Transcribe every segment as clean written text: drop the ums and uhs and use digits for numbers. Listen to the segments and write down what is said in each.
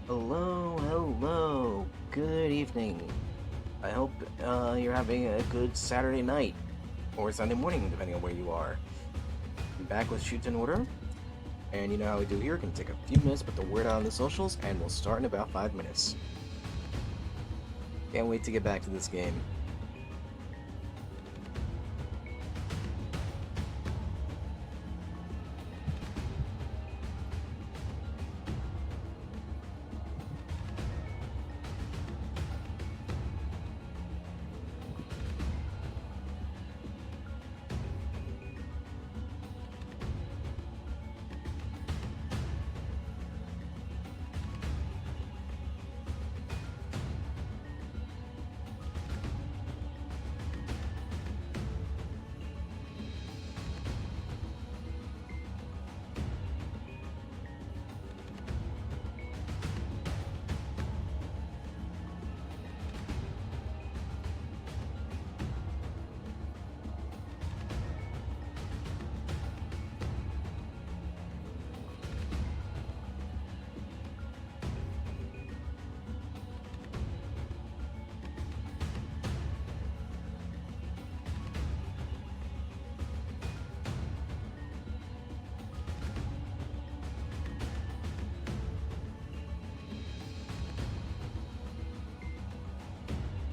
Hello, hello. Good evening. I hope you're having a good Saturday night or Sunday morning, depending on where you are. I'm back with Shuten Order, and you know how we do here. Gonna take a few minutes, put the word out on the socials, and we'll start in about 5 minutes. Can't wait to get back to this game.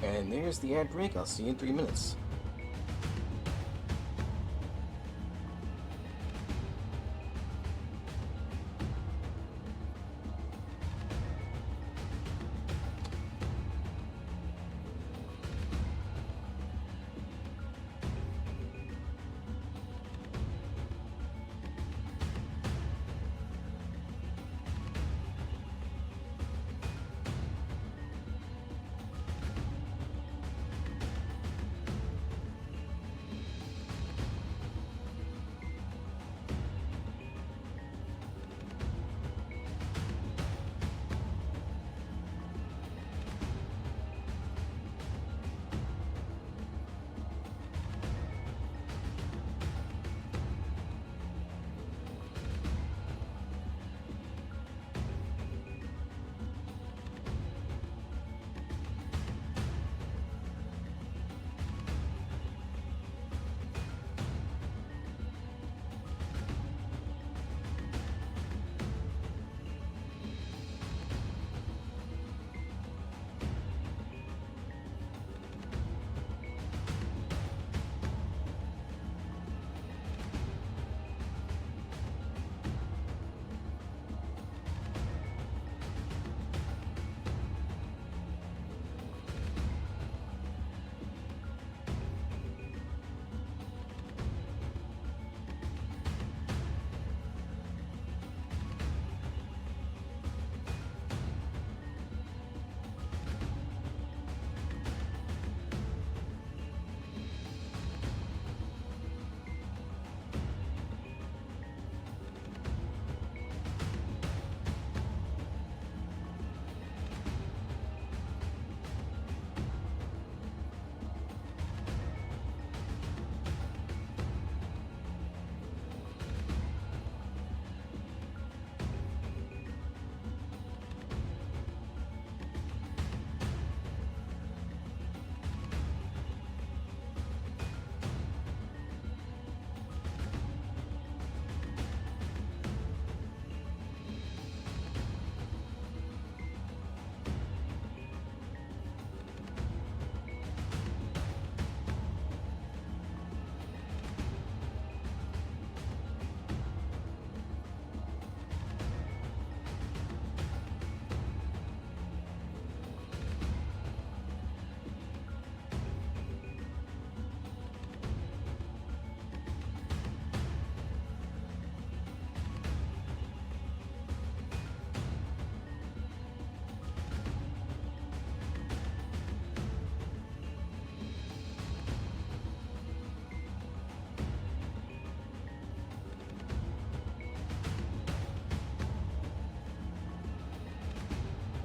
And there's the ad break. I'll see you in 3 minutes.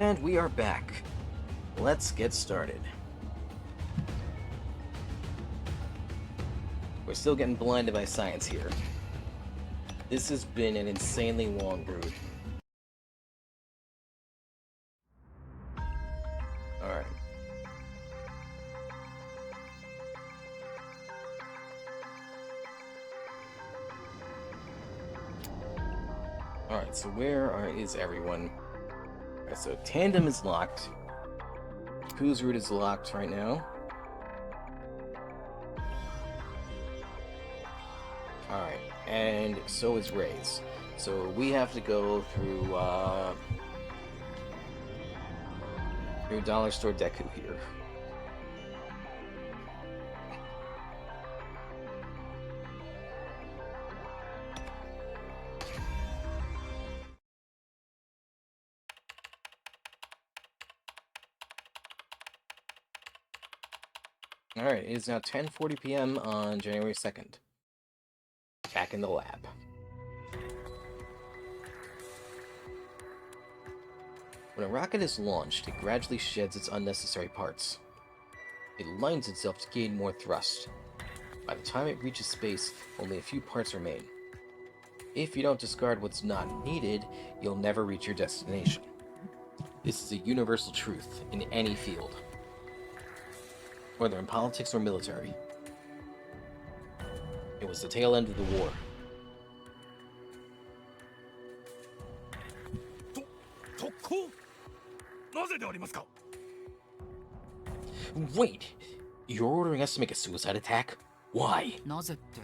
And we are back. Let's get started. We're still getting blinded by science here. This has been an insanely long route. Alright, so is everyone? Alright, so Tandem is locked. Whose route is locked right now? Alright, and so is Ray's. So we have to go through Dollar Store Deku here. Alright, it is now 10:40 p.m. on January 2nd. Back in the lab. When a rocket is launched, it gradually sheds its unnecessary parts. It lines itself to gain more thrust. By the time it reaches space, only a few parts remain. If you don't discard what's not needed, you'll never reach your destination. This is a universal truth in any field, whether in politics or military. It was the tail end of the war. Wait! You're ordering us to make a suicide attack? Why? なぜって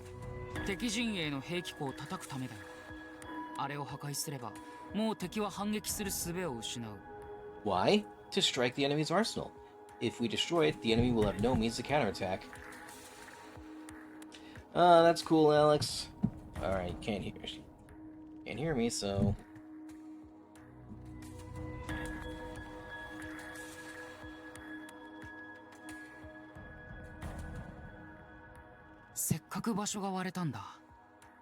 敵陣営の兵器庫を叩くためだよ。あれを破壊すればもう敵は反撃する術を失う。Why? To strike the enemy's arsenal. If we destroy it, the enemy will have no means to counterattack. That's cool, Alex. Alright, can't hear me, so... せっかく場所が割れたんだ。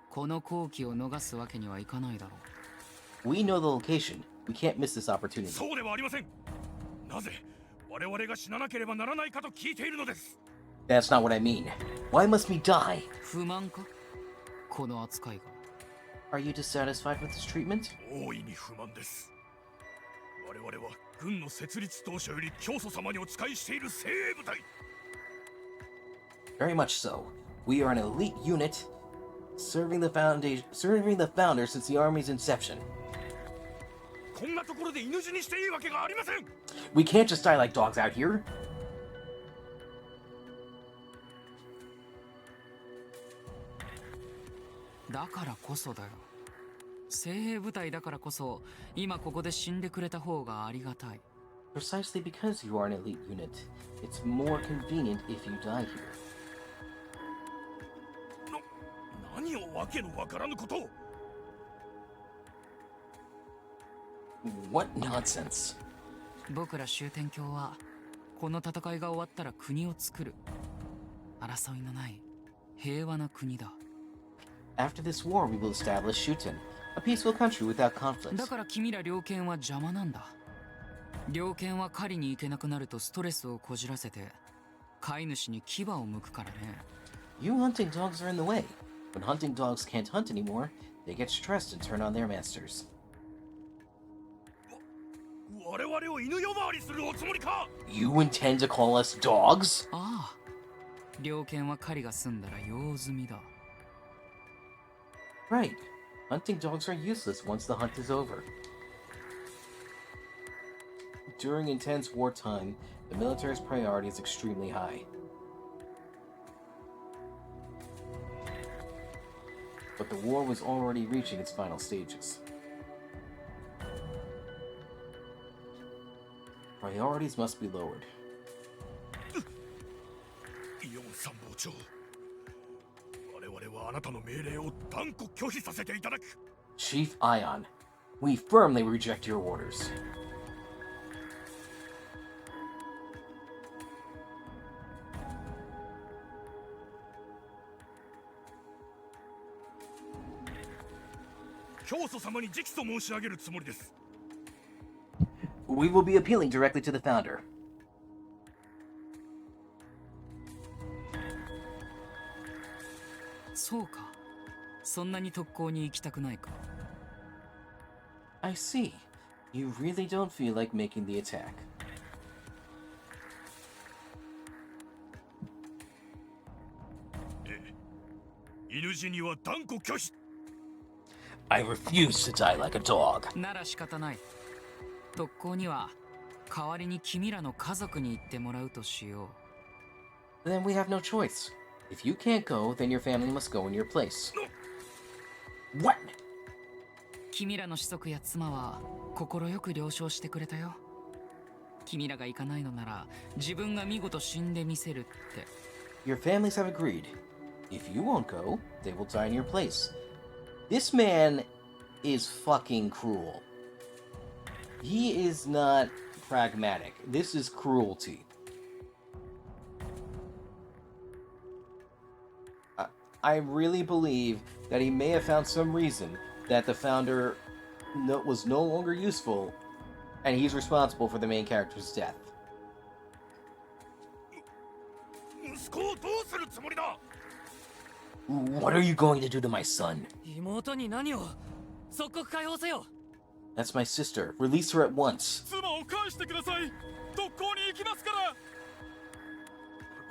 この好機を逃すわけにはいかないだろう。We know the location. We can't miss this opportunity. そうではありません。なぜ我々が死ななければならないかと聞いているのです。That's not what I mean. Why must we die? 不満か？この扱いが。Are you dissatisfied with this treatment? 大いに不満です。我々は軍の設立当初より教祖様にお仕えしている精鋭部隊。Very much so. We are an elite unit, serving the founder since the army's inception. こんなところで犬死にしていいわけがありません。We can't just die like dogs out here. だからこそだよ。精鋭部隊だからこそ、今ここで死んでくれた方がありがたい。Precisely because you are an elite unit, it's more convenient if you die here. 何をわけのわからぬことを。What nonsense. 僕ら終点卿はこの戦いが終わったら国を作る。争いのない平和な国だ。After this war, we will establish Shuten, a peaceful country without conflict. だから君ら猟犬は邪魔なんだ。猟犬は狩りに行けなくなるとストレスをこじらせて飼い主に牙を剥くからね。You hunting dogs are in the way. When hunting dogs can't hunt anymore, they get stressed and turn on their masters. 我々を犬呼ばわりするおつもりか？ You intend to call us dogs? ああ、猟犬は狩りが済んだら用済みだ。Right. Hunting dogs are useless once the hunt is over. During intense wartime, the military's priority is extremely high. But the war was already reaching its final stages. Priorities must be lowered. イオン参謀長、我々はあなたの命令を断固拒否させていただく。Chief Ion, we firmly reject your orders. We will be appealing directly to the founder. そうか。そんなに特攻に行きたくないか。I see. You really don't feel like making the attack. 犬死には断固拒否。I refuse to die like a dog. なら仕方ない。特攻には代わりに君らの家族に行ってもらうとしよう。 Then we have no choice. If you can't go, then your family must go in your place. What? 君らの子息や妻は快く了承してくれたよ。君らが行かないのなら自分が見事死んでみせるって。 Your families have agreed. If you won't go, they will die in your place. This man is fucking cruel. He is not pragmatic. This is cruelty. I really believe that he may have found some reason that the founder was no longer useful, and he's responsible for the main character's death. 息子をどうするつもりだ。 What are you going to do to my son? 妹に何を？即刻解放せよ。 That's my sister. Release her at once. 妻を返してください。特攻に行きますから。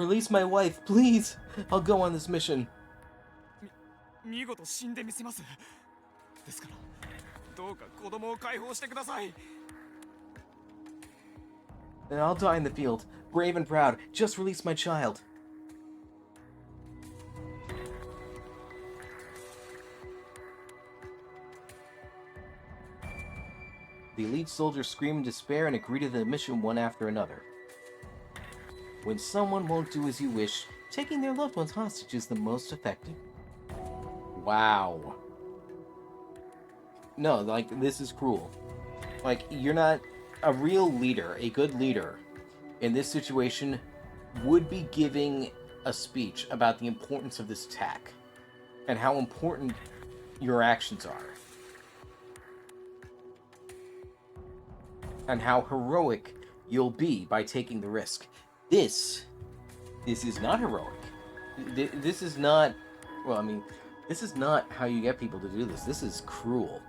Release my wife, please. I'll go on this mission. 見事死んでみせます。ですからどうか子供を解放してください。 Then I'll die in the field, brave and proud. Just release my child. The elite soldiers scream in despair and agree to the mission one after another. When someone won't do as you wish, taking their loved ones hostage is the most effective. Wow. No, like, this is cruel. Like, you're not... A real leader, a good leader, in this situation, would be giving a speech about the importance of this attack, and how important your actions are. And how heroic you'll be by taking the risk. This is not heroic. This is not... Well, I mean, this is not how you get people to do this. This is cruel.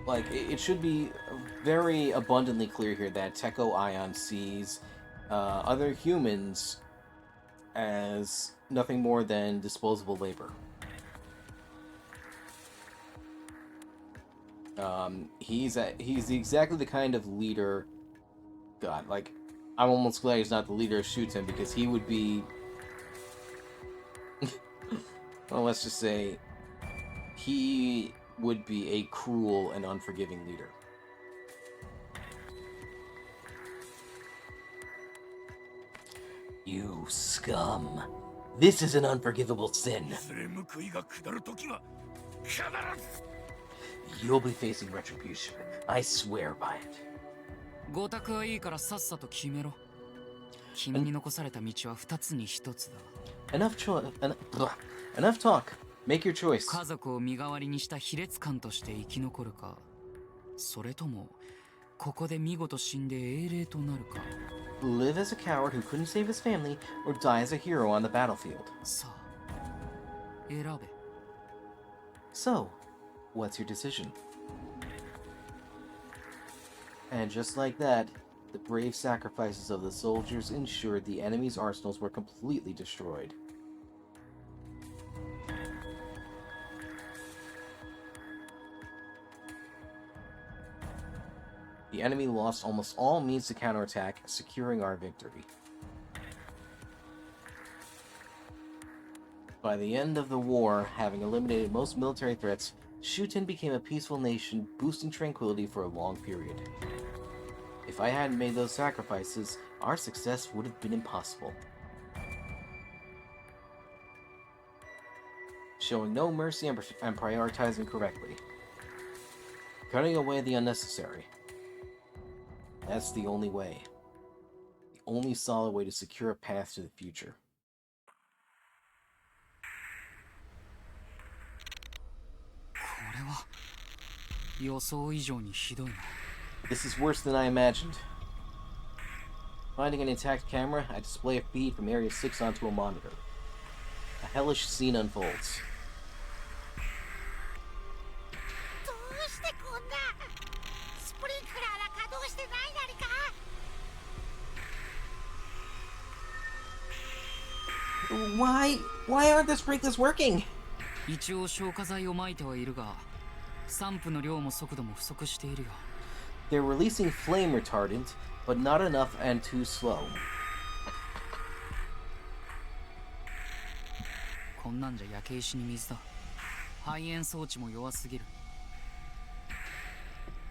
Like, it should be very abundantly clear here that Teko Ion sees other humans as nothing more than disposable labor. He's exactly the kind of leader... God, like, I'm almost glad he's not the leader of Shuten, because he would be... well, let's just say... he would be a cruel and unforgiving leader. You scum. This is an unforgivable sin. You'll be facing retribution. I swear by it. 合択はいいからさっさと決めろ。君に残された道は2つに1つだ。Enough talk. Make your choice. 家族を身代わりにした卑劣漢として生き残るか、それともここで見事死んで英霊となるか。 Live as a coward who couldn't save his family, or die as a hero on the battlefield. さあ、選べ。 So, what's your decision? And just like that, the brave sacrifices of the soldiers ensured the enemy's arsenals were completely destroyed. The enemy lost almost all means to counterattack, securing our victory. By the end of the war, having eliminated most military threats, Shuten became a peaceful nation, boosting tranquility for a long period. If I hadn't made those sacrifices, our success would have been impossible. Showing no mercy and prioritizing correctly. Cutting away the unnecessary. That's the only way. The only solid way to secure a path to the future. これは予想以上にひどいな。 This is worse than I imagined. Finding an intact camera, I display a feed from Area 6 onto a monitor. A hellish scene unfolds. どうしてこスプリンクラーが稼働してないなりか。 Why aren't the sprinklers working? 一応消火剤を撒いてはいるが、散布の量も速度も不足しているよ。They're releasing flame retardant, but not enough and too slow. こんなんじゃ焼け石に水だ。排煙装置も弱すぎる。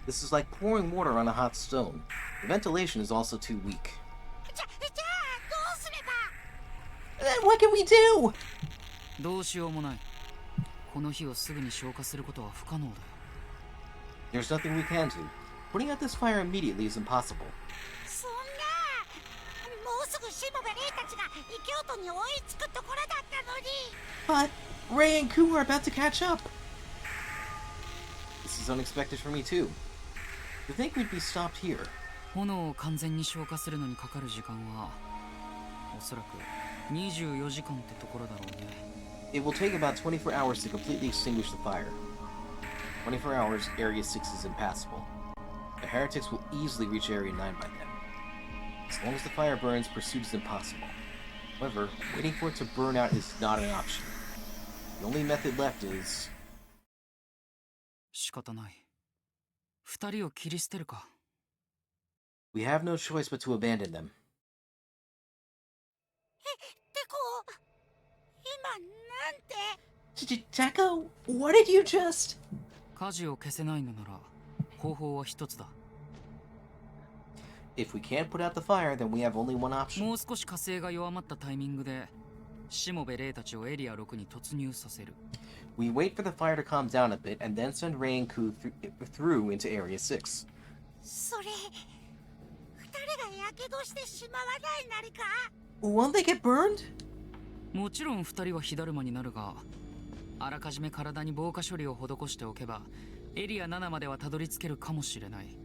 This is like pouring water on a hot stone. The ventilation is also too weak. じゃあどうすれば。 Then what can we do? どうしようもない。この火をすぐに消火することは不可能だよ。 There's nothing we can do. Putting out this fire immediately is impossible. そんな。もうすぐしもべレイたちが異教徒に追いつくところだったのに。 But Ray and Ku are about to catch up. This is unexpected for me too. To think we'd be stopped here. 炎を完全に消火するのにかかる時間はおそらく24時間ってところだろうね。 It will take about 24 hours to completely extinguish the fire. 24 hours, Area 6 is impassable. The heretics will easily reach Area 9 by then. As long as the fire burns, pursuit is impossible. However, waiting for it to burn out is not an option. The only method left is... 仕方ない。二人を切り捨てるか。 We have no choice but to abandon them. てこ今なんて。 Jacko, what did you just... 火事を消せないのなら方法は一つだ。 If we can't put out the fire, then we have only one option. もう少し火勢が弱まったタイミングでしもべレイたちをエリア6に突入させる。 We wait for the fire to calm down a bit and then send Ray and Ku through into Area 6. それ二人がやけどしてしまわないなりか。 Won't they get burned? もちろん二人は火だるまになるが、あらかじめ体に防火処理を施しておけばエリア7まではたどり着けるかもしれない。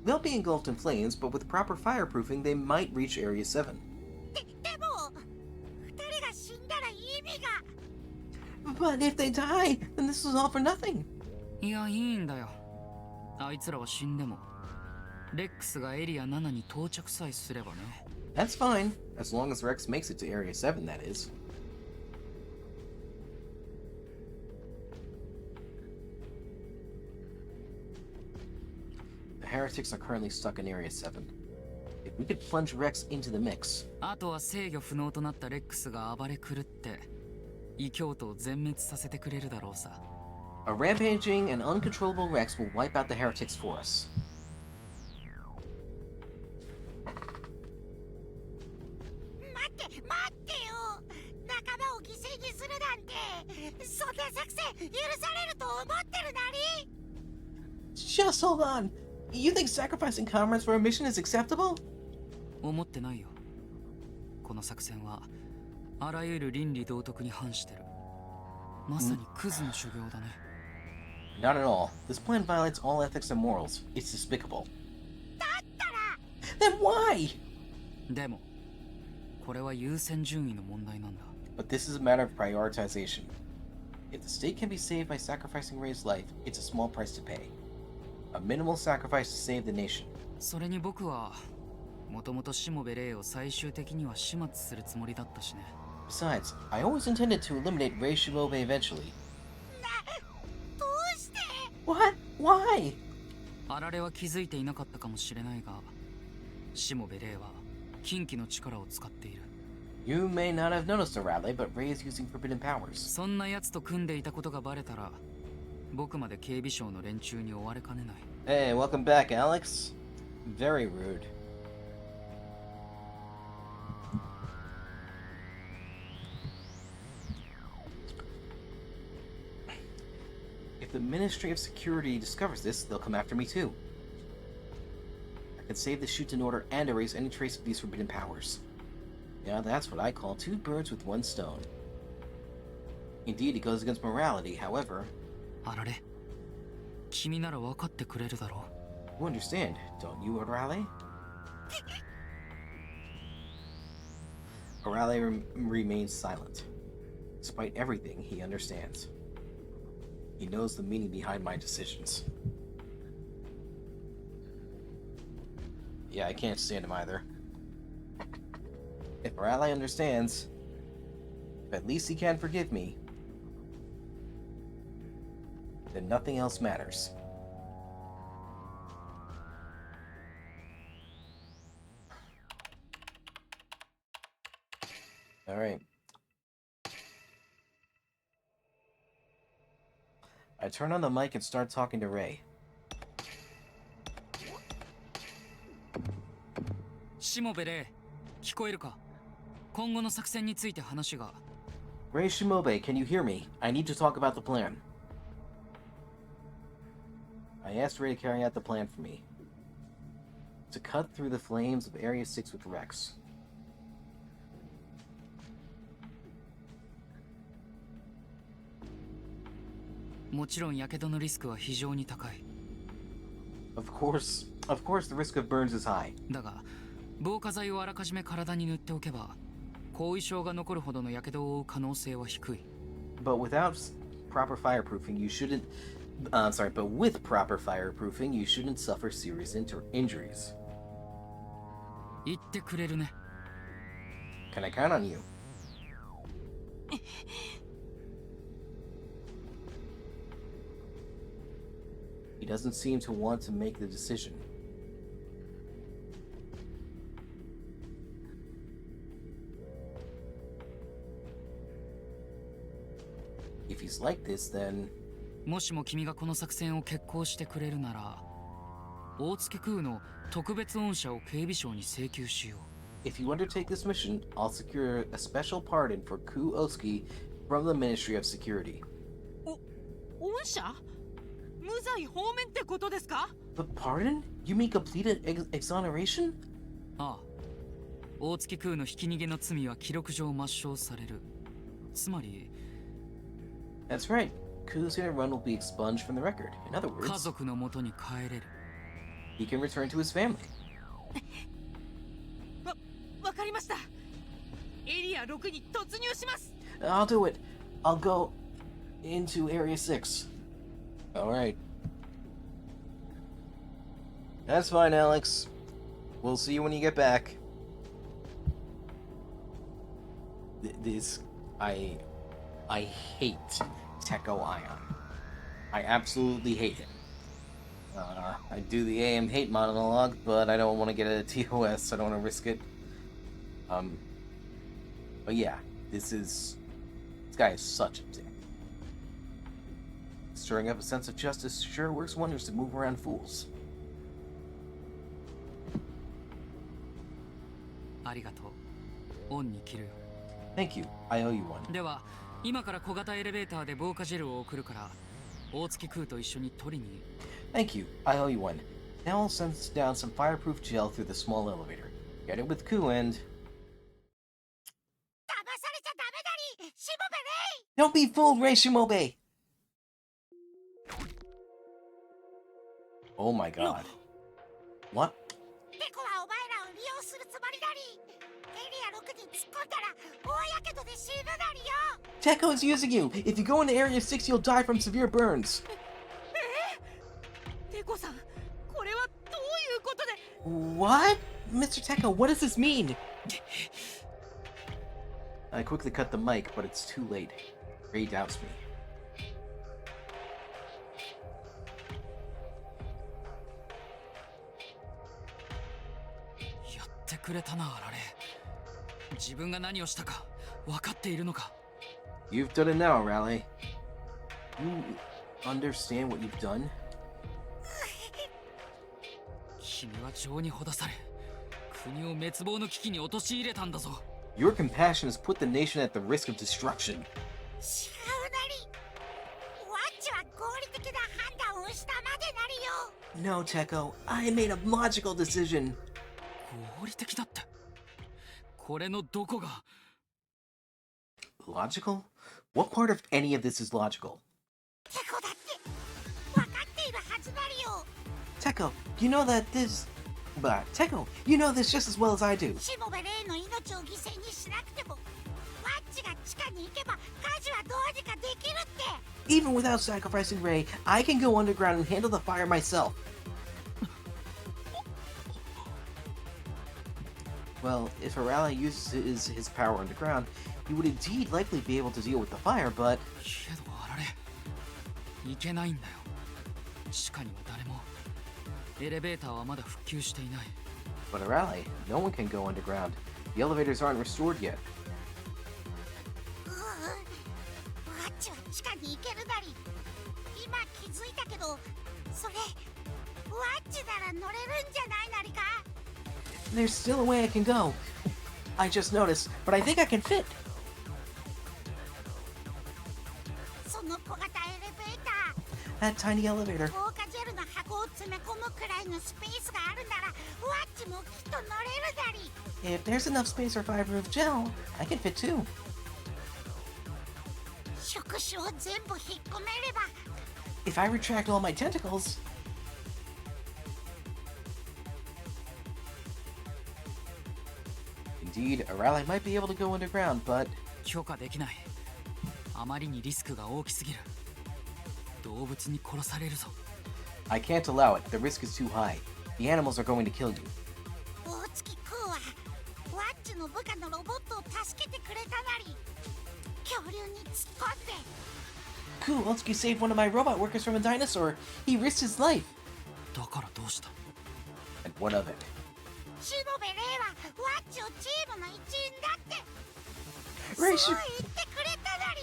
They'll be engulfed in flames, but with proper fireproofing, they might reach Area 7. でも二人が死んだら意味が。 But if they die, then this is all for nothing. いや、いいんだよ。あいつらは死んでもレックスがエリア7に到着さえすればね。 That's fine, as long as Rex makes it to Area 7, that is. The heretics are currently stuck in Area 7. If we could plunge Rex into the mix... あとは制御不能となったレックスが暴れ狂って異教徒を全滅させてくれるだろうさ。 A rampaging and uncontrollable Rex will wipe out the heretics for us. 待ってよ。仲間を犠牲にするなんてそんな作戦許されると思ってるなり。 Just hold on. You think sacrificing comrades for a mission is acceptable? 思ってないよ。この作戦はあらゆる倫理道徳に反してる。まさにクズの修行だね。 Not at all. This plan violates all ethics and morals. It's despicable. だったら Then why? でもこれは優先順位の問題なんだ。 But this is a matter of prioritization. If the state can be saved by sacrificing Ray's life, it's a small price to pay. A minimal sacrifice to save the nation. それに僕はもともとしもべレイを最終的には始末するつもりだったしね。 Besides, I always intended to eliminate Ray Shimobe eventually. どうして。 What? Why? あられは気づいていなかったかもしれないが、しもべレイは禁忌の力を使っている。 You may not have noticed Arale, but Ray is using forbidden powers. そんな奴と組んでいたことがバレたら、僕まで警備省の連中に追われかねない。 Hey, welcome back, Alex. Very rude. If the Ministry of Security discovers this, they'll come after me too. I can save the Shuten Order and erase any trace of these forbidden powers. Yeah, that's what I call two birds with one stone. Indeed, it goes against morality, however... あられ、君なら分かってくれるだろう。 You understand, don't you, Arale? Arale remains silent. Despite everything, he understands. He knows the meaning behind my decisions. Yeah, I can't stand him either. If our ally understands, if at least he can forgive me, then nothing else matters. Alright. I turn on the mic and start talking to Ray. しもべれ、聞こえるか？今後の作戦について話が。Ray Shimobe, can you hear me? I need to talk about the plan. I asked Ray to carry out the plan for me. To cut through the flames of Area 6 with Rex. Of course, the risk of burns is high. だが、防火剤をあらかじめ体に塗っておけば、後遺症が残るほどの火傷を負う可能性は低い。But without proper fireproofing, you shouldn't. But with proper fireproofing, you shouldn't suffer serious injuries. 言ってくれるね。Can I count on you? He doesn't seem to want to make the decision. If he's like this, then... もしも君がこの作戦を決行してくれるなら、大月空の特別恩赦を警備省に請求しよう。If you undertake this mission, I'll secure a special pardon for Ku Oski from the Ministry of Security. 恩赦？無罪放免ってことですか？ The pardon? You mean complete exoneration? ああ。大月空のひき逃げの罪は記録上抹消される。つまり、That's right. Ku's hit and run will be expunged from the record. In other 家 words, 族の元に帰れる。he can return to his family. わかりました。エリア6に突入します。 I'll do it. I'll go into Area 6. Alright. That's fine, Alex. We'll see you when you get back. I hate Techo Ion. I absolutely hate it. I do the AM hate monologue, but I don't want to get a TOS. I don't want to risk it. But yeah, this guy is such a dick. Stirring up a sense of justice sure works wonders to move around fools. ありがとう。恩に着るよ。Thank you. I owe you one. では、今から小型エレベーターで防火ジェルを送るから、大月空と一緒に取りに。Thank you. I owe you one. Now I'll send down some fireproof gel through the small elevator. Get it with Ku and... 騙されちゃダメだり、しもべれ。 Don't be fooled, Ray Shimobe! Oh my god. What? テコはお前らを利用するつもりだり。エリア6に突っ込んだら大やけどで死ぬなりよ。 Techo is using you! If you go into Area 6, you'll die from severe burns! テコさん、これはどういうことで？ What? Mr. Techo, what does this mean? I quickly cut the mic, but it's too late. Ray doubts me. やってくれたな、あられ。自分が何をしたか分かっているのか。 You've done it now, Raleigh. You understand what you've done? 君は情にほだされ、国を滅亡の危機に陥れたんだぞ。Your compassion has put the nation at the risk of destruction. 違うなり。ワッチは合理的な判断をしたまでなりよ。 No, Techo, I made a logical decision. 合理的だって。これのどこが？ Logical? What part of any of this is logical? テコだって分かっているはずなりよ。 Techo, you know that this... But, Techo, you know this just as well as I do. しもべれの命を犠牲にしなくても、ワッチが地下に行けば火事はどうにかできるって。 Even without sacrificing Ray, I can go underground and handle the fire myself. Well, if Arale uses his power underground, he would indeed likely be able to deal with the fire, but けどあられいけないんだよ。地下には誰も。エレベーターはまだ復旧していない。 but Arale, no one can go underground. The elevators aren't restored yet. ワッチは地下に行けるなり。今気づいたけど、それワッチなら乗れるんじゃないなりか。 There's still a way I can go. I just noticed, but I think I can fit. その小型エレベータ That tiny elevator. ー、硬化ジェルの箱を詰め込むくらいのスペースがあるなら、ワッチもきっと乗れるなり。 If there's enough space for fiberproof gel, I can fit too. 触手を全部引っ込めれば。 If I retract all my tentacles. Indeed, Arale might be able to go underground, but 許可できない。あまりにリスクが大きすぎる。動物に殺されるぞ。 I can't allow it. The risk is too high. The animals are going to kill you. 大月クーはワッチの部下のロボットを助けてくれたなり。恐竜に突っ込んで。 Cool, Otsuki saved one of my robot workers from a dinosaur. He risked his life. だからどうした？ And what of it? しのべレイはワッチをチームの一員だって。Ray, そう言ってくれたなり。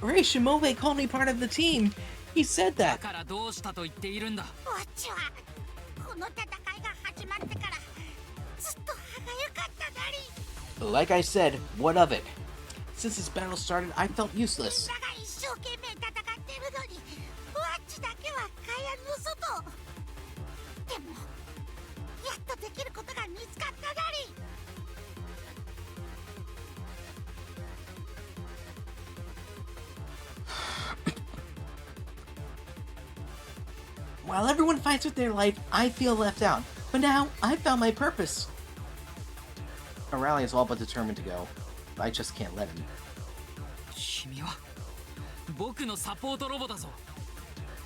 Ray Shimobe called me part of the team. He said だ that. からどうしたと言っているんだ。ワッチはこの戦いが始まってからずっと歯がゆかったなり。 Like I said, what of it? Since this battle started, I felt みん useless. なが一生懸命戦ってるのにワッチだけは蚊帳の外。でもやっとできることが見つかったなり。 While everyone fights with their life, I feel left out. But now, I've found my purpose. Arale is all but determined to go. I just can't let him. 君は僕のサポートロボだぞ。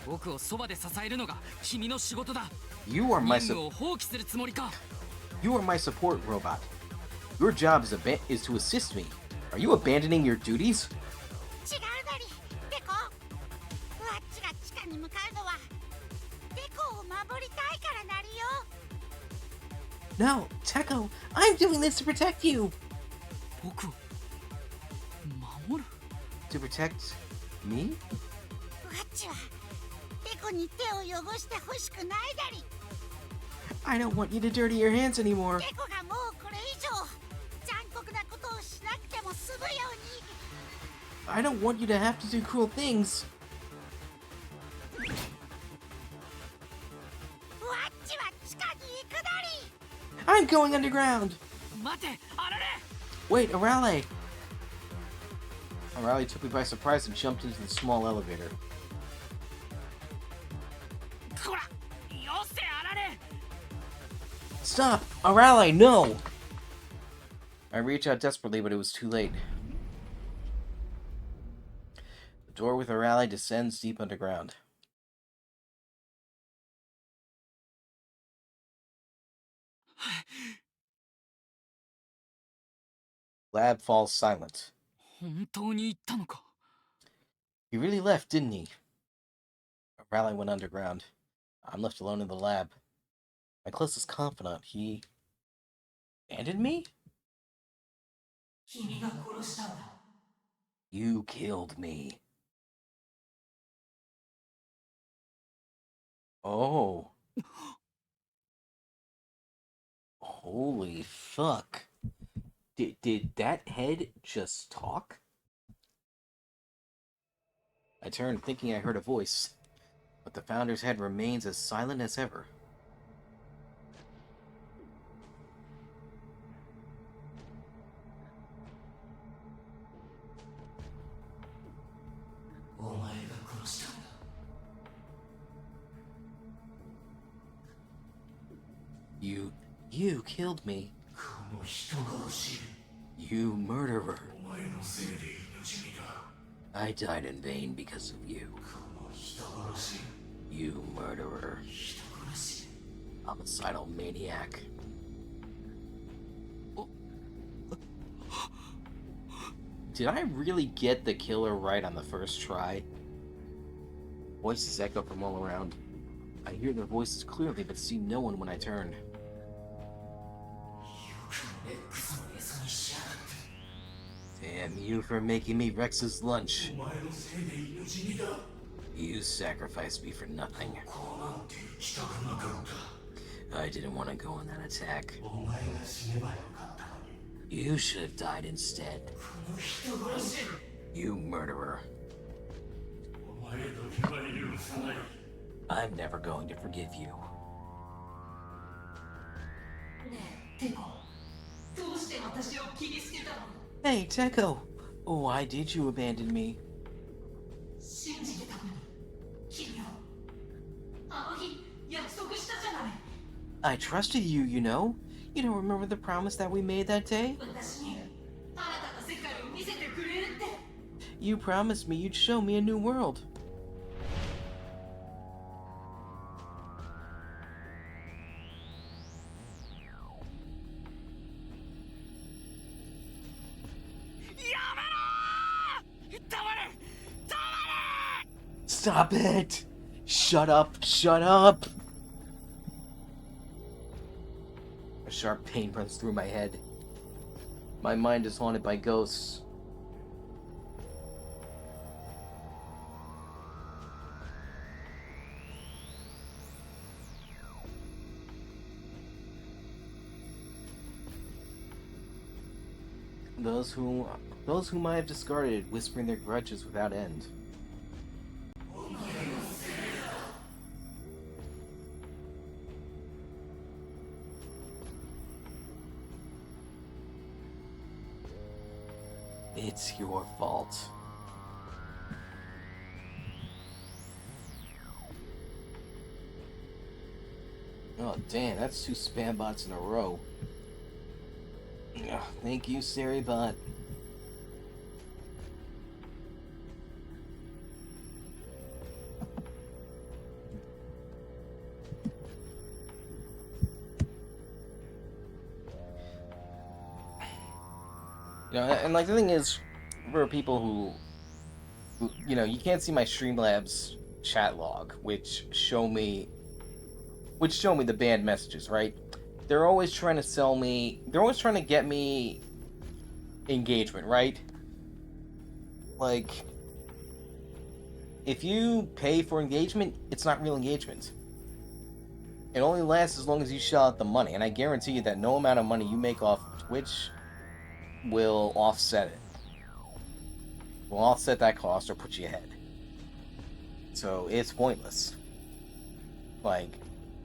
僕をそばで支えるのが君の仕事だ。 You are my 任務を放棄するつもりか。 you are my support robot. Your job is to assist me. Are you abandoning your duties? 違うなり。デコ、ワッチが地下に向かうのはデコを守りたいからなりよ。 No, Teko, I'm doing this to protect you. 僕を守る？ To protect me? ワッチはデコに手を汚してほしくないなり。 I don't want you to dirty your hands anymore. デコがもうこれ以上残酷なことをしなくても済むように。 I don't want you to have to do cruel things. ワッチは地下に行くなり。 I'm going underground. 待て、あられ。 Wait, Arale. Arale took me by surprise and jumped into the small elevator. こら、よせあられ。 Stop! Arale, no! I reached out desperately, but it was too late. The door with Arale descends deep underground. Lab falls silent. 本当に行ったのか。 He really left, didn't he? Arale went underground. I'm left alone in the lab. My closest confidant, he abandoned me? 君が殺したんだ。 You killed me. Oh. Holy fuck. Did that head just talk? I turned, thinking I heard a voice, but the founder's head remains as silent as ever. You killed me. You murderer. I died in vain because of you. You murderer. Homicidal maniac. Did I really get the killer right on the first try? Voices echo from all around. I hear their voices clearly, but see no one when I turn. Damn you for making me Rex's lunch. You sacrificed me for nothing. I didn't want to go on that attack. You should have died instead. You murderer. I'm never going to forgive you. Hey, Teko! Why did you abandon me? I trusted you, you know? You don't remember the promise that we made that day? You promised me you'd show me a new world. Stop it! Shut up! Shut up! A sharp pain runs through my head. My mind is haunted by ghosts. Those whom I have discarded, whispering their grudges without end. It's your fault. Oh, damn, that's 2 spam bots in a row. Ugh, thank you, Saribot. You know, and like the thing is, for people who you know, you can't see my Streamlabs chat log, which show me the banned messages, right? They're always trying to sell me. They're always trying to get me engagement, right? Like, if you pay for engagement, it's not real engagement. It only lasts as long as you shell out the money, and I guarantee you that no amount of money you make off Twitch will offset it. Will offset that cost or put you ahead. So it's pointless. Like,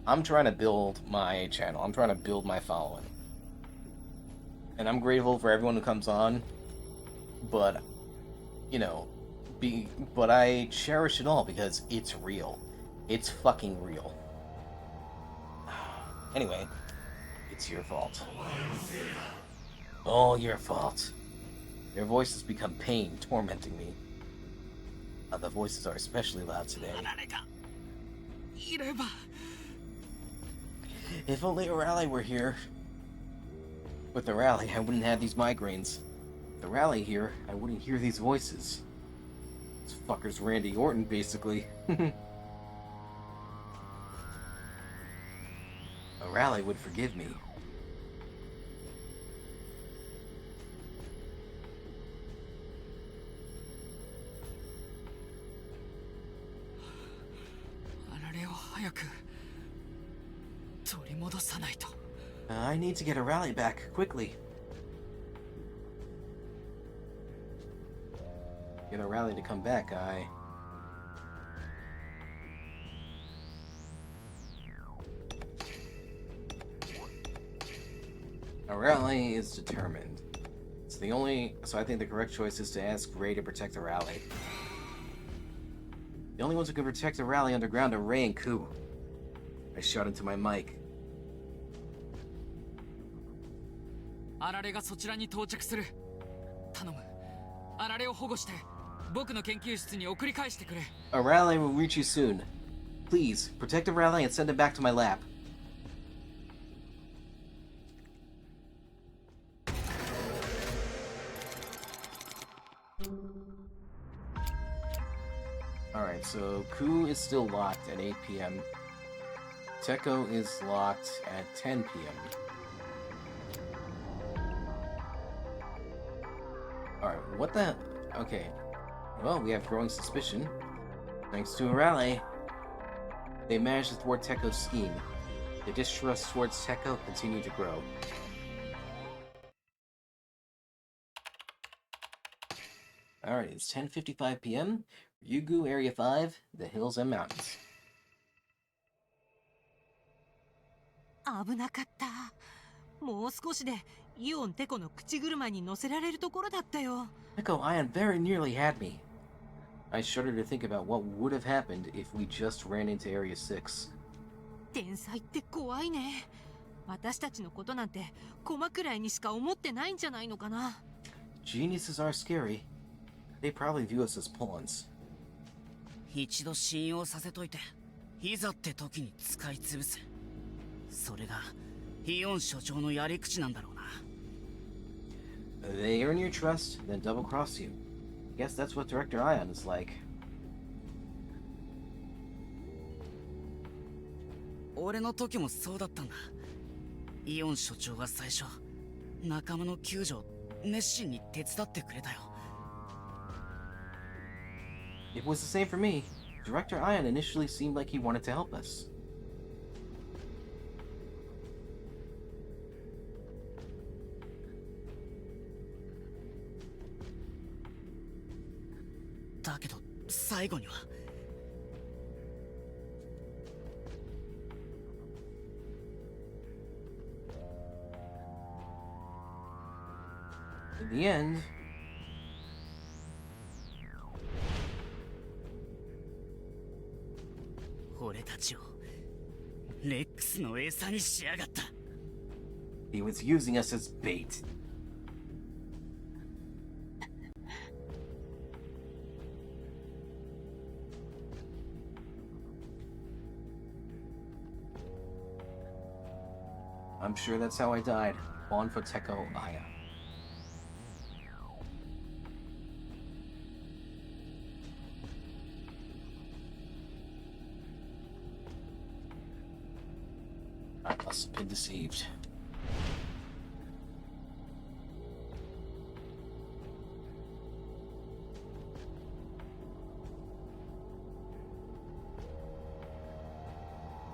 I'm trying to build my channel. I'm trying to build my following. And I'm grateful for everyone who comes on. But, you know, but I cherish it all because it's real. It's fucking real. Anyway, it's your fault. All your fault. Your voices become pain, tormenting me. The voices are especially loud today. If only a rally were here. With the rally, I wouldn't have these migraines. With the rally here, I wouldn't hear these voices. This fucker's Randy Orton, basically. A rally would forgive me. I need to get a rally back, quickly. Get a rally to come back, A rally is determined. So I think the correct choice is to ask Ray to protect the rally. The only ones who can protect the rally underground are Ray and Ku. I shout into my mic. あられがそちらに到着する。頼む。あられを保護して、僕の研究室に送り返してくれ。A rally will reach you soon. Please, protect the rally and send it back to my lab. So Ku is still locked at 8 p.m. Teko is locked at 10 p.m. Alright, what the... Okay. Well, we have growing suspicion. Thanks to a rally, they managed to thwart Teko's scheme. The distrust towards Teko continued to grow. Alright, it's 10:55 p.m. Ryugu Area 5, the hills and mountains. 危なかった。もう少しでイオンテコの口車に乗せられるところだったよ。Teko Ion very nearly had me. I shudder to think about what would have happened if we just ran into Area 6. 天才って怖いね。私たちのことなんて駒くらいにしか思ってないんじゃないのかな。Geniuses are scary. They probably view us as pawns. 一度信用させといて、いざって時に使い潰す。それがイオン所長のやり口なんだろうな。They earn your trust, then double cross you. I guess that's what Director Ion is like. 俺の時もそうだったんだ。イオン所長が最初、仲間の救助を熱心に手伝ってくれたよ。It was the same for me. Director Ion initially seemed like he wanted to help us. だけど最後には。In the end, 俺たちをレックスの餌にしやがった。he was using us as bait. I'm sure that's how I died. Pawn for Teko Ion. I must have been deceived.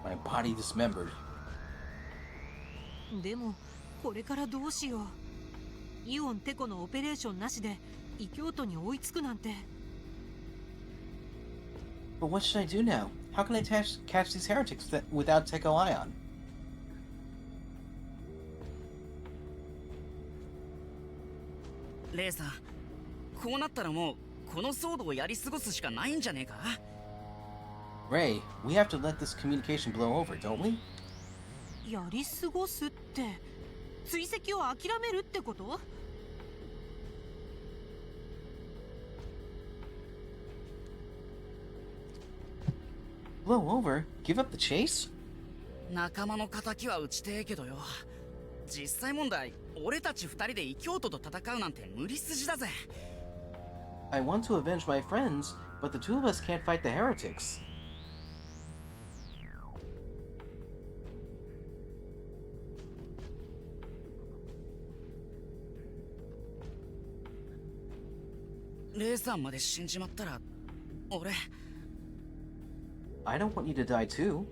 My body dismembered. でもこれからどうしよう。イオンテコのオペレーションなしで異教徒に追いつくなんて。But what should I do now? How can I catch these heretics without Teko Ion? レイさん、こうなったらもうこの騒動をやり過ごすしかないんじゃねえか。 Ray, we have to let this communication blow over, don't we? やり過ごすって追跡を諦めるってこと？ Blow over? Give up the chase? 仲間の敵は撃ちてえけどよ。実際問題、俺たち二人で異教徒と戦うなんて無理筋だぜ。I want to avenge my friends, but the two of us can't fight the heretics. Ray さんまで死んじまったら、俺。I don't want you to die too.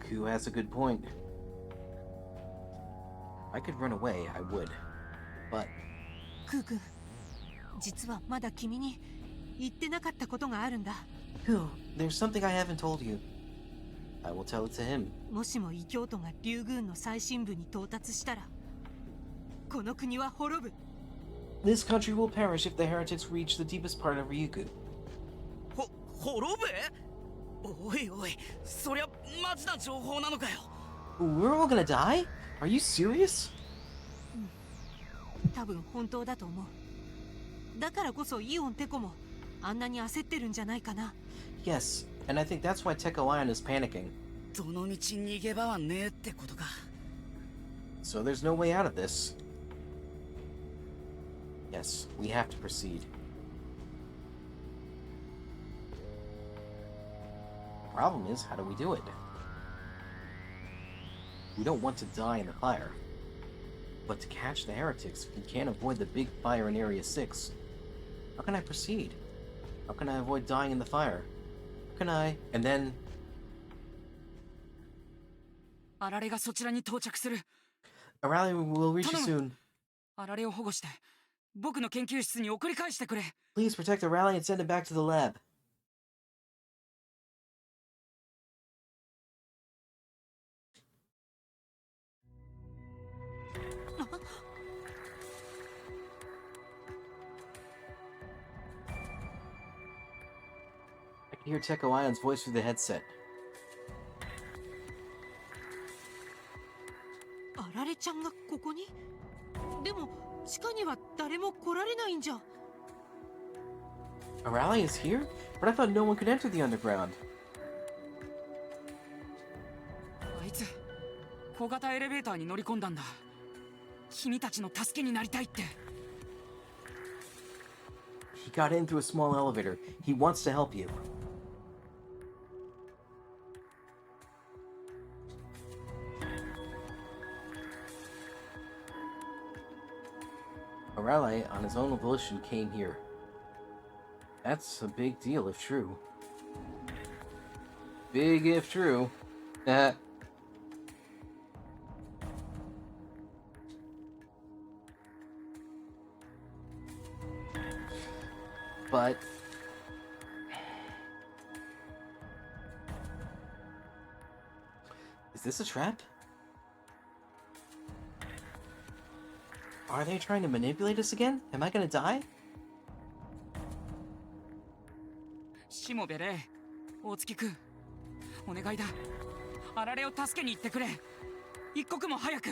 Ku has a good point. I could run away, I would. But クー君、実はまだ君に言ってなかったことがあるんだ。Ku, there's something I haven't told you. I will tell it to him. もしも異教徒が竜宮の最深部に到達したら、この国は滅ぶ。This country will perish if the heretics reach the deepest part of Ryugu. 滅ぶ？おいおい、そりゃマジな情報なのかよ。We're all gonna die? Are you serious? 多分本当だと思う。だからこそイオンテコもあんなに焦ってるんじゃないかな。Yes, and I think that's why Teko Ion is panicking. どの道逃げ場はねえってことか。So there's no way out of this. Yes, we have to proceed. The problem is, how do we do it? We don't want to die in the fire. But to catch the heretics, we can't avoid the big fire in Area 6. How can I proceed? How can I avoid dying in the fire? How can I... And then... あられがそちらに到着する。 A rally will reach you soon. あられを保護して僕の研究室に送り返してくれ。 Please protect the rally and send it back to the lab. I can hear Teko Ion's voice through the headset. あられちゃんがここに？でも地下には誰も来られないんじゃ。 A rally is here? But I thought no one could enter the underground. あいつ小型エレベーターに乗り込んだんだ。君たちの助けになりたいって。 He got in through a small elevator. He wants to help you. Arale, on his own volition, came here. That's a big deal if true. Big if true. But... Is this a trap? Are they trying to manipulate us again? Am I gonna die? しもべれ、大月くん、お願いだ。あられを助けに行ってくれ。一刻も早く。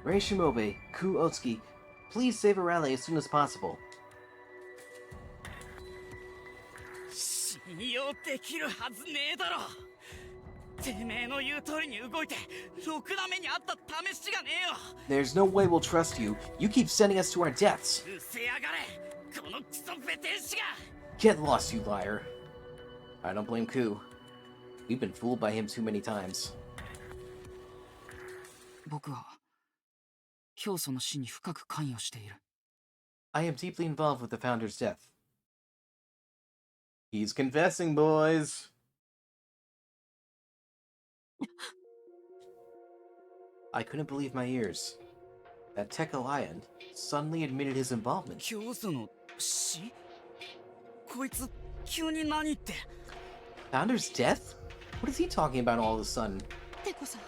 Rei Shimobe, Ku Otsuki, please save Arale as soon as possible. 信用できるはずねえだろ。てめえの言う通りに動いて、ろくな目にあった試しがねえよ。 There's no way we'll trust you. You keep sending us to our deaths. うせやがれ、このクソペテン師が。 Get lost, you liar. I don't blame Ku. We've been fooled by him too many times. 僕は教祖の死に深く関与している。 I am deeply involved with the founder's death. He's confessing, boys. I couldn't believe my ears. That Teko Ion suddenly admitted his involvement. 教祖の死？こいつ急に何って。 Founder's death? What is he talking about all of a sudden? テコさん、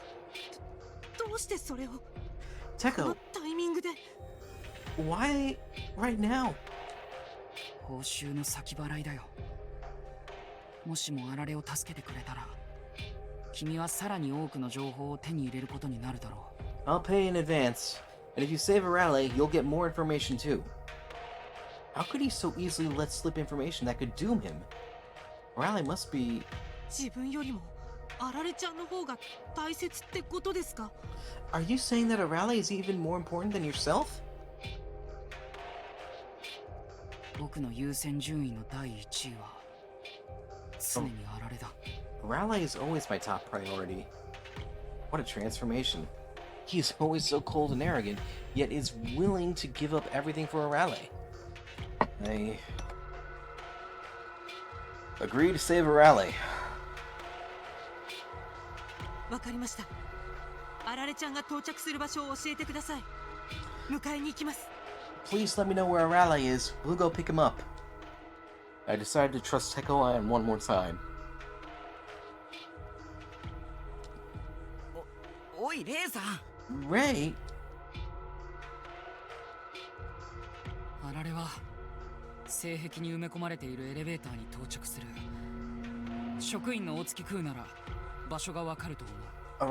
どうしてそれを？こ Teko, のタイミングで。 why right now? 報酬の先払いだよ。もしもあられを助けてくれたら、君はさらに多くの情報を手に入れることになるだろう。 I'll pay in advance, and if you save Arale, you'll get more information too. How could he so easily let slip information that could doom him? Arale must be... 自分よりもあられちゃんの方が大切ってことですか？ Are you saying that Arale is even more important than yourself? 僕の優先順位の第1位は常にあられだ。 Arale is always my top priority. What a transformation. He is always so cold and arrogant, yet is willing to give up everything for Arale. I agree to save Arale. わかりました。あられちゃんが到着する場所を教えてください。迎えに行きます。 Please let me know where Arale is. We'll go pick him up. I decided to trust Teko Ion one more time. おいレイさん。 Ray? あられは性壁に埋め込まれているエレベーターに到着する。職員の大月空なら場所がわかると思う。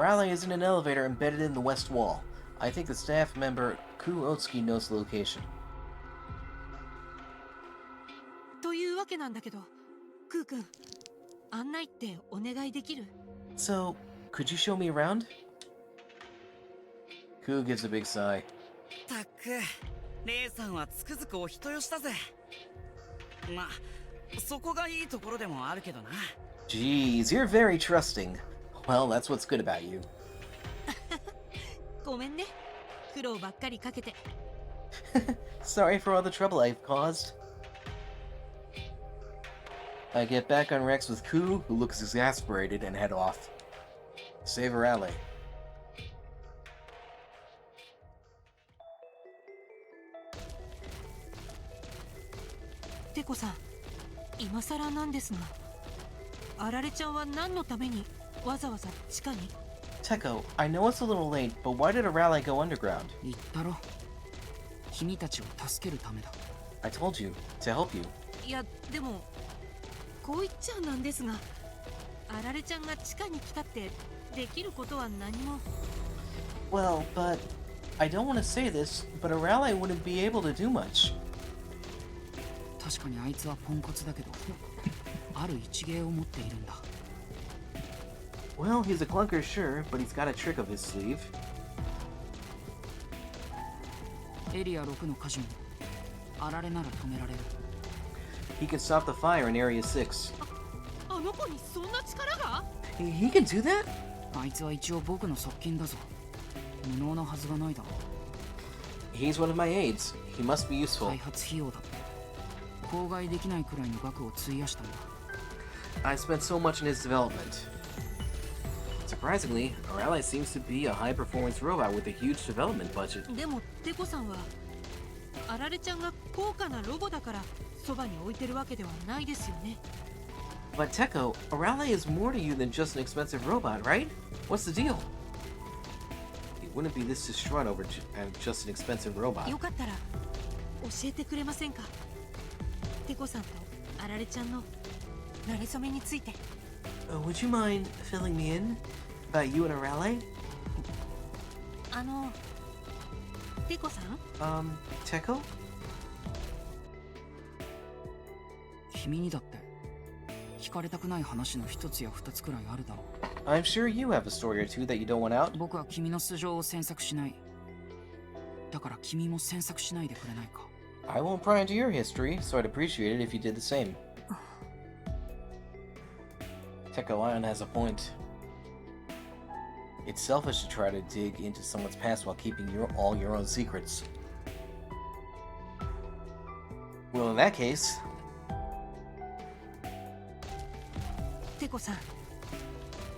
Arale is in an elevator embedded in the west wall. I think the staff member Ku Otsuki knows the location. というわけなんだけど、クー君、案内ってお願いできる？ So, could you show me around? Ku gives a big sigh. たくレイさんはつくづくお人よしだぜ。まあそこがいいところでもあるけどな。 Jeez, you're very trusting. Well, that's what's good about you. ごめんね。苦労ばっかりかけて。Sorry for all the trouble I've caused. I get back on Rex with Ku, who looks exasperated, and head off. Save her ally. テコさん、今さらなんですが、あられちゃんは何のためにわざわざ地下に？ Teko, I know it's a little late, but why did Arale go underground? 言ったろ。君たちを助けるためだ。 I told you, to help you. いや、でもこう言っちゃなんですが、あられちゃんが地下に来たってできることは何も。 Well, but I don't want to say this, but Arale wouldn't be able to do much. 確かにあいつはポンコツだけど、ある一芸を持っているんだ。 Well, he's a clunker, sure, but he's got a trick up his sleeve. エリア6の火事もあられなら止められる。 He can stop the fire in Area 6. あの子にそんな力が？ He can do that? あいつは一応僕の側近だぞ。無能なはずがないだろう。 He's one of my aides. He must be useful. 開発費用だ。口外できないくらいの額を費やしたんだ。 I spent so much in his development. Surprisingly, Arale seems to be a high-performance robot with a huge development budget. でもテコさんはあられちゃんが高価なロボだからそばに置いてるわけではないですよね。 But Teko, Arale is more to you than just an expensive robot, right? What's the deal? He wouldn't be this distraught over just an expensive robot. よかったら教えてくれませんか？テコさんとあられちゃんの馴れ初めについて。 Would you mind filling me in about you and Arale? テコさん？ Teko? 君にだって聞かれたくない話の一つや二つくらいあるだろう。 I'm sure you have a story or two that you don't want out. 僕は君の素性を詮索しない。だから君も詮索しないでくれないか。 I won't pry into your history, so I'd appreciate it if you did the same. Teko Ion has a point. It's selfish to try to dig into someone's past while keeping all your own secrets. Well, in that case, テコさん、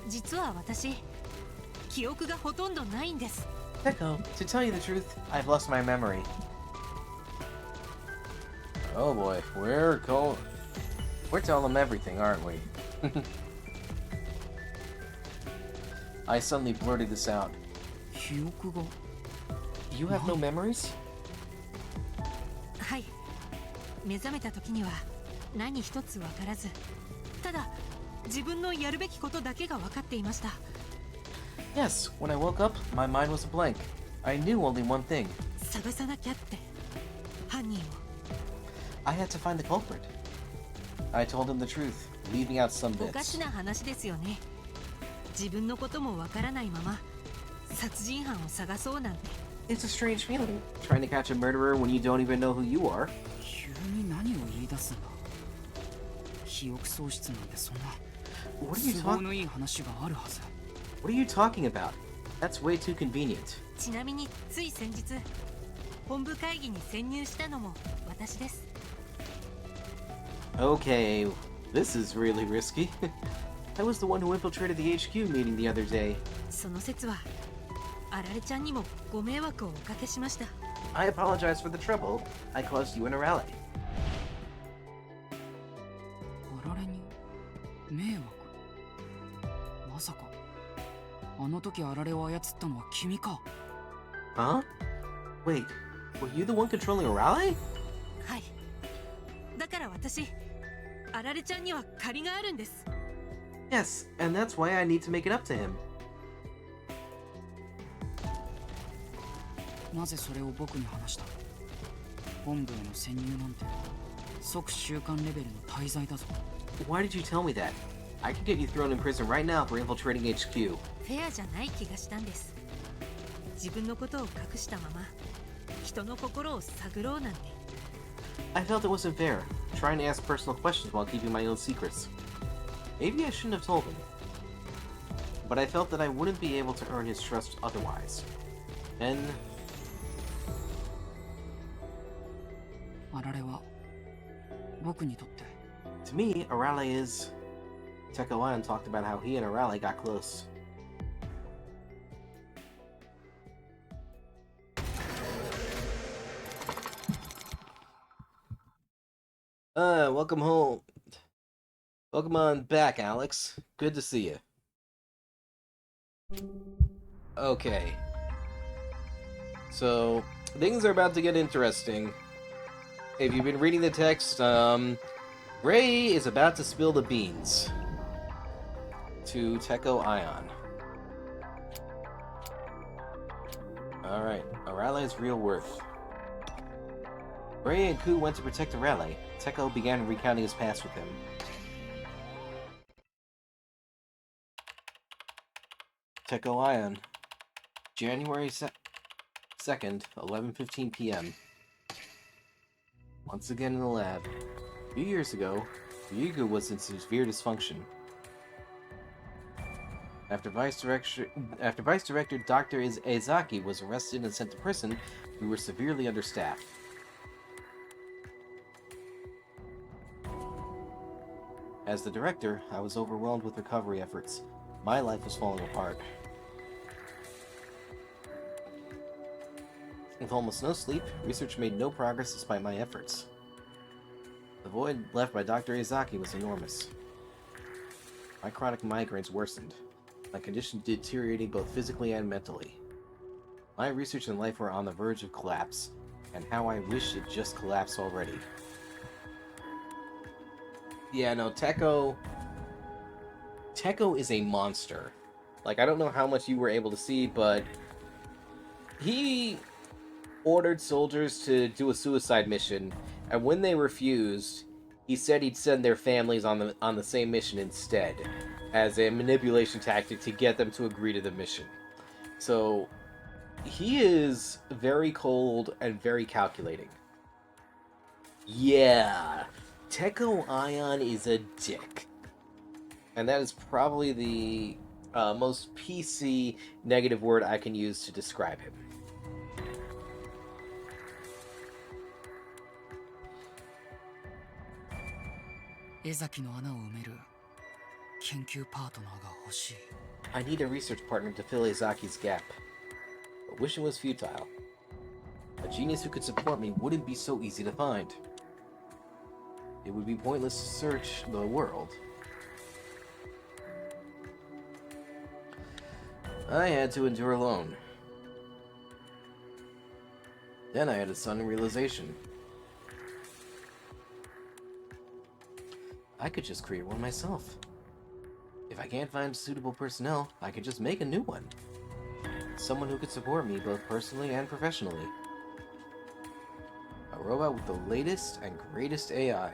実は私記憶がほとんどないんです。 Teko, to tell you the truth, I've lost my memory. Oh boy, we're telling them everything, aren't we? I suddenly blurted this out. 記憶が。 You have no memories? はい。目覚めた時には何一つわからず、ただ自分のやるべきことだけが分かっていました。 Yes, when I woke up, my mind was a blank. I knew only one thing. 探さなきゃって、犯人を。 I had to find the culprit. I told him the truth, leaving out some おか bits. しな話ですよね。自分のこともわからないまま殺人犯を探そうなんて。 It's a strange feeling, trying to catch a murderer when you don't even know who you are. 急に何を言い出すんだ。記憶喪失なんてそんな What are you 都合のいい話があるはず。 What are you talking about? That's way too convenient. ちなみについ先日本部会議に潜入したのも私です。 Okay, this is really risky. I was the one who infiltrated the HQ meeting the other day. その説はあられちゃんにもご迷惑をおかけしました。 I apologize for the trouble I caused you and Arale. あられに迷惑。まさかあの時あられを操ったのは君か。 Huh? Wait, were you the one controlling Arale? はい。だから私、あられちゃんには借りがあるんです。 Yes, and that's why I need to make it up to him. なぜそれを僕に話した？本部への潜入なんて即週刊レベルの大罪だぞ。 Why did you tell me that? I could get you thrown in prison right now for infiltrating HQ. フェアじゃない気がしたんです。自分のことを隠したまま人の心を探ろうなんて。 I felt it wasn't fair, trying to ask personal questions while keeping my own secrets. Maybe I shouldn't have told him. But I felt that I wouldn't be able to earn his trust otherwise. And あられは僕にとって to me, Arale is... Teko Ion talked about how he and Arale got close. Welcome home. Welcome on back, Alex. Good to see you. Okay. So, things are about to get interesting. If you've been reading the text, Ray is about to spill the beans to Teko Ion. Alright, Arale's real worth. Ray and Ku went to protect Arale. Teko began recounting his past with him. Teko Ion. January 2nd, 11:15 p.m. Once again in the lab. A few years ago, Ryugu was in severe dysfunction. After Vice Director Dr. Ezaki was arrested and sent to prison, we were severely understaffed. As the director, I was overwhelmed with recovery efforts. My life was falling apart. With almost no sleep, research made no progress despite my efforts. The void left by Dr. Izaki was enormous. My chronic migraines worsened, my condition deteriorating both physically and mentally. My research and life were on the verge of collapse, and how I wish it just collapsed already. Yeah, no, Teko is a monster. Like, I don't know how much you were able to see, but he ordered soldiers to do a suicide mission, and when they refused, he said he'd send their families on the same mission instead, as a manipulation tactic to get them to agree to the mission. So, he is very cold and very calculating. Yeah, Teko Ion is a dick. And that is probably the most PC negative word I can use to describe him. I need a research partner to fill Ezaki's gap. But wishing was futile. A genius who could support me wouldn't be so easy to find. It would be pointless to search the world. I had to endure alone. Then I had a sudden realization. I could just create one myself. If I can't find suitable personnel, I could just make a new one. Someone who could support me both personally and professionally. A robot with the latest and greatest AI.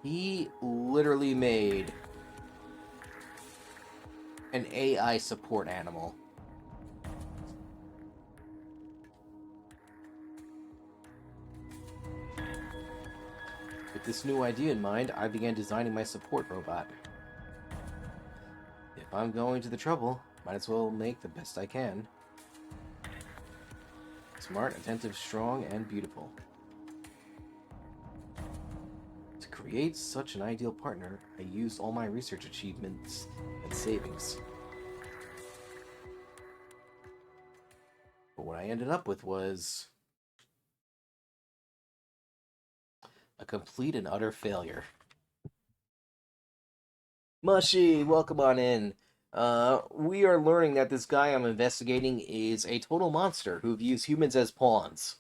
He literally made an AI support animal. With this new idea in mind, I began designing my support robot. If I'm going to the trouble, might as well make the best I can. Smart, attentive, strong, and beautiful. To create such an ideal partner, I used all my research achievements and savings. But what I ended up with was a complete and utter failure. Mushy, welcome on in. We are learning that this guy I'm investigating is a total monster who views humans as pawns.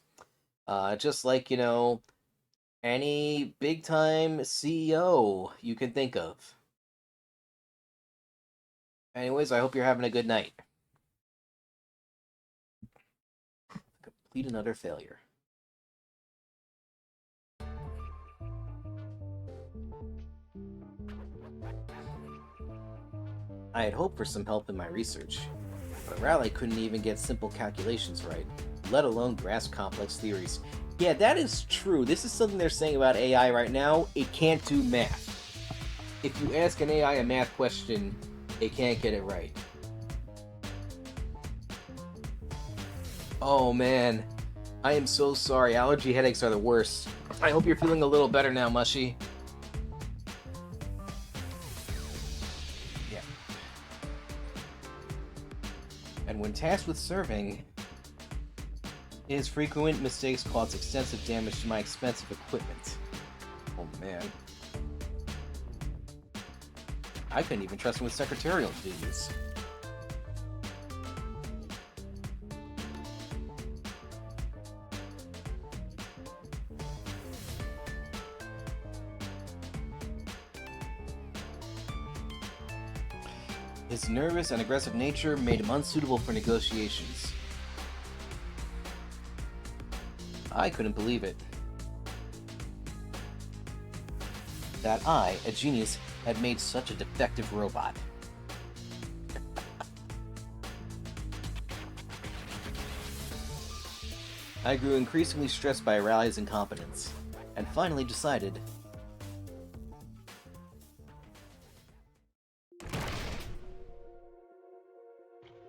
Just like, you know, any big-time CEO you can think of. Anyways, I hope you're having a good night. Complete and utter failure. I had hoped for some help in my research, but Raleigh couldn't even get simple calculations right. let alone grasp complex theories. Yeah, that is true. This is something they're saying about AI right now. It can't do math. If you ask an AI a math question, it can't get it right. Oh man, I am so sorry. Allergy headaches are the worst. I hope you're feeling a little better now, Mushy. Yeah. And when tasked with serving, his frequent mistakes caused extensive damage to my expensive equipment. Oh man. I couldn't even trust him with secretarial duties. His nervous and aggressive nature made him unsuitable for negotiations. I couldn't believe it. That I, a genius, had made such a defective robot. I grew increasingly stressed by Raleig's incompetence, and finally decided...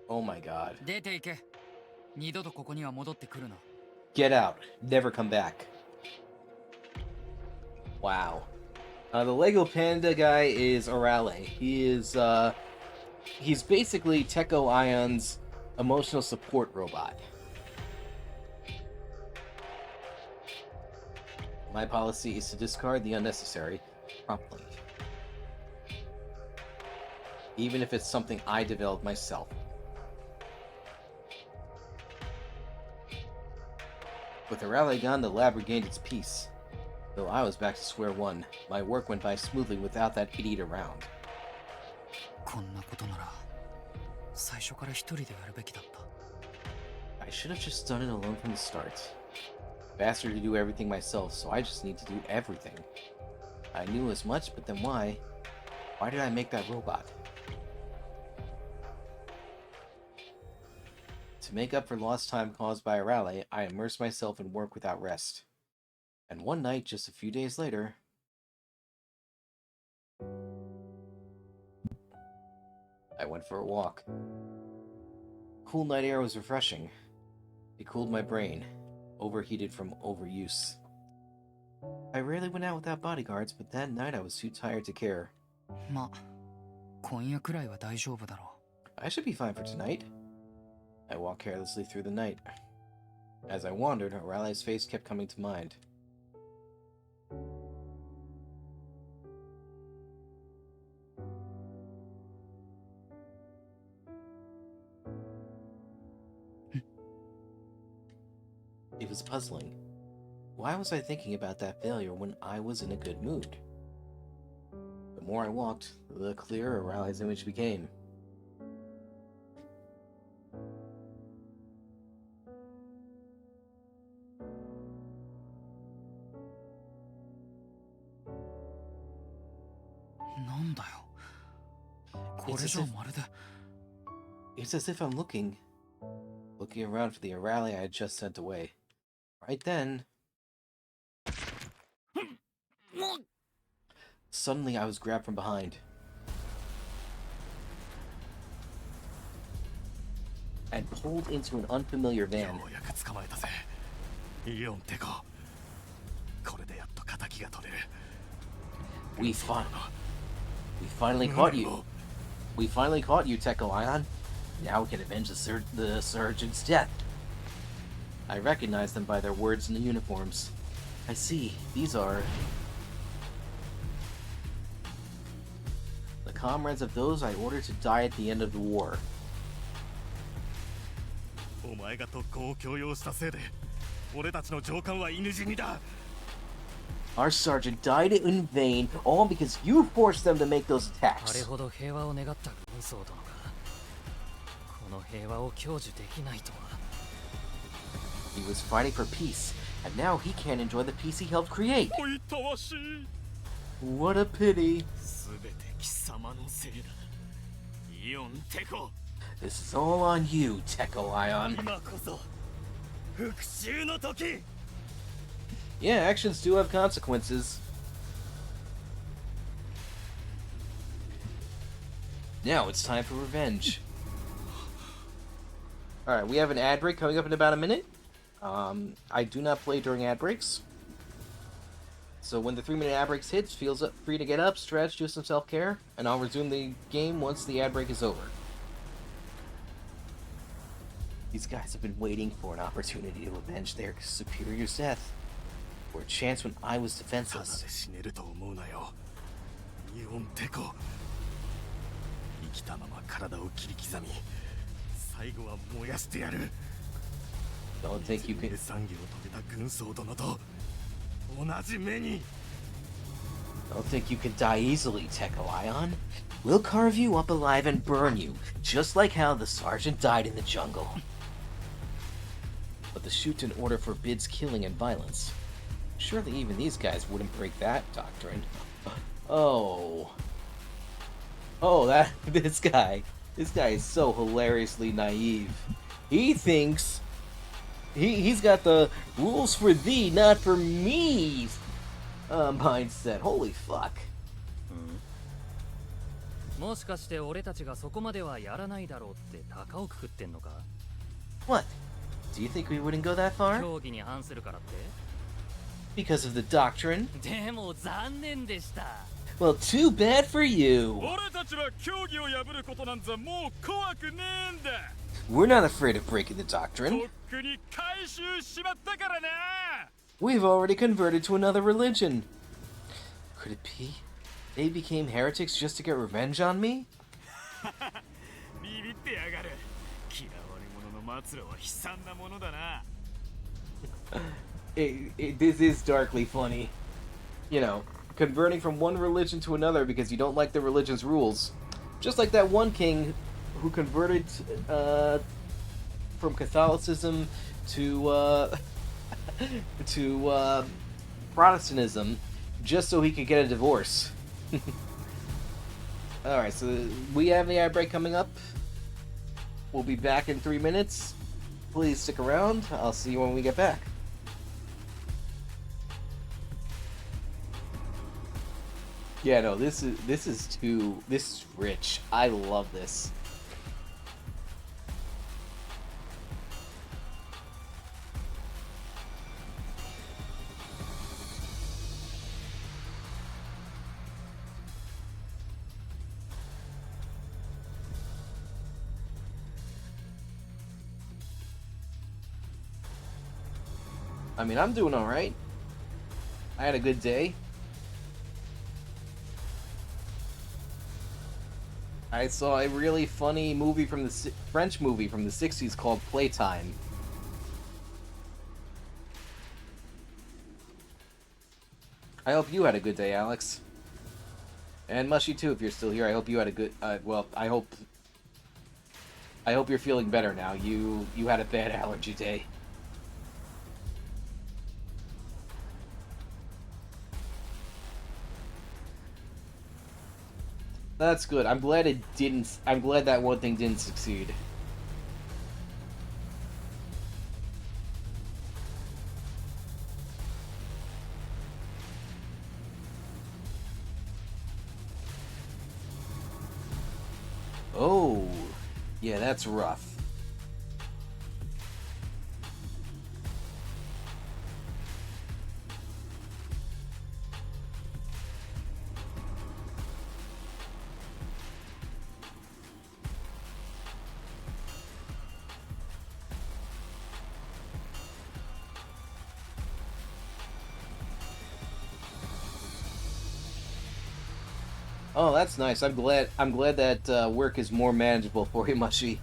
Oh my god. 出て行け。二度とここには戻ってくるな。Get out. Never come back. Wow. The Lego Panda guy is Arale. He's basically Tekko Ion's emotional support robot. My policy is to discard the unnecessary promptly. Even if it's something I developed myself. With Arale gone, the lab regained its peace. Though I was back to square one, my work went by smoothly without that idiot around. こんなことなら最初から一人でやるべきだった。I should have just done it alone from the start. Faster to do everything myself, so I just need to do everything. I knew as much, but then why? Why did I make that robot? To make up for lost time caused by Arale, I immersed myself in work without rest. And one night, just a few days later... I went for a walk. Cool night air was refreshing. It cooled my brain, overheated from overuse. I rarely went out without bodyguards, but that night I was too tired to care. ま、今夜くらいは大丈夫だろう。I should be fine for tonight. I walked carelessly through the night. As I wandered, Arale's face kept coming to mind. It was puzzling. Why was I thinking about that failure when I was in a good mood? The more I walked, the clearer Arale's image became. It's as if I'm looking around for the Arale I had just sent away. Right then... Suddenly I was grabbed from behind. And pulled into an unfamiliar van. We finally caught you. We finally caught you, Tekko Ion. Now we can avenge the surgeon's death. I recognized them by their words and the uniforms. I see. These are... the comrades of those I ordered to die at the end of the war. Our sergeant died in vain, all because you forced them to make those attacks. He was fighting for peace, and now he can't enjoy the peace he helped create. What a pity. This is all on you, Tekko Ion. 復讐の時 Yeah, actions do have consequences. Now it's time for revenge. Alright, we have an ad break coming up in about a minute. I do not play during ad breaks. So when the 3-minute ad break hits, feel free to get up, stretch, do some self-care, and I'll resume the game once the ad break is over. These guys have been waiting for an opportunity to avenge their superior's death, or a chance when I was ただで defenseless. 死ねると思うなよイオンテコ生きたまま体を切り刻み最後は燃やしてやる Don't think you で can... 産業を遂げた軍曹殿と同じ目に Don't think you can die easily, Tekko Ion. We'll carve you up alive and burn you, just like how the sergeant died in the jungle. But the Shuten order forbids killing and violence. Surely even these guys wouldn't break that doctrine. Oh. Oh, this guy is so hilariously naive. He thinks he's got the rules for thee, not for me mindset. Holy fuck. もしかして俺たちがそこまではやらないだろうって高をくくってんのか What? Do you think we wouldn't go that far? 競技に反するからって Because of the doctrine? でも残念でした Well, too bad for you. 俺たちは競技を破ることなんざもう怖くねえんだ We're not afraid of breaking the と doctrine. っくに回収しまったからな We've already converted to another religion. Could it be? They became heretics just to get revenge on me? ビビってやがる嫌われ者の末路は悲惨なものだな This is darkly funny. You know, converting from one religion to another because you don't like the religion's rules. Just like that one king who converted from Catholicism to Protestantism just so he could get a divorce. Alright, so we have the ad break coming up. We'll be back in 3 minutes. Please stick around. I'll see you when we get back. Yeah, no, this is rich. I love this. I mean, I'm doing all right. I had a good day. I saw a really funny movie from the French movie from the 60s called Playtime. I hope you had a good day, Alex. And Mushy too, if you're still here. I hope you had a good. Well, I hope you're feeling better now. You had a bad allergy day. That's good. I'm glad it didn't. I'm glad that one thing didn't succeed. Oh, yeah, that's rough. Oh, that's nice. I'm glad that work is more manageable for you, Mushy.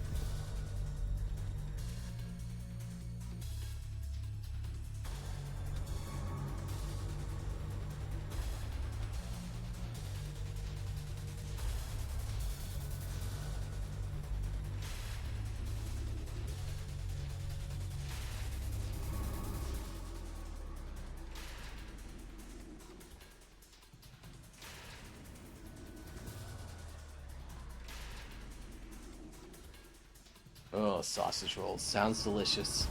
Oh, sausage rolls. Sounds delicious.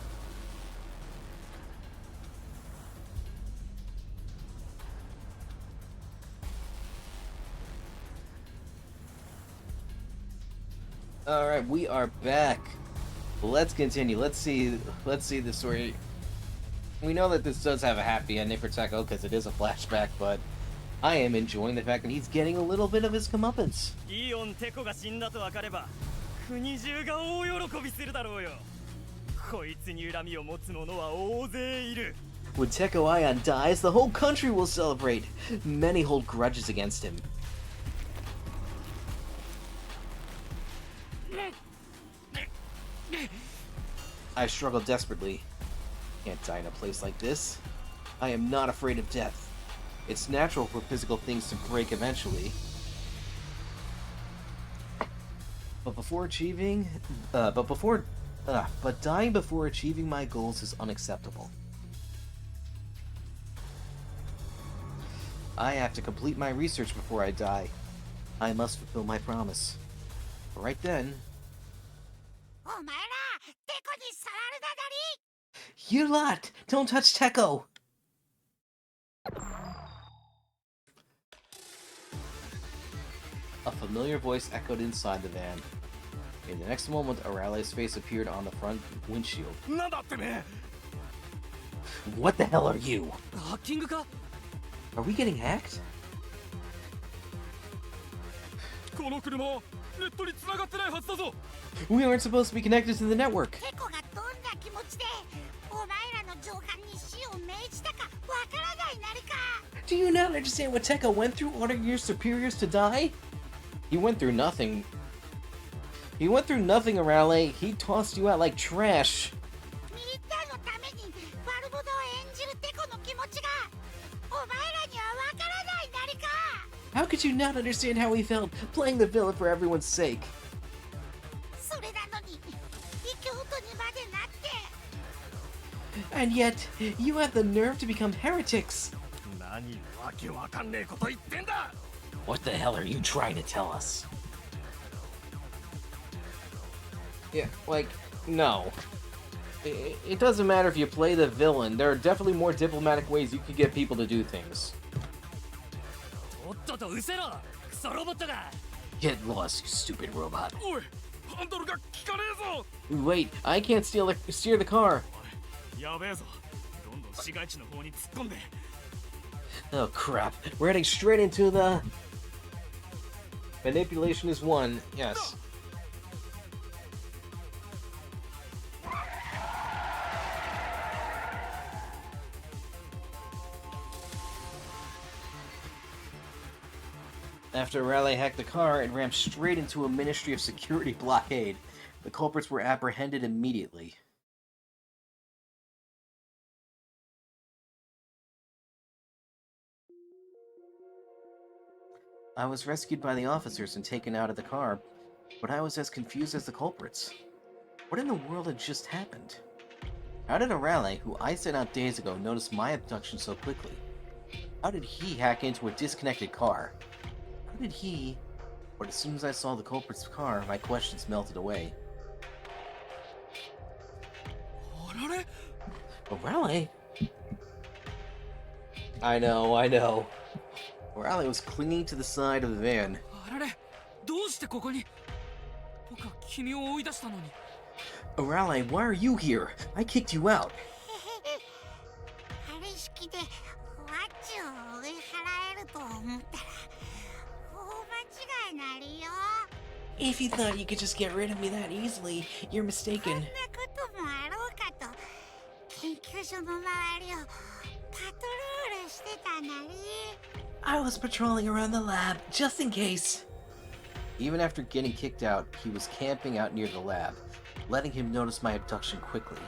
All right, we are back. Let's continue. Let's see the story. We know that this does have a happy ending for Teko because it is a flashback, but I am enjoying the fact that he's getting a little bit of his comeuppance. イオンテコが死んだと分かれば国中が大喜びするだろうよ。こいつに恨みを持つ者は大勢いる。 When Teko Ion dies, the whole country will celebrate. Many hold grudges against him. I struggle desperately. Can't die in a place like this. I am not afraid of death. It's natural for physical things to break eventually. But dying before achieving my goals is unacceptable. I have to complete my research before I die. I must fulfill my promise. Right then... お前らテコに触るなだり。 You lot! Don't touch Teko! A familiar voice echoed inside the van. In the next moment, Arale's face appeared on the front windshield. なんだってめ What the hell are you? ハッキングか？ Are we getting hacked? この車ネットに繋がってないはずだぞ We aren't supposed to be connected to the network. テコがどんな気持ちでお前らの上官に死を命じたかわからないなりか。 Do you not understand what Teko went through ordering your superiors to die? He went through nothing. He went through nothing, Arale. He tossed you out like trash. ミリターのためにバルボドを演じるテコの気持ちがお前らにはわからないなりか。 How could you not understand how he felt playing the villain for everyone's sake? それなのに異教徒にまでなって。 And yet, you have the nerve to become heretics. 何わけわかんねえこと言ってんだ What the hell are you trying to tell us? Yeah, like, no. It doesn't matter if you play the villain. There are definitely more diplomatic ways you could get people to do things. とっとと失せろクソロボットが。 Get lost, you stupid robot. おいハンドルが効かねえぞ Wait, I can't steer the car. やべえぞどんどん市街地の方に突っ込んで Oh crap, we're heading straight into the... Manipulation is one, yes. After Raleigh hacked the car, it rammed straight into a Ministry of Security blockade. The culprits were apprehended immediately. I was rescued by the officers and taken out of the car, but I was as confused as the culprits. What in the world had just happened? How did Arale, who I sent out days ago, notice my abduction so quickly? How did he hack into a disconnected car? How did he... But as soon as I saw the culprit's car, my questions melted away. あられ Arale? I know. Arale was clinging to the side of the van. あられどうしてここに？僕は君を追い出したのに。 Arale, why are you here? I kicked you out. あれ式でワッチを追い払えると思ったら大間違いなりよ。 If you thought you could just get rid of me that easily, you're こん mistaken. なこともあろうかと研究所の周りをパトロールしてたなり。 I was patrolling around the lab, just in case. Even after getting kicked out, he was camping out near the lab, letting him notice my abduction quickly.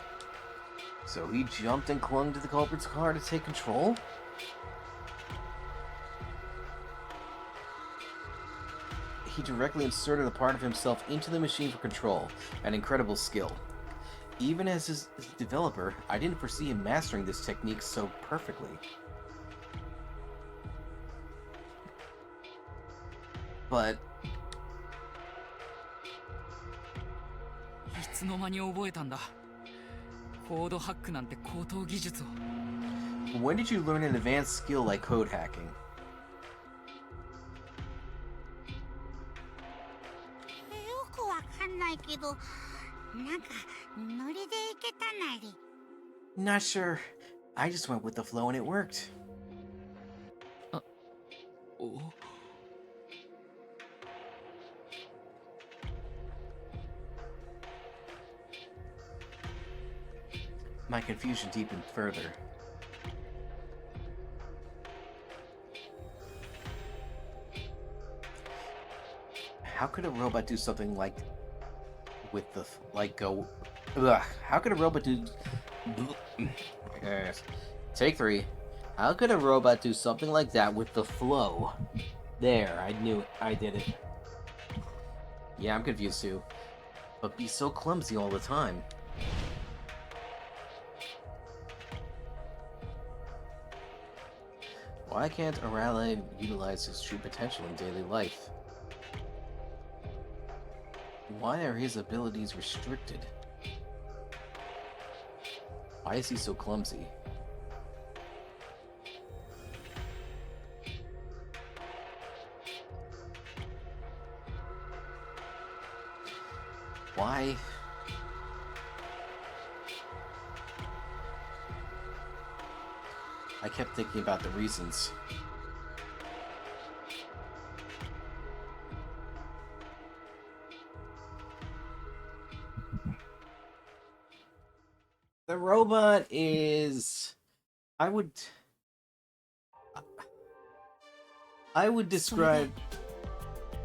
So he jumped and clung to the culprit's car to take control? He directly inserted a part of himself into the machine for control, an incredible skill. Even as his developer, I didn't foresee him mastering this technique so perfectly. But いつの間に覚えたんだ。コードハックなんて高等技術を。 when did you learn an advanced skill like code hacking? よくわかかんないけど、なんかノリでいけたなり。 Not sure. I just went with the flow and it worked. お My confusion deepened further. How could a robot do something like with the go? Ugh. How could a robot do? Yes. Take 3. How could a robot do something like that with the flow? There, I knew it. I did it. Yeah, I'm confused too. But be so clumsy all the time. Why can't Arale utilize his true potential in daily life? Why are his abilities restricted? Why is he so clumsy? Why? I kept thinking about the reasons. The robot is... I would describe...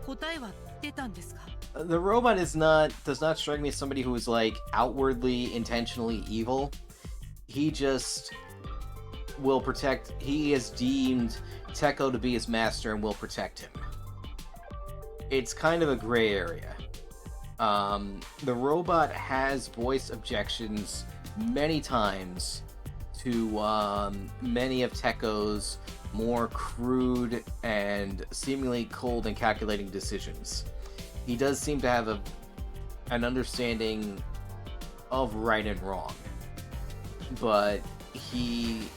答えは出たんですか？ The robot does not strike me as somebody who is like outwardly intentionally evil. He just will protect. He has deemed Teko to be his master and will protect him. It's kind of a gray area. The robot has voiced objections many times to many of Teko's more crude and seemingly cold and calculating decisions. He does seem to have an understanding of right and wrong, but he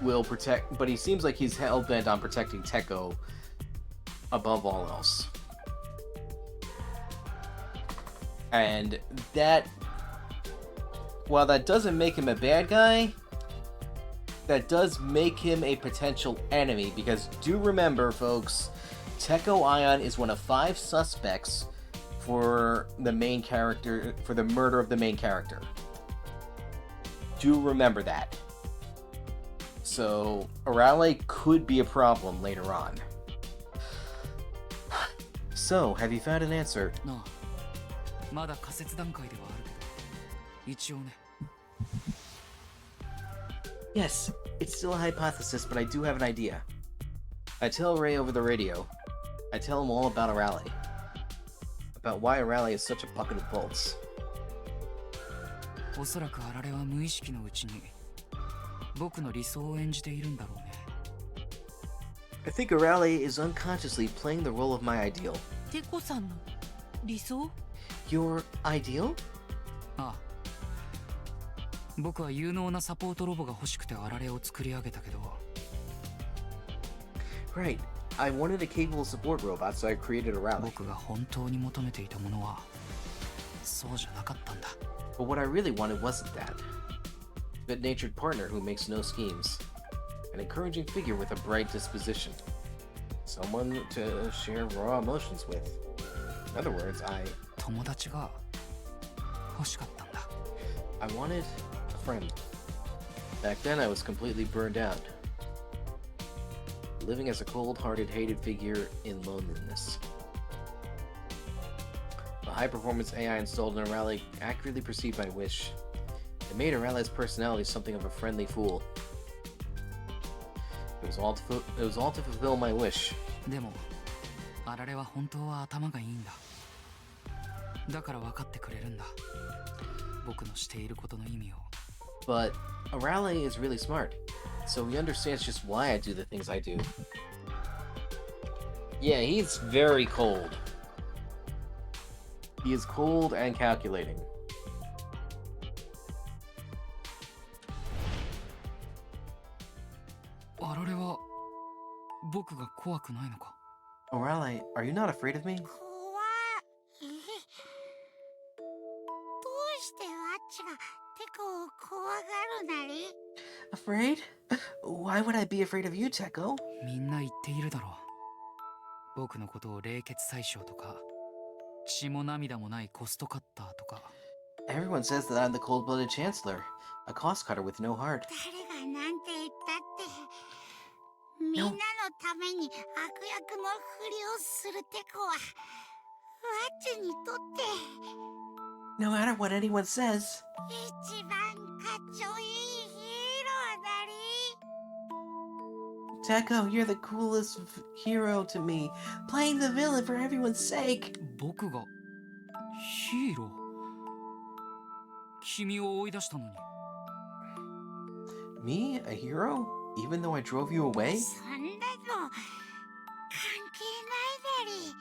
will protect. But he seems like he's hell bent on protecting Teko above all else, and that, while that doesn't make him a bad guy, that does make him a potential enemy, because do remember, folks, Teko Ion is one of 5 suspects for the main character, for the murder of the main character. Do remember that. So, Arale could be a problem later on. So, have you found an answer? なあ、まだ仮説段階ではあるけど、一応ね。 Yes, it's still a hypothesis, but I do have an idea. I tell Ray over the radio. I tell him all about Arale. About why Arale is such a bucket of bolts. おそらくあられは無意識のうちに僕の理想を演じているんだろうね。 I think Arale is unconsciously playing the role of my ideal. テコさんの理想？ Your ideal? ああ。僕は有能なサポートロボが欲しくてあられを作り上げたけど。 Right. I wanted a capable support robot, so I created Arale. 僕が本当に求めていたものはそうじゃなかったんだ。 But what I really wanted wasn't that. A good-natured partner who makes no schemes. An encouraging figure with a bright disposition. Someone to share raw emotions with. In other words, 友達が欲しかったんだ。 I wanted a friend. Back then, I was completely burned out. Living as a cold-hearted, hated figure in loneliness. The high-performance AI installed in Arale accurately perceived my wish. It made Arale's personality something of a friendly fool. It was all to fulfill my wish. でもあられは本当は頭がいいんだ。だから分かってくれるんだ。僕のしていることの意味を。 But Arale is really smart, so he understands just why I do the things I do. Yeah, he's very cold. He is cold and calculating. あられは僕が怖くないのか？ Arale, are you not afraid of me? 怖い。Afraid? Why would I be afraid of you, Teko? みんな言っているだろう。僕のことを冷血宰相とか、血も涙もないコストカッターとか。Everyone says that I'm the cold-blooded chancellor, a cost cutter with no heart. 誰がなんて言ったってみんなのために悪役のふりをするテコはワッチにとって No matter what anyone says, 一番かっちょいいヒーローだり。 Teko, you're the coolest hero to me, playing the villain for everyone's sake. 僕がヒーロー？君を追い出したのに。Me, a hero? Even though I drove you away? そんなの関係ないだり。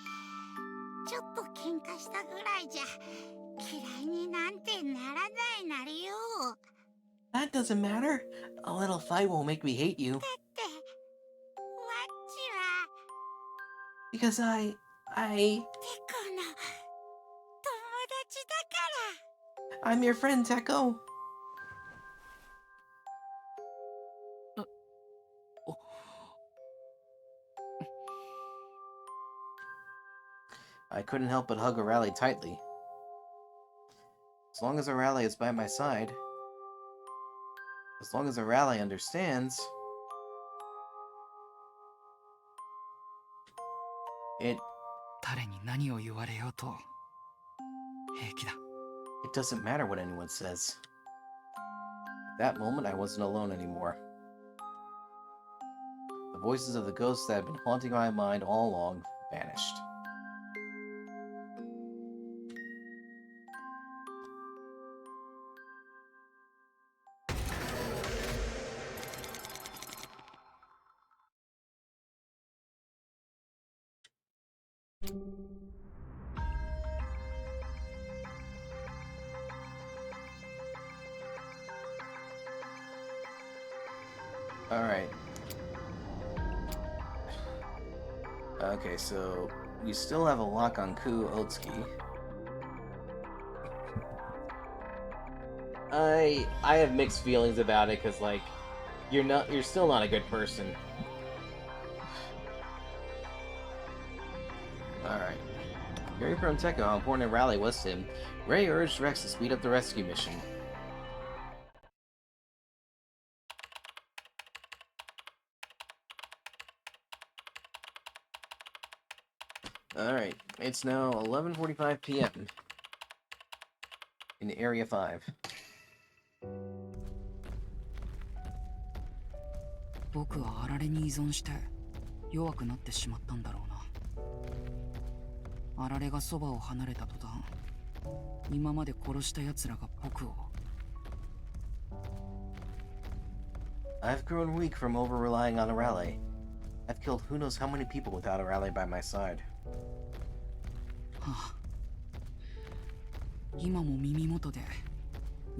ちょっと喧嘩したぐらいじゃ嫌いになんてならないなりよ。 That doesn't matter. A little fight won't make me hate you. だってワッチは Because I... テコの友達だから。 I'm your friend, Teko. I couldn't help but hug Arale tightly. As long as Arale is by my side, as long as Arale understands, it 誰に何を言われようと平気だ。 doesn't matter what anyone says. At that moment, I wasn't alone anymore. The voices of the ghosts that had been haunting my mind all along vanished. Alright. Okay, so we still have a lock on Ku Otsuki. I have mixed feelings about it because like you're still not a good person. Alright. Hearing from Teko how important a rally was to him, Ray urged Rex to speed up the rescue mission. Alright, it's now 11:45 p.m. in Area 5. 僕はあられに依存して弱くなってしまったんだろうな。あられがそばを離れた途端、今まで殺した奴らが僕を。 I've grown weak from over-relying on Arale. I've killed who knows how many people without Arale by my side. はあ、今も耳元で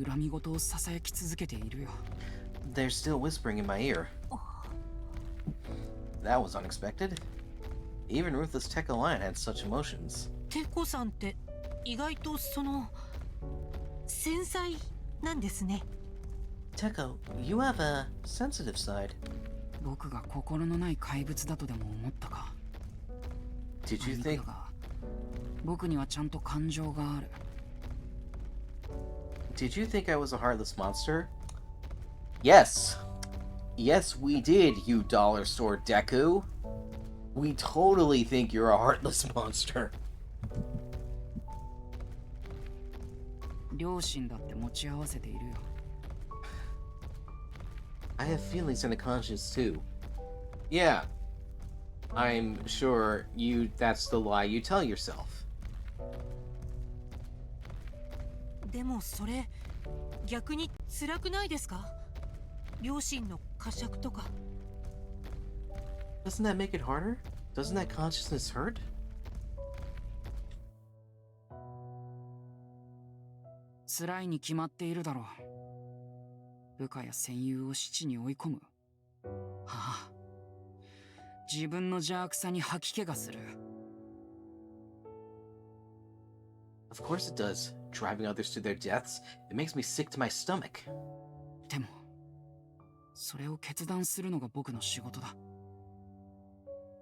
恨み事をささやき続けているよ。 They're still whispering in my ear. That was unexpected. Even ruthless Teko Lion had such emotions. テコさんって意外と繊細なんですね。 Teko, you have a sensitive side. 僕が心のない怪物だとでも思ったか。 Did you あいに think... くだが僕にはちゃんと感情がある。 Did you think I was a heartless monster? Yes. Yes, we did, you dollar store Deku. We totally think you're a heartless monster. 両親だって持ち合わせているよ。 I have feelings and a conscience too. Yeah. I'm sure that's the lie you tell yourself. でもそれ逆に辛くないですか？両親の呵責とか。 Doesn't that make it harder? Doesn't that consciousness hurt? 辛いに決まっているだろう。部下や戦友を死地に追い込む。はあ、自分の邪悪さに吐き気がする。 Of course it does. Driving others to their deaths, it makes me sick to my stomach. でもそれを決断するのが僕の仕事だ。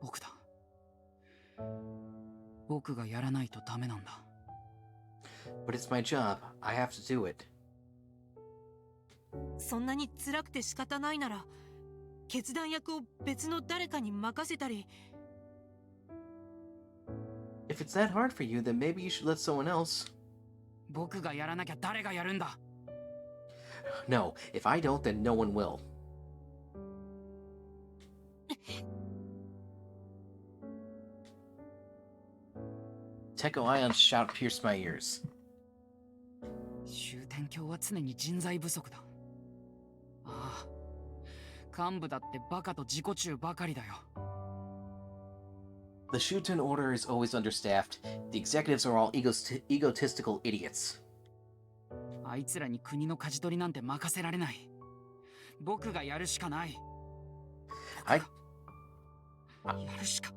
僕だ。僕がやらないとダメなんだ。But it's my job. I have to do it. そんなに辛くて仕方ないなら、決断役を別の誰かに任せたり。If it's that hard for you, then maybe you should let someone else. 僕がやらなきゃ誰がやるんだ。 No, if I don't, then no one will. Teko Ion's shout pierced my ears. 終点卿は常に人材不足だ。ああ、幹部だってバカと自己中ばかりだよ。The Shuten order is always understaffed. The executives are all egotistical idiots. あいつらに国の舵取りなんて任せられない。僕がやるしかない。I やるしか。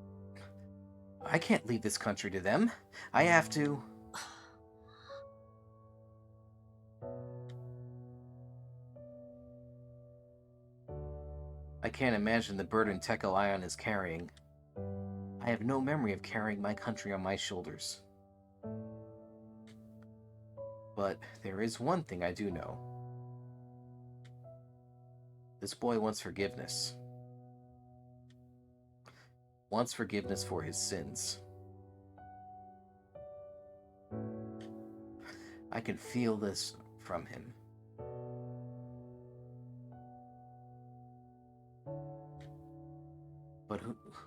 I can't leave this country to them. I have to. I can't imagine the burden Teko Ion is carrying. I have no memory of carrying my country on my shoulders. But there is one thing I do know. This boy wants forgiveness. Wants forgiveness for his sins. I can feel this from him.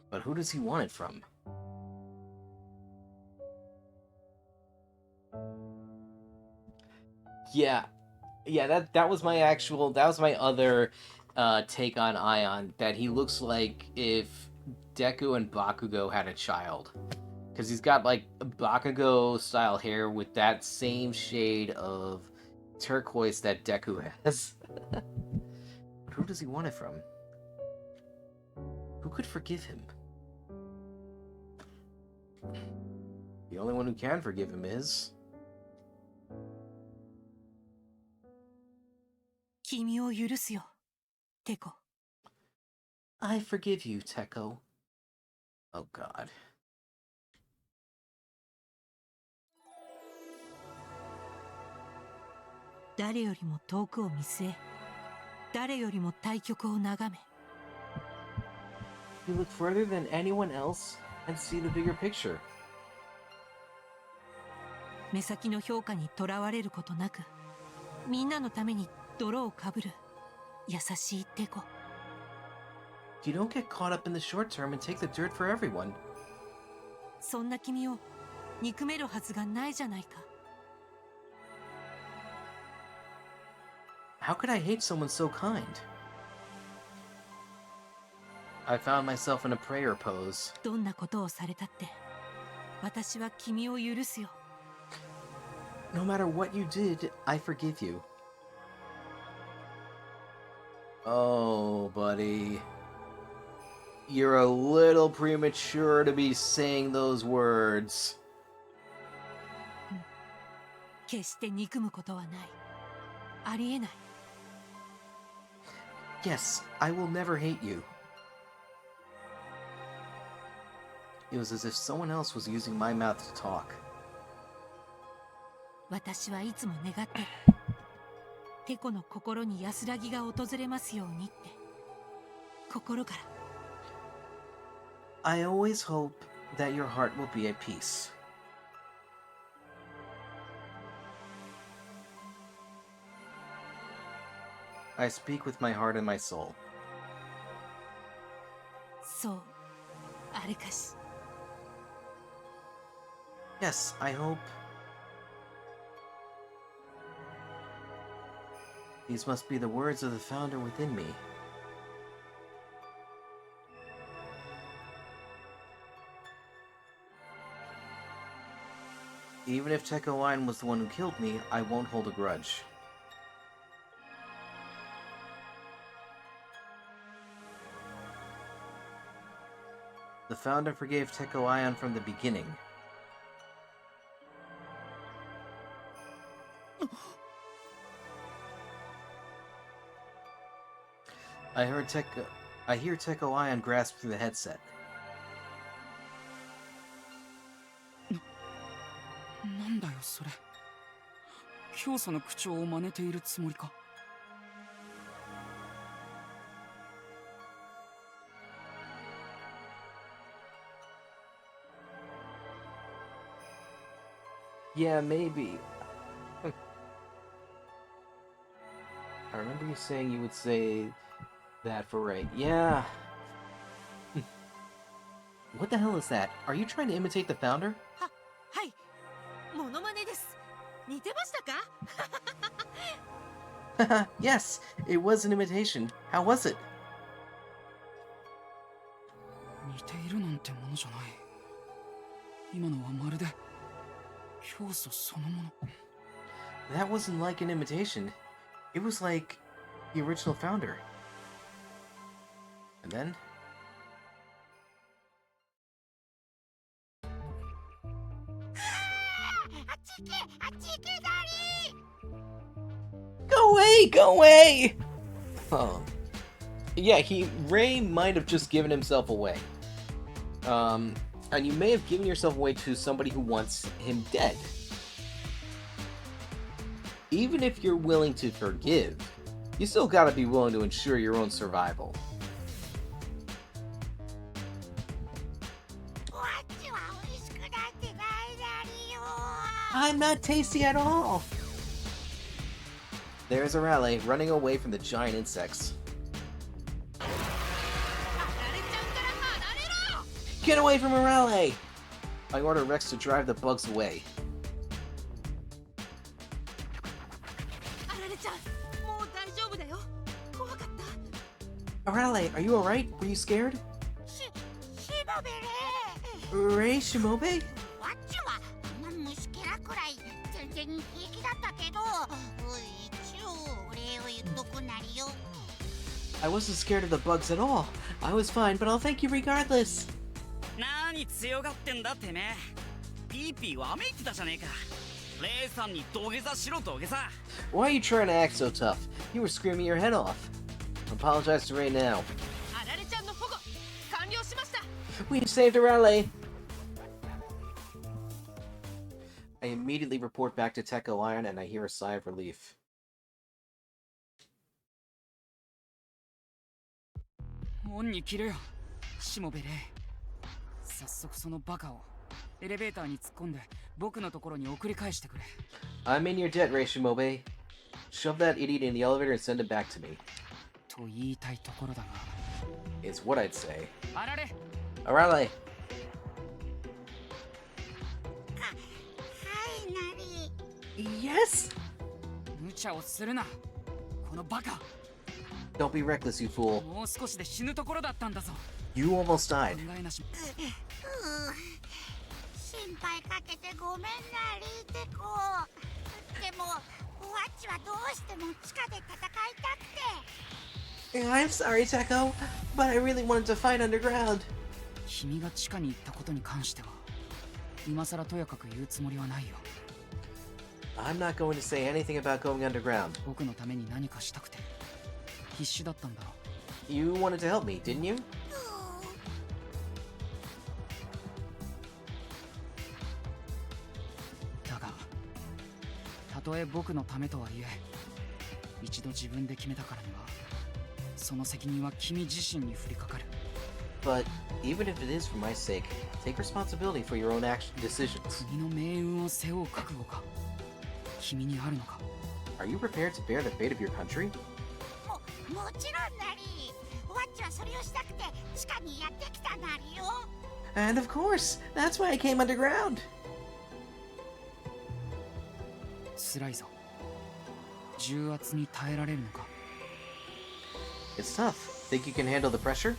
But who does he want it from? Yeah, that was my other take on Ion, that he looks like if Deku and Bakugo had a child. Because he's got like Bakugo style hair with that same shade of turquoise that Deku has. But who does he want it from? Who could forgive him? The only one who can forgive him is... 君を許すよ、テコ。 I forgive you, Teko. Oh god. 誰よりも遠くを見据え、誰よりも対局を眺め。 You look further than anyone else and see the bigger picture. 目先の評価にとらわれることなく、みんなのために泥をかぶる優しいテコ。 You don't get caught up in the short term and take the dirt for everyone. そんな君を憎めるはずがないじゃないか。 How could I hate someone so kind? I found myself in a prayer pose. どんなことをされたって、私は君を許すよ。 No matter what you did, I forgive you. Oh, buddy. You're a little premature to be saying those words. 決して憎むことはない。ありえない。 Yes, I will never hate you. It was as if someone else was using my mouth to talk. 私はいつも願ってる。テコの心に安らぎが訪れますようにって。心から。 I always hope that your heart will be at peace. I speak with my heart and my soul. そう、あれかし。 Yes, I hope. These must be the words of the founder within me. Even if Teko Line was the one who killed me, I won't hold a grudge. The founder forgave Teko Ion from the beginning. I heard I hear Teko Ion grasp through the headset. なんだよそれ。教祖の口調を真似ているつもりか。Yeah, maybe. I remember you saying you would say that for Ray. Yeah. What the hell is that? Are you trying to imitate the founder? はい、モノマネです。似てましたか？ Yes, it was an imitation. How was it? 似ているなんてものじゃない。今のはまるで教祖そのもの。That wasn't like an imitation. It was like the original founder. And then? Go away! Go away! Oh. Yeah, Ray might have just given himself away. And you may have given yourself away to somebody who wants him dead. Even if you're willing to forgive, you still gotta be willing to ensure your own survival. I'm not tasty at all! There's Arale running away from the giant insects. Get away from Arale! I order Rex to drive the bugs away. あられちゃん、もう大丈夫だよ。怖かった。 Arale, are you alright? Were you scared? Ray Shimobe? I wasn't scared of the bugs at all. I was fine, but I'll thank you regardless. 何強がってんだてめえ。ピーピーわめいてたじゃねえか。レイさんに土下座しろ土下座。 Why are you trying to act so tough? You were screaming your head off. Apologize to Ray now. あられちゃんの保護完了しました。 We saved Arale! I immediately report back to Teko Ion and I hear a sigh of relief. 恩に切れよ、しもべれ。早速そのバカをエレベーターに突っ込んで僕のところに送り返してくれ。I'm in your debt, Ray Shimobe. Shove that idiot in the elevator and send him back to me. と言いたいところだが。Is what I'd say. あられ。Arale! Yes? 無茶をするな、このバカ。 Don't be reckless, you fool. もう少しで死ぬところだったんだぞ。 You almost died. 考えなし。心配かけてごめんなリーテコ。でもワッチはどうしても地下で戦いたくて。I'm sorry, Teko, but I really wanted to fight underground. 君が地下に行ったことに関しては今さらとやかく言うつもりはないよ。 I'm not going to say anything about going underground. 僕のために何かしたくて必死だったんだろう。 You wanted to help me, didn't you? だがたとえ僕のためとはいえ一度自分で決めたからにはその責任は君自身に降りかかる。 But even if it is for my sake, take responsibility for your own decisions. 国の命運を背負う覚悟が君にあるのか。 Are you prepared to bear the fate of your country? もちろんなり。ワッチはそれをしたくて地下にやってきたなりよ。 And of course, that's why I came underground. 辛いぞ。重圧に耐えられるのか。 It's tough. Think you can handle the pressure?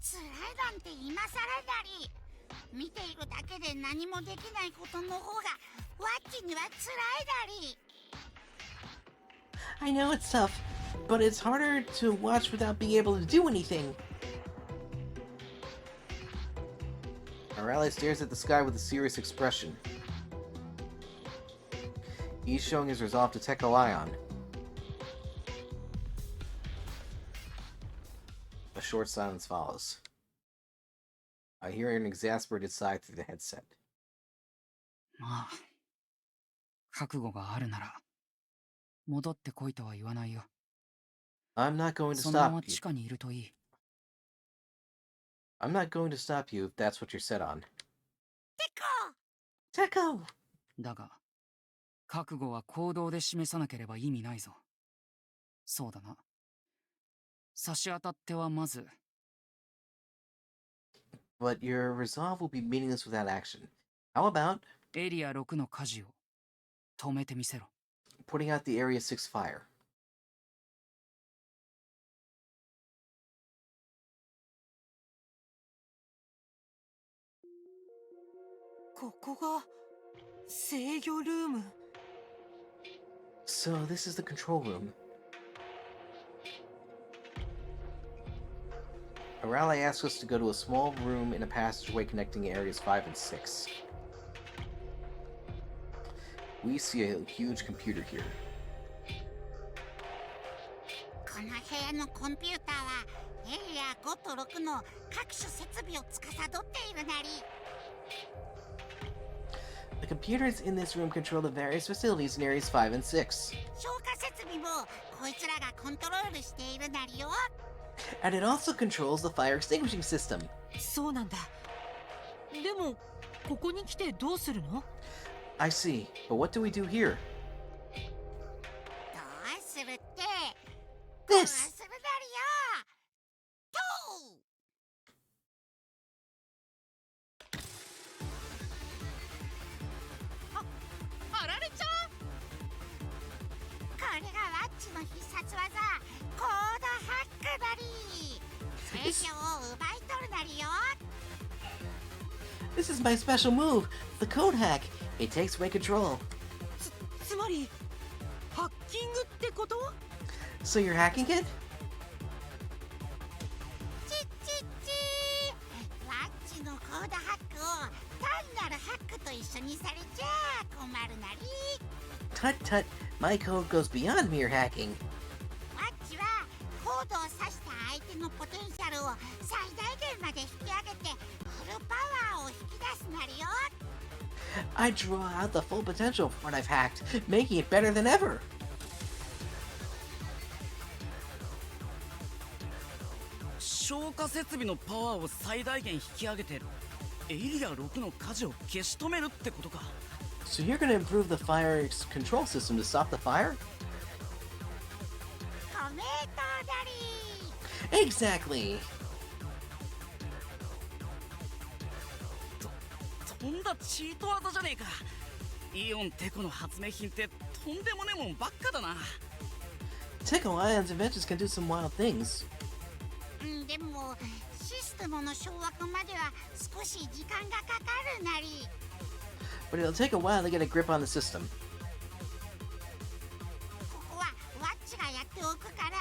辛いなんて今さらなり。見ているだけで何もできないことの方がワッチには辛いなり。 I know it's tough, but it's harder to watch without being able to do anything. Arale stares at the sky with a serious expression. He's showing his resolve to Teko Ion. short silence follows. I hear an exasperated sigh through the headset. まあ、覚悟があるなら、戻ってこいとは言わないよ。 I'm not going to そのま stop ま you. 地下にいるといい。 I'm not going to stop you if that's what you're set on. てこ Teco! だが、覚悟は行動で示さなければ意味ないぞ。そうだな。差し当たってはまず、 But your resolve will be meaningless without action. How about エリア6の火事を止めてみせろ。 putting out the Area 6 fire? ここが制御ルーム。 So this is the control room. Arale asks us to go to a small room in a passageway connecting areas 5 and 6. We see a huge computer here. この部屋のコンピューターはエリア5と6の各種設備を司っているなり。 The computers in this room control the various facilities in areas 5 and 6. 消火設備もこいつらがコントロールしているなりよ。 And it also controls the fire extinguishing system. そうなんだ。でもここに来てどうするの？ I see, but what do we do here? どうするって。 This! するなりよ。とう。あられちゃん。これがワッチの必殺技、コードハックなり。制御を奪い取るなりよ。 This is my special move, the code hack. It takes away control. つまりハッキングってこと？ So you're hacking it? チッチッチー。ワッチのコードハックを単なるハックと一緒にされちゃ困るなり。 Tut tut, my code goes beyond mere hacking. ワッチはコードを刺した相手のポテンシャルを最大限まで引き上げてフルパワーを引き出すなりよ。 I draw out the full potential of what I've hacked, making it better than ever. 消火設備のパワーを最大限引き上げてエリア6の火事を消し止めるってことか。 So you're gonna improve the fire control system to stop the fire? コメントだり。 Exactly! とんだチート技じゃねえか。イオンテコの発明品ってとんでもねえもんばっかだな。 Tickle Ion's inventions can do some wild things. でもシステムの掌握までは少し時間がかかるなり。 But it'll take a while to get a grip on the system. ここはワッチがやっておくから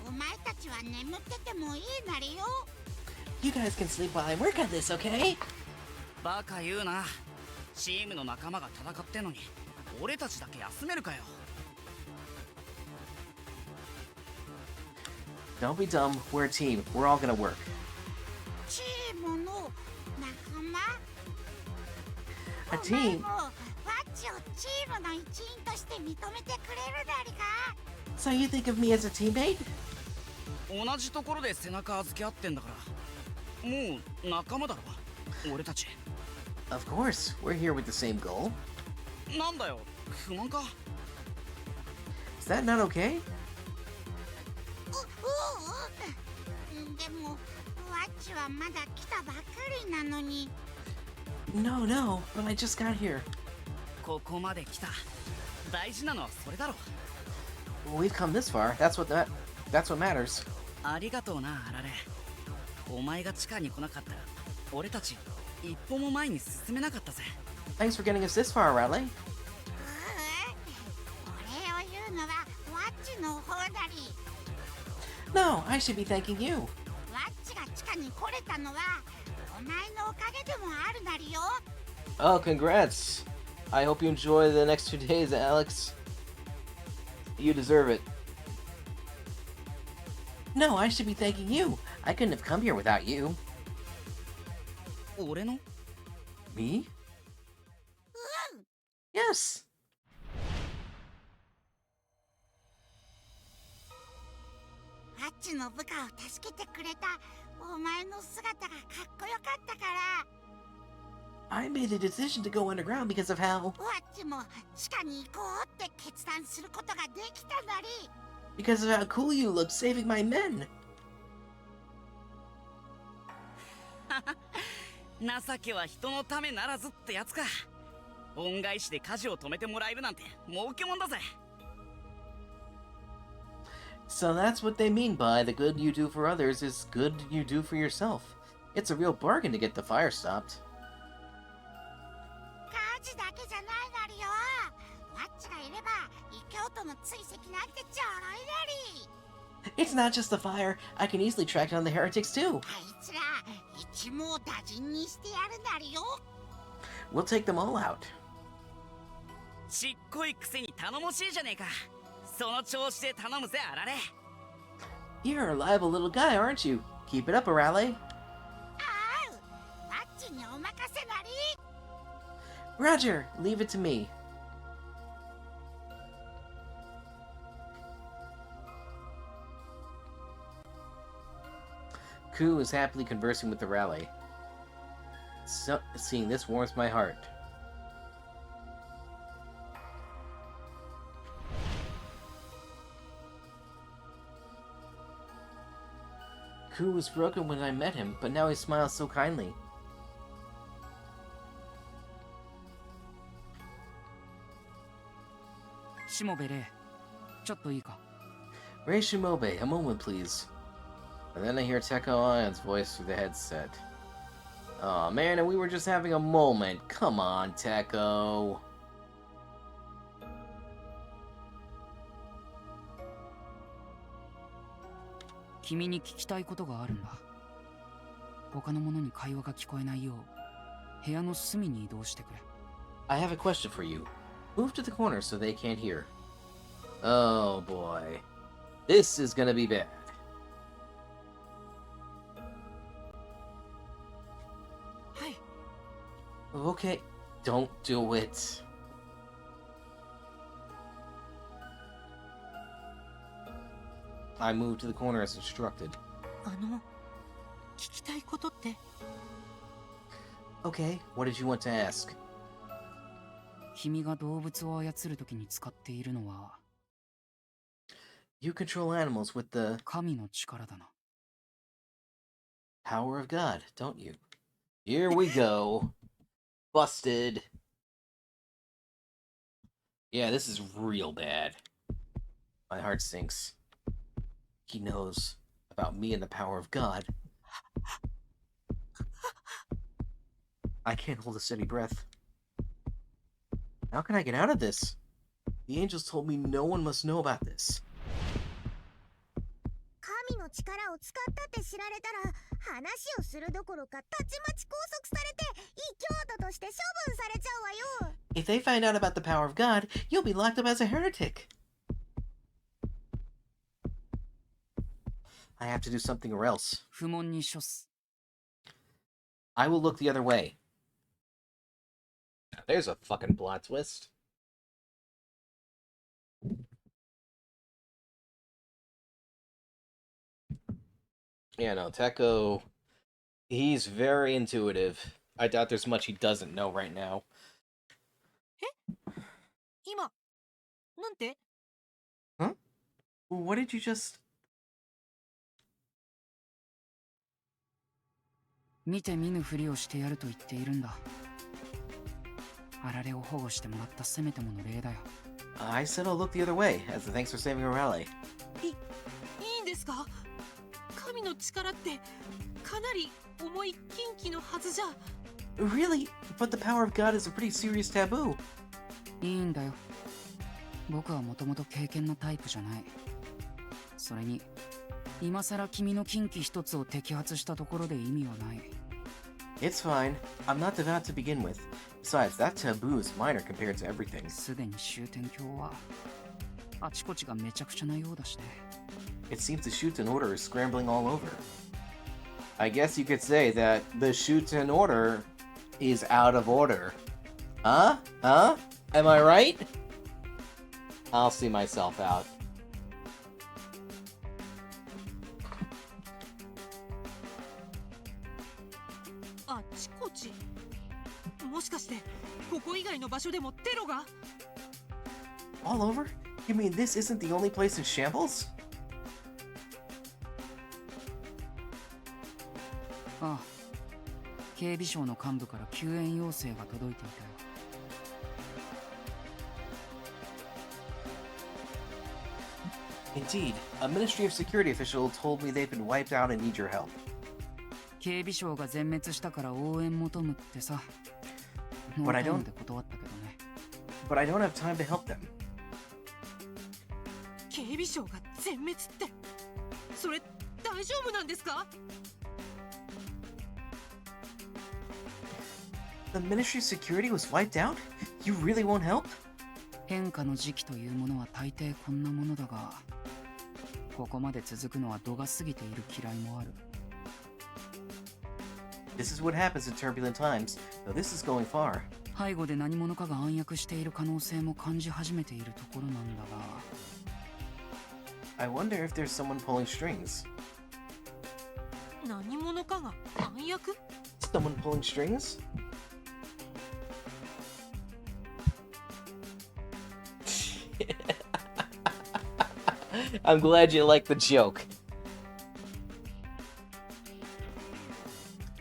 お前たちは眠っててもいいなりよ。 You guys can sleep while I work on this, okay? バカ言うな。チームの仲間が戦ってんのに俺たちだけ休めるかよ。 Don't be dumb, we're a team. We're all gonna work. チームの仲間。 A お前 team? もワッチをチームの一員として認めてくれるなりか。 So you think of me as a teammate? 同じところで背中預け合ってんだからもう仲間だろ俺たち。 Of course, we're here with the same goal. なんだよ不満か。 Is that not okay? でもワッチはまだ来たばかりなのに。 No, no, but I just got here. ここまで来た。大事なのはそれだろ。 Well, we've come this far. That's what matters. ありがとうなあられ。お前が地下に来なかったら俺たち一歩も前に進めなかったぜ。 Thanks for getting us this far, Raleigh. お礼を言うのはワッチの方だり。 No, I should be thanking you. ワッチが地下に来れたのはお前のおかげでもあるなりよ。 Oh, congrats. I hope you enjoy the next 2 days, Alex. You deserve it. No, I should be thanking you. I couldn't have come here without you. 俺の Me? Yes. ワッチの部下を助けてくれたお前の姿がかっこよかったから。 I made a decision to go underground because of how... ワッチも地下に行こうって決断することができたなり。 Because of how cool you look saving my men. 情けは人のためならずってやつか。恩返しで火事を止めてもらえるなんて儲けもんだぜ。 So that's what they mean by the good you do for others is good you do for yourself. It's a real bargain to get the fire stopped. 火事だけじゃないなりよ。ワッチがいれば異教徒の追跡なんてちょろいなり。 It's not just the fire. I can easily track down the heretics too. あいつら一網打尽にしてやるなりよ。 We'll take them all out. ちっこいくせに頼もしいじゃねえか。その調子で頼むぜ、あられ。 You're a reliable little guy, aren't you? Keep it up, Arale. ああ、ワッチにお任せなり。 Roger, leave it to me. Ku is happily conversing with the rally. Seeing this warms my heart. Ku was broken when I met him, but now he smiles so kindly. Shimobe Rei, ちょっといいか? Rei Shimobe, a moment please. And then I hear Teko Ion's voice through the headset. Aw, man, and we were just having a moment. Come on, Teko. Kimiに聞きたいことがあるんだ。他の者に会話が聞こえないよう、部屋の隅に移動してくれ。I have a question for you. Move to the corner so they can't hear. Oh boy. This is gonna be bad. Hi. Okay, don't do it. I moved to the corner as instructed. 聞きたいことって？ Okay, what did you want to ask? 君が動物を操るときに使っているのは You control animals with the 神の力だな。 power of God, don't you? Here we go. Busted. Yeah, this is real bad. My heart sinks. He knows about me and the power of God. I can't hold a steady breath. How can I get out of this? The angels told me no one must know about this. 神の力を使ったって知られたら話をするどころかたちまち拘束されて異教徒として処分されちゃうわよ。 If they find out about the power of God, you'll be locked up as a heretic. I have to do something or else. 不問に処す。 I will look the other way. There's a fucking plot twist. Yeah, no, Teko, he's very intuitive. I doubt there's much he doesn't know right now. 今なんて？ What did you just... 見て見ぬふりをしてやると言っているんだ。あられを保護してもらったせめてもの礼だよ。I said I'll look the other way, as a thanks for saving Arale. いいんですか？神の力ってかなり重い禁忌のはずじゃ。 Really? But the power of God is a pretty serious taboo. いいんだよ。僕はもともと経験のタイプじゃない。それに、今さら君の禁忌一つを摘発したところで意味はない。 It's fine. I'm not devout to begin with. Besides, that taboo is minor compared to everything. すでに終点教はあちこちがめちゃくちゃなようだしね。 It seems the Shuten order is scrambling all over. I guess you could say that the Shuten order is out of order. Huh? Huh? Am I right? I'll see myself out. あちこち。もしかしてここ以外の場所でもテロが？ All over? You mean this isn't the only place in shambles? ああ、警備省の幹部から救援要請が届いていたよ。Indeed, a Ministry of Security official told me they've been wiped out and need your help. 警備省が全滅したから応援求むってさ。 But I don't- ノータイムで断ったけどね。 But I don't have time to help them. 警備省が全滅って、それ大丈夫なんですか？ The Ministry of Security was wiped out? You really won't help? 変化の時期というものは大抵こんなものだが、ここまで続くのは度が過ぎている嫌いもある。 This is what happens in turbulent times, though this is going far. 背後で何者かが暗躍している可能性も感じ始めているところなんだが。 I wonder if there's someone pulling strings. 何者かが暗躍？ Someone pulling strings? I'm glad you like the joke.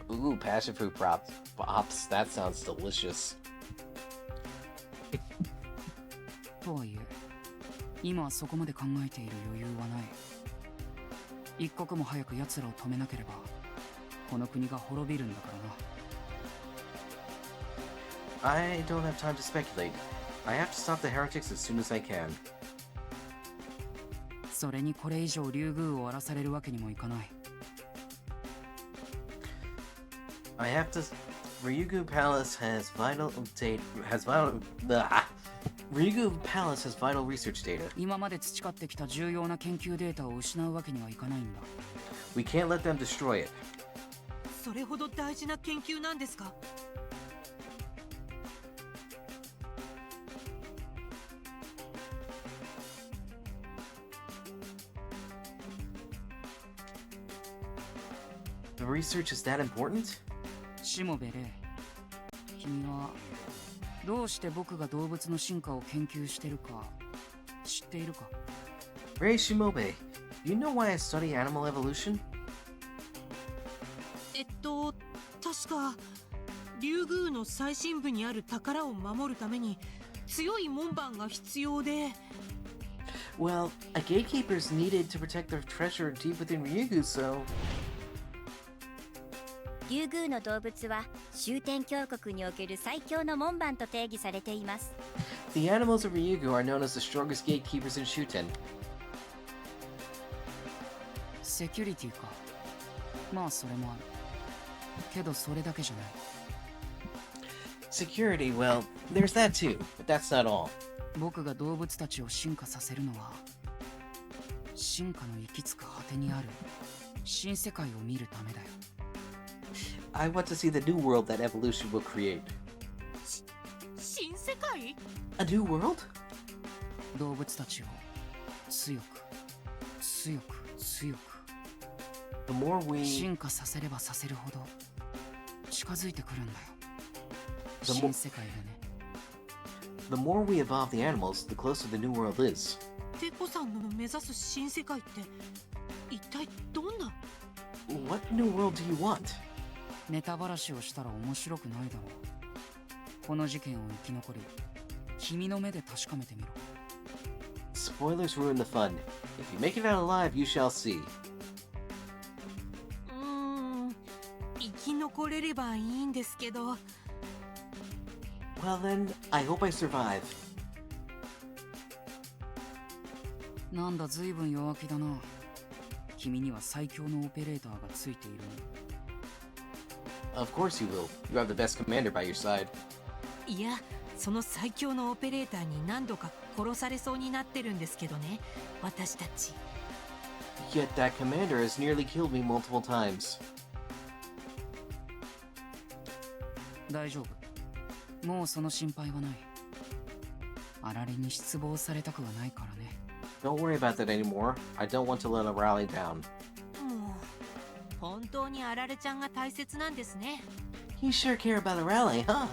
Ooh, passion fruit pops. That sounds delicious. とはいえ、今はそこまで考えている余裕はない。一刻も早く奴らを止めなければ、この国が滅びるんだからな。 I don't have time to speculate. I have to stop the heretics as soon as I can. それにこれ以上竜宮を荒らされるわけにもいかない。 I have to. Ryugu Palace has vital data. Ryugu Palace has vital research data. 今まで培ってきた重要な研究データを失うわけにはいかないんだ。 We can't let them destroy it. それほど大事な研究なんですか？ The research is that important? しもべれ、君はどうして僕が動物の進化を研究してるか知っているか？ Ray Shimobe, you know why I study animal evolution? 確か竜宮の最深部にある宝を守るために強い門番が必要で。 Well, a gatekeeper is needed to protect the treasure deep within Ryugu, so... 竜宮の動物は終点峡谷における最強の門番と定義されています。 The animals of Ryugu are known as the strongest gatekeepers in Shuten. セキュリティか。まあそれもある。けどそれだけじゃない。 Security, well, there's that too, but that's not all. 僕が動物たちを進化させるのは、進化の行き着く果てにある新世界を見るためだよ。 I want to see the new world that evolution will create. 新世界？ A new world? 動物たちを強く強く強く The more we... 進化させればさせるほど近づいてくるんだよ。 The mo- 新世界でね。 The more we evolve the animals, the closer the new world is. テコさんの目指す新世界って一体どんな？ What new world do you want? ネタばらしをしたら面白くないだろう。この事件を生き残り、君の目で確かめてみろ。 Spoilers ruin the fun. If you make it out alive, you shall see. 生き残れればいいんですけど。 Well then, I hope I survive. なんだ、ずいぶん弱気だな。君には最強のオペレーターがついているね。 Of course you will. You have the best commander by your side. いや、その最強のオペレーターに何度か殺されそうになってるんですけどね、私たち。 Yet that commander has nearly killed me multiple times. 大丈夫。もうその心配はない。あられに失望されたくはないからね。Don't worry about that anymore. I don't want to let her rally down. もう本当にあられちゃんが大切なんですね。 You sure care about a rally, huh? あ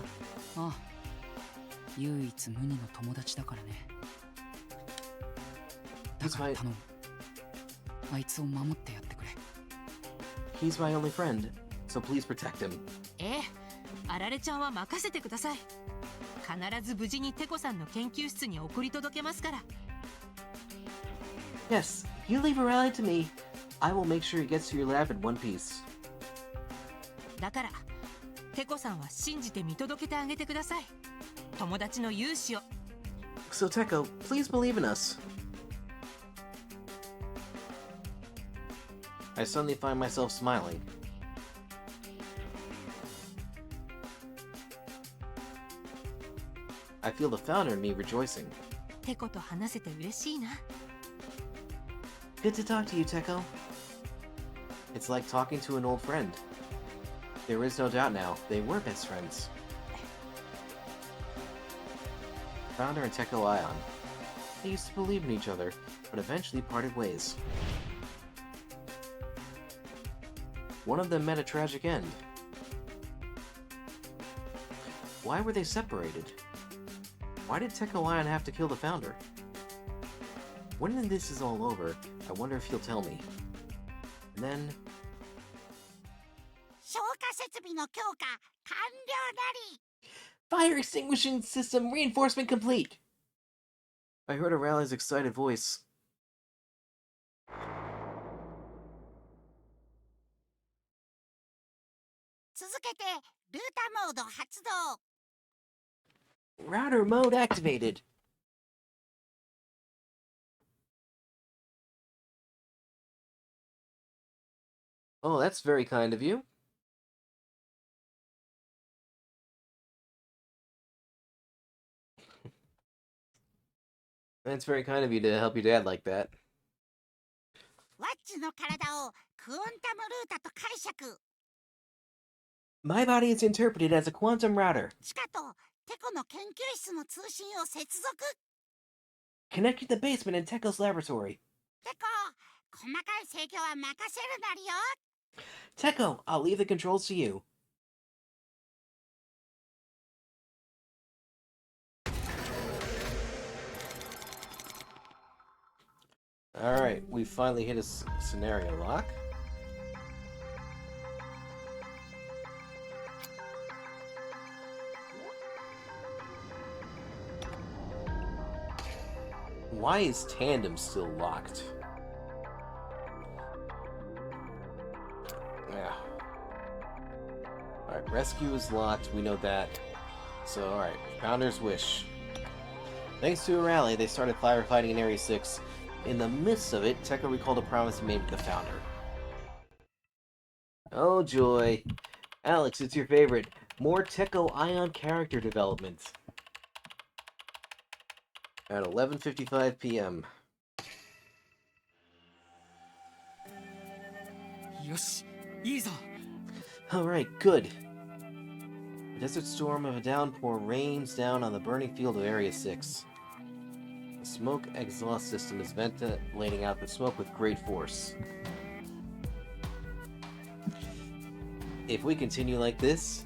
あ、唯一無二の友達だからね。だから頼む。あいつを守ってやってくれ。He's my only friend, so please protect him. ええ、あられちゃんは任せてください。必ず無事にテコさんの研究室に送り届けますから。 Yes, you leave a rally to me. I will make sure he gets to your lab in one piece. だからテコさんは信じて見届けてあげてください。友達の勇姿を。 So Teko, please believe in us. I suddenly find myself smiling. I feel the founder in me rejoicing. テコと話せて嬉しいな。 Good to talk to you, Teko. It's like talking to an old friend. There is no doubt now, they were best friends. Founder and Teko Ion. They used to believe in each other, but eventually parted ways. One of them met a tragic end. Why were they separated? Why did Teko Ion have to kill the founder? When this is all over, I wonder if he'll tell me. And then... 消火設備の強化完了なり。 Fire extinguishing system reinforcement complete! I heard Aurelia's excited voice. Router mode activated! Oh, that's very kind of you. That's very kind of you to help your dad like that. ワッチの体をクオンタムルータと解釈。 My body is interpreted as a quantum router. 地下とテコの研究室の通信を接続。 Connecting the basement in Teko's laboratory. テコ、細かい制御は任せるなりよ。 Teko, I'll leave the controls to you. Alright, we finally hit a scenario lock. Why is Tandem still locked? Yeah. Alright, rescue is locked, we know that. So, alright, Founder's Wish. Thanks to a rally, they started firefighting in Area 6. In the midst of it, Teko recalled a promise he made to the Founder. Oh joy. Alex, it's your favorite. More Teko Ion character development. At 11:55 p.m. よし、いいぞ。 Alright, good. A desert storm of a downpour rains down on the burning field of Area 6. The smoke exhaust system is ventilating out the smoke with great force. If we continue like this,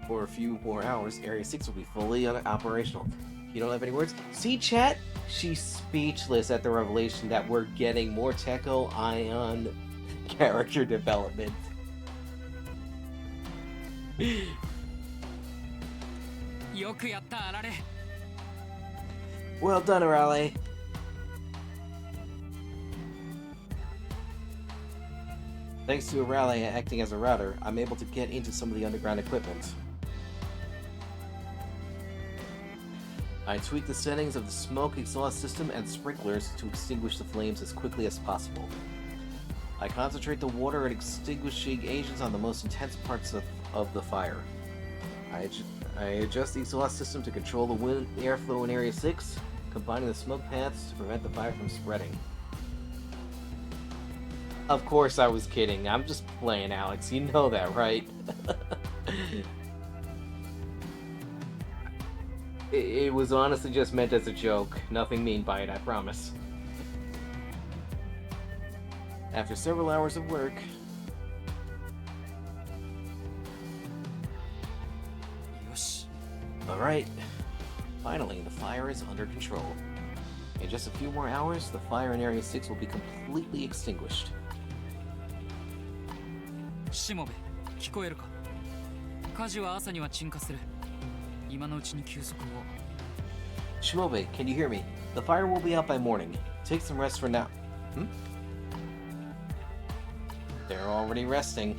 for a few more hours, Area 6 will be fully operational. You don't have any words? See, chat? She's speechless at the revelation that we're getting more Teko Ion character development. よくやった、あられ。 Well done, Arale. Thanks to Arale acting as a router, I'm able to get into some of the underground equipment. I tweak the settings of the smoke exhaust system and sprinklers to extinguish the flames as quickly as possible. I concentrate the water and extinguishing agents on the most intense parts of the fire. I adjust the exhaust system to control the wind airflow in Area 6, combining the smoke paths to prevent the fire from spreading. Of course I was kidding. I'm just playing, Alex. You know that, right? It was honestly just meant as a joke. Nothing mean by it, I promise. After several hours of work... Yosh. Alright. Finally, the fire is under control. In just a few more hours, the fire in Area 6 will be completely extinguished. しもべ、聞こえるか？火事は朝には鎮火する。今のうちに休息を。Shimobe, can you hear me? The fire will be out by morning. Take some rest for now. They're already resting.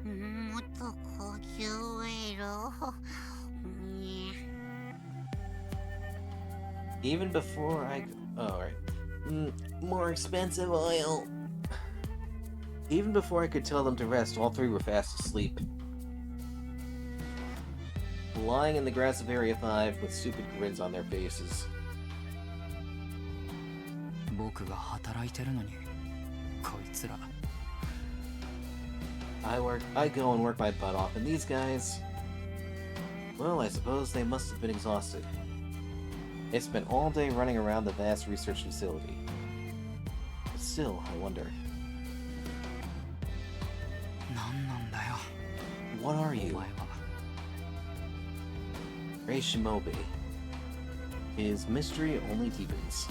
Mm, もっと高級オイルを。Even before I... Oh, alright. More expensive oil. Even before I could tell them to rest, all three were fast asleep. Lying in the grass of Area 5 with stupid grins on their faces. 僕が働いてるのに、こいつら。I go and work my butt off, and these guys... Well, I suppose they must have been exhausted. They spent all day running around the vast research facility. But still, I wonder... 何なんだよ。 What are お you? 前は。Rei Shimobe. His mystery only deepens.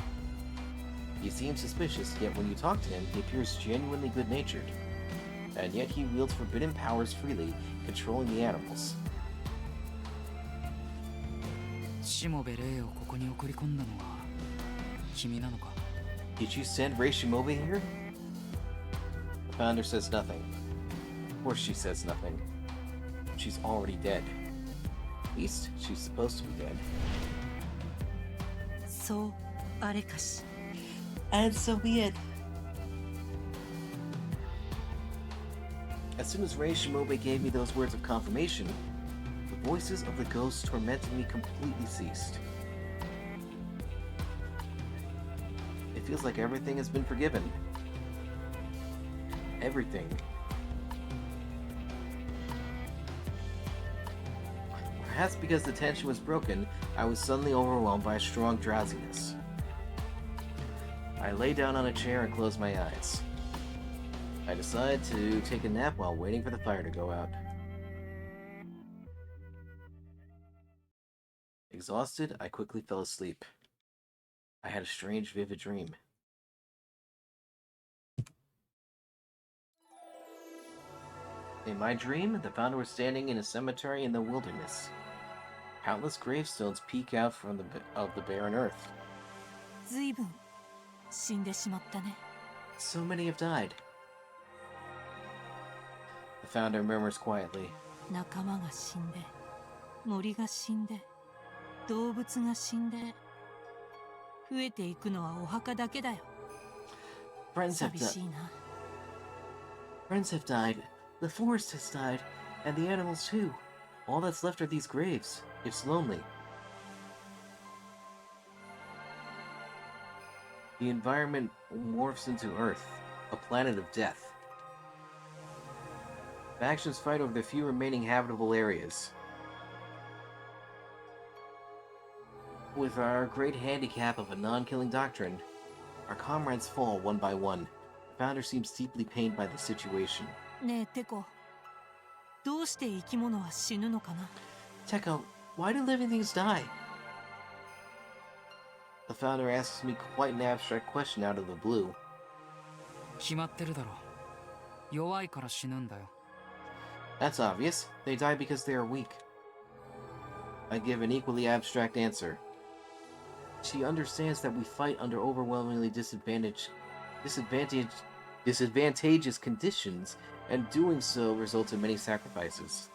He seems suspicious, yet when you talk to him, he appears genuinely good-natured. And yet he wields forbidden powers freely, controlling the animals. しもべレイをここに送り込んだのは君なのか？ Did you send Rei Shimobe here? The founder says nothing. Of course she says nothing. She's already dead. At least, she's supposed to be dead. そうあれかし。 And so be it. As soon as Rei Shimobe gave me those words of confirmation, the voices of the ghosts tormenting me completely ceased. It feels like everything has been forgiven. Everything. Perhaps because the tension was broken, I was suddenly overwhelmed by a strong drowsiness. I lay down on a chair and closed my eyes. I decided to take a nap while waiting for the fire to go out. Exhausted, I quickly fell asleep. I had a strange, vivid dream. In my dream, the founder was standing in a cemetery in the wilderness. Countless gravestones peek out from the barren earth. ずいぶん死んでしまったね。 So many have died. The founder murmurs quietly. 仲間が死んで、森が死んで、動物が死んで、増えていくのはお墓だけだよ。 Friends have 寂し died. いな。 Friends have died. The forest has died. And the animals too. All that's left are these graves. It's lonely. The environment morphs into Earth, a planet of death. Factions fight over the few remaining habitable areas. With our great handicap of a non-killing doctrine, our comrades fall one by one. The founder seems deeply pained by the situation. ねえテコ、どうして生き物は死ぬのかな？ Teko, why do living things die? The founder asks me quite an abstract question out of the blue. 決まってるだろ。弱いから死ぬんだよ。 That's obvious. They die because they are weak. I give an equally abstract answer. She understands that we fight under overwhelmingly disadvantageous conditions, and doing so results in many sacrifices.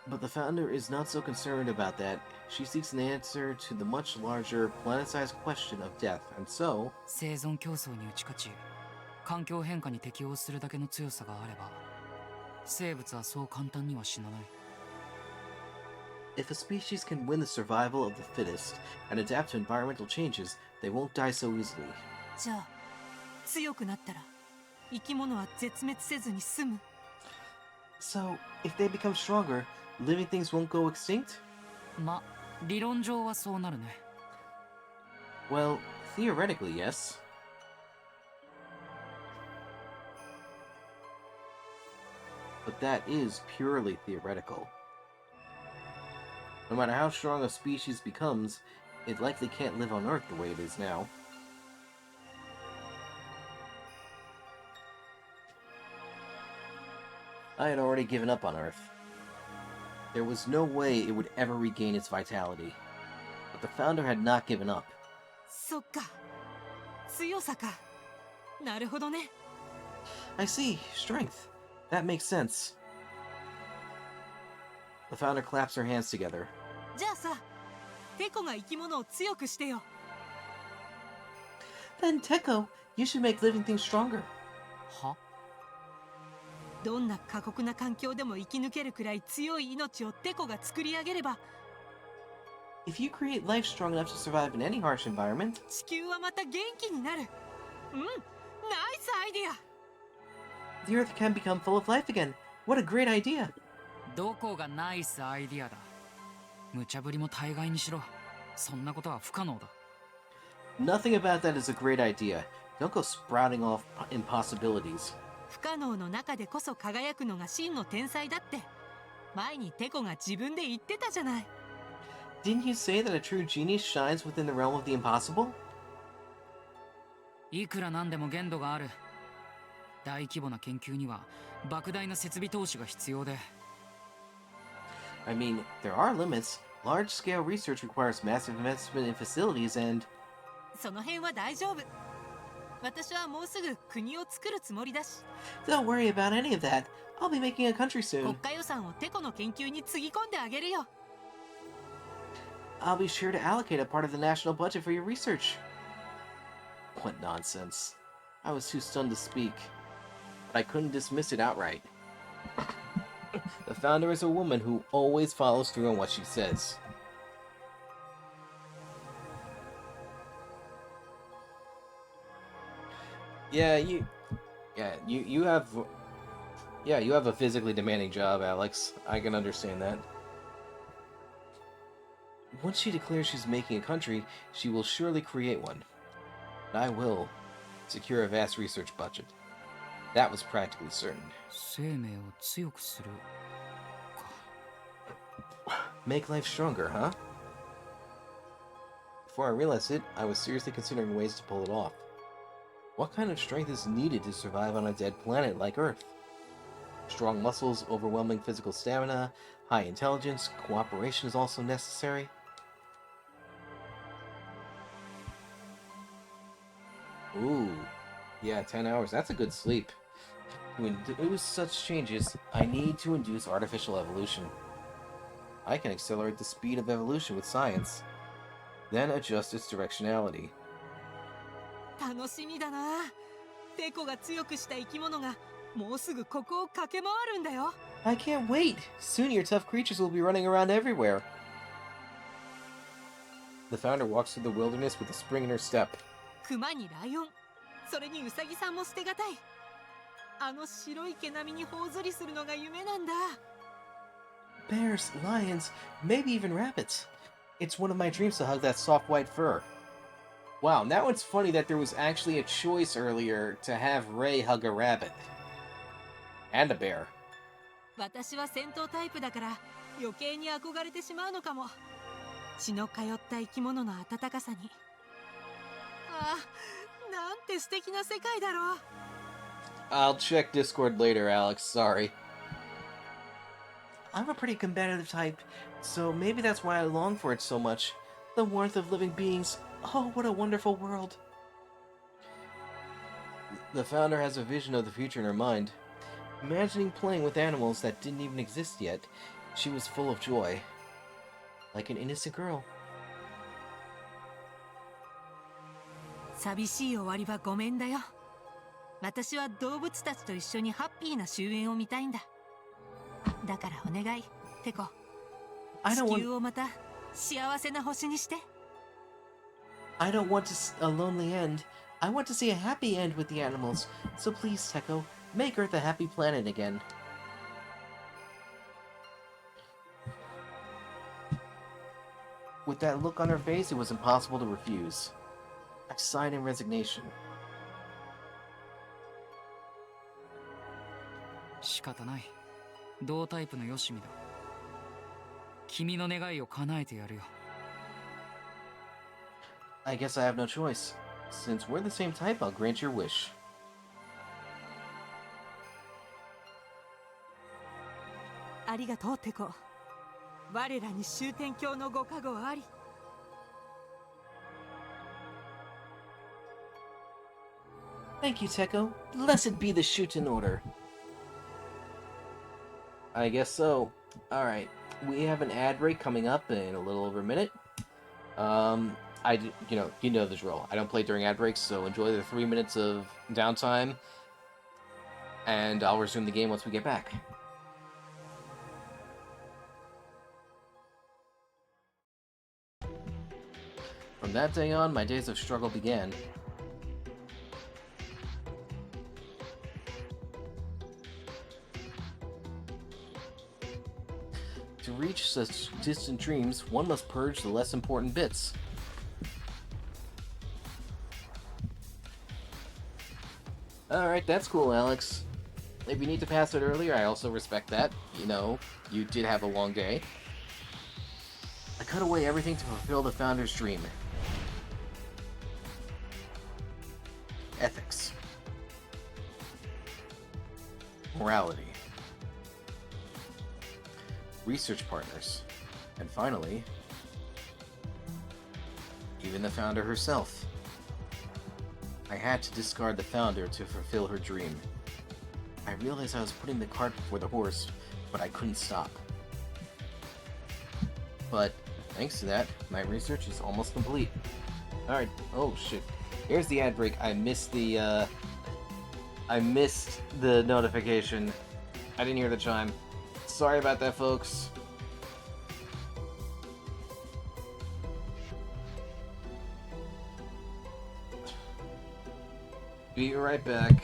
But the founder is not so concerned about that. She seeks an answer to the much larger, planet-sized question of death, and so... 生存競争に打ち勝ち、環境変化に適応するだけの強さがあれば、生物はそう簡単には死なない。If a species can win the survival of the fittest and adapt to environmental changes, they won't die so easily. じゃあ強くなったら生き物は絶滅せずに済む。 So, if they become stronger, living things won't go extinct? ま、理論上はそうなるね。 Well, theoretically, yes. But that is purely theoretical. No matter how strong a species becomes, it likely can't live on Earth the way it is now. I had already given up on Earth. There was no way it would ever regain its vitality. But the founder had not given up. そっか、強さか。なるほどね。 I see. Strength. That makes sense. The founder claps her hands together. じゃあさ、テコが生き物を強くしてよ。 Then, Teko, you should make living things stronger. は？どんな過酷な環境でも生き抜けるくらい強い命をテコが作り上げれば、 If you create life strong enough to survive in any harsh environment, 地球はまた元気になる。うん、ナイスアイディア。 the Earth can become full of life again. What a great idea! どこがナイスアイディアだ。無茶ぶりも大概にしろ。そんなことは不可能だ。 Nothing about that is a great idea. Don't go sprouting off impossibilities. 不可能の中でこそ輝くのが真の天才だって前にテコが自分で言ってたじゃない。 Didn't you say that a true genius shines within the realm of the impossible? いくらなんでも限度がある。大規模な研究には莫大な設備投資が必要で。 I mean, there are limits. Large-scale research requires massive investment in facilities and... その辺は大丈夫。私はもうすぐ国を作るつもりだし、 Don't worry about any of that. I'll be making a country 国 soon. 家予算をテコの研究につぎ込んであげるよ。 I'll be sure to allocate a part of the national budget for your research. What nonsense. I was too stunned to speak. But I couldn't dismiss it outright. The founder is a woman who always follows through on what she says. You have a physically demanding job, Alex. I can understand that. Once she declares she's making a country, she will surely create one. But I will secure a vast research budget. That was practically certain. 生命を強くするか。 Make life stronger, huh? Before I realized it, I was seriously considering ways to pull it off. What kind of strength is needed to survive on a dead planet like Earth? Strong muscles, overwhelming physical stamina, high intelligence, cooperation is also necessary. Ooh, yeah, 10 hours, that's a good sleep. To induce such changes, I need to induce artificial evolution. I can accelerate the speed of evolution with science, then adjust its directionality. 楽しみだな。テコが強くした生き物がもうすぐここを駆け回るんだよ。 I can't wait! Soon your tough creatures will be running around everywhere. The founder walks through the wilderness with a spring in her step. クマにライオン、それにウサギさんも捨てがたい。あの白い毛並みに頬ずりするのが夢なんだ。 Bears, lions, maybe even rabbits. It's one of my dreams to hug that soft white fur. Wow, now it's funny that there was actually a choice earlier to have Ray hug a rabbit. And a bear. 私は戦闘タイプだから余計に憧れてしまうのかも。血の通った生き物の温かさに。ああ、なんて素敵な世界だろう。 I'll check Discord later, Alex. Sorry. I'm a pretty combative type, so maybe that's why I long for it so much. The warmth of living beings. Oh, what a wonderful world. The founder has a vision of the future in her mind. Imagining playing with animals that didn't even exist yet, she was full of joy. Like an innocent girl. 寂しい終わりはごめんだよ。私は動物たちと一緒にハッピーな終焉を見たいんだ。だからお願い、テコ。I 地 don't want 球をまた幸せな星にして。 I don't want a lonely end. I want to see a happy end with the animals. So please, Teko, make Earth a happy planet again. With that look on her face, it was impossible to refuse. I sighed in resignation. 仕方ない。同タイプのよしみだ。君の願いを叶えてやるよ。I guess I have no choice. Since we're the same type, I'll grant your wish. ありがとうテコ。我らに終点鏡のご加護あり。 Thank you, Teko. Blessed be the Shuten order. I guess so. Alright, we have an ad break coming up in a little over a minute. You know the drill. I don't play during ad breaks, so enjoy the 3 minutes of downtime, and I'll resume the game once we get back. From that day on, my days of struggle began. To reach such distant dreams, one must purge the less important bits. Alright, that's cool, Alex. If you need to pass it earlier, I also respect that. You know, you did have a long day. I cut away everything to fulfill the Founder's dream. Ethics. Morality. Research partners. And finally, even the Founder herself. I had to discard the Founder to fulfill her dream. I realized I was putting the cart before the horse, but I couldn't stop. But, thanks to that, my research is almost complete. Alright, oh shit. Here's the ad break. I missed the notification. I didn't hear the chime. Sorry about that, folks. Be right back.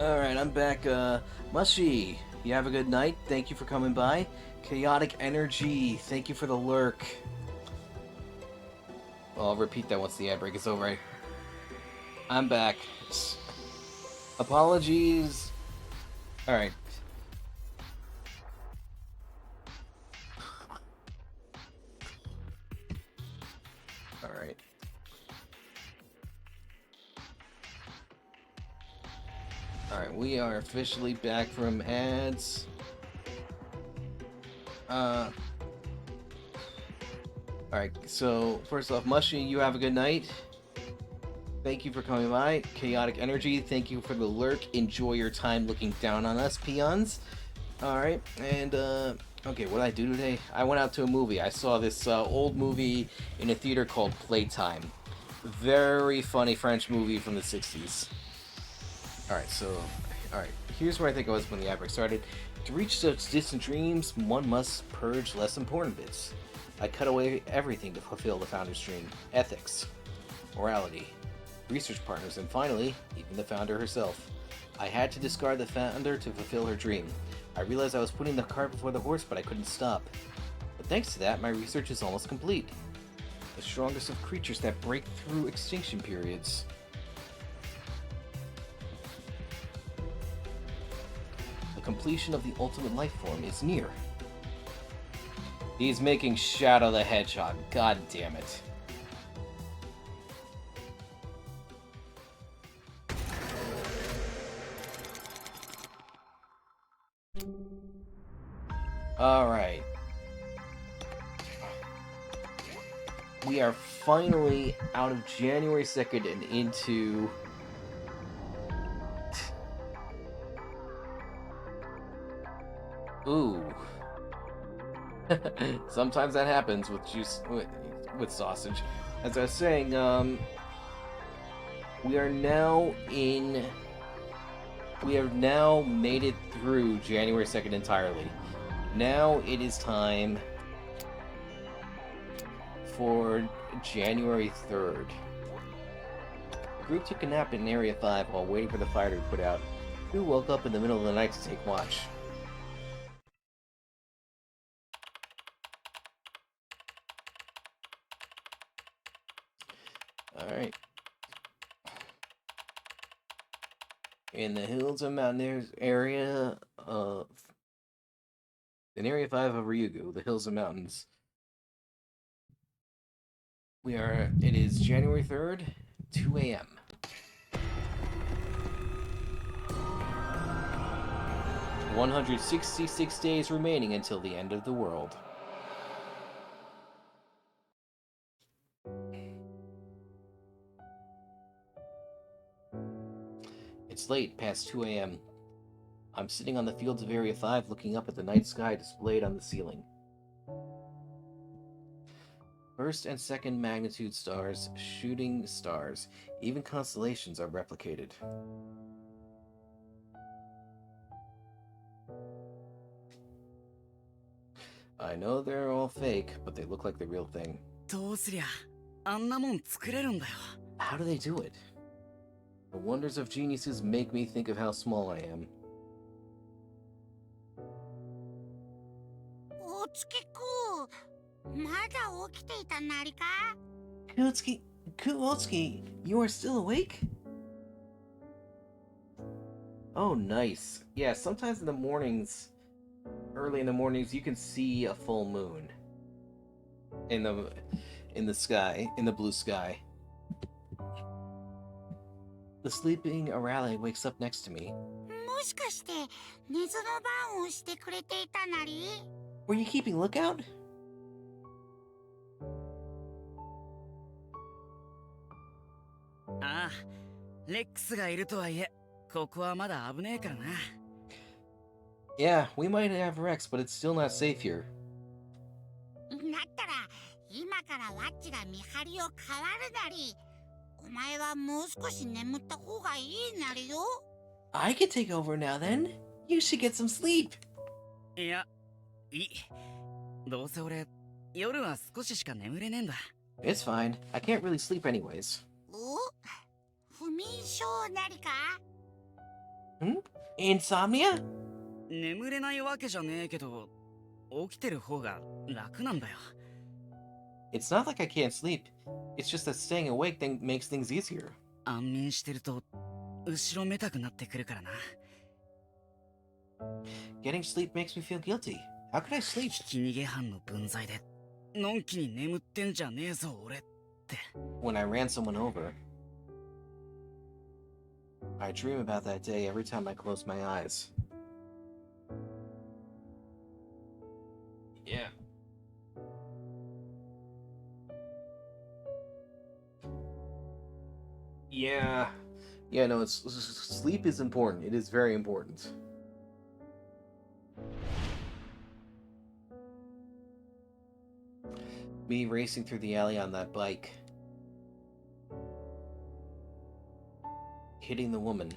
Alright, I'm back. Mushy, you have a good night. Thank you for coming by. Chaotic Energy, thank you for the lurk. Well, I'll repeat that once the ad break is over. I'm back. Apologies. Alright. Alright. Alright, we are officially back from ads. Alright, so first off, Mushy, you have a good night. thank you for coming by. Chaotic Energy, thank you for the lurk. Enjoy your time looking down on us, peons. Alright, and, okay, what did I do today? I went out to a movie. I saw this old movie in a theater called Playtime. Very funny French movie from the 60s. Alright, here's where I think I was when the outbreak started. To reach such distant dreams, one must purge less important bits. I cut away everything to fulfill the founder's dream. Ethics, morality, research partners, and finally, even the founder herself. I had to discard the founder to fulfill her dream. I realized I was putting the cart before the horse, but I couldn't stop. But thanks to that, my research is almost complete. The strongest of creatures that break through extinction periods. The completion of the ultimate life form is near. He's making Shadow the Hedgehog. God damn it. Alright. We are finally out of January 2nd and into... Ooh. Sometimes that happens with juice... with sausage. As I was saying, we are now in... We have now made it through January 2nd entirely. Now it is time for January 3rd. The group took a nap in Area 5 while waiting for the fire to be put out. Who woke up in the middle of the night to take watch? Alright. In the hills and mountainous area of... In Area 5 of Ryugu, the hills and mountains. It is January 3rd, 2 a.m. $166 days remaining until the end of the world. It's late, past 2 a.m. I'm sitting on the fields of Area 5 looking up at the night sky displayed on the ceiling. First and second magnitude stars, shooting stars, even constellations are replicated. I know they're all fake, but they look like the real thing. どうすりゃあんなもん作れるんだよ。 How do they do it? The wonders of geniuses make me think of how small I am. お月くん、まだ起きていたなりか？ Kuotsuki, you are still awake? Oh, nice. Yeah, sometimes in the mornings, early in the mornings, you can see a full moon in the sky, in the blue sky. The sleeping Arale wakes up next to me. もしかして寝ずの番をしてくれていたなり？ Were you keeping lookout? ああ、レックスがいるとはいえ、ここはまだ危ねえからな。Yeah, we might have Rex, but it's still not safe here. だったら今からワッチが見張りを変わるなり。お前はもう少し眠った方がいいなりよ。I could take over now then. You should get some sleep. いや、いい。どうせ俺、夜は少ししか眠れねえんだ。It's fine. I can't really sleep anyways. お？不眠症なりか？ Insomnia? 眠れないわけじゃねえけど、起きてる方が楽なんだよ。It's not like I can't sleep. It's just that staying awake makes things easier. 安眠してると後ろめたくなってくるからな。Getting sleep makes me feel guilty. How could I sleep? ひき逃げ犯の分際でのんきに眠ってんじゃねえぞ俺って。When I ran someone over. I dream about that day every time I close my eyes. Yeah. Yeah, no, sleep is important. It is very important. Me racing through the alley on that bike. Hitting the woman.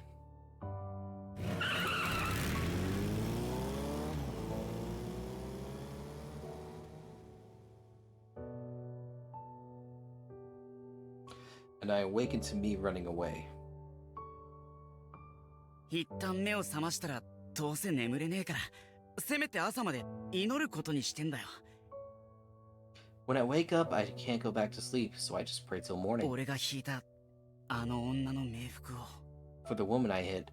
And I awaken to me running away. 一旦目を覚ましたらどうせ眠れねえからせめて朝まで祈ることにしてんだよ。 When I wake up, I can't go back to sleep, so I just pray till morning. 俺が引いたあの女の冥福を。 For the woman I hit.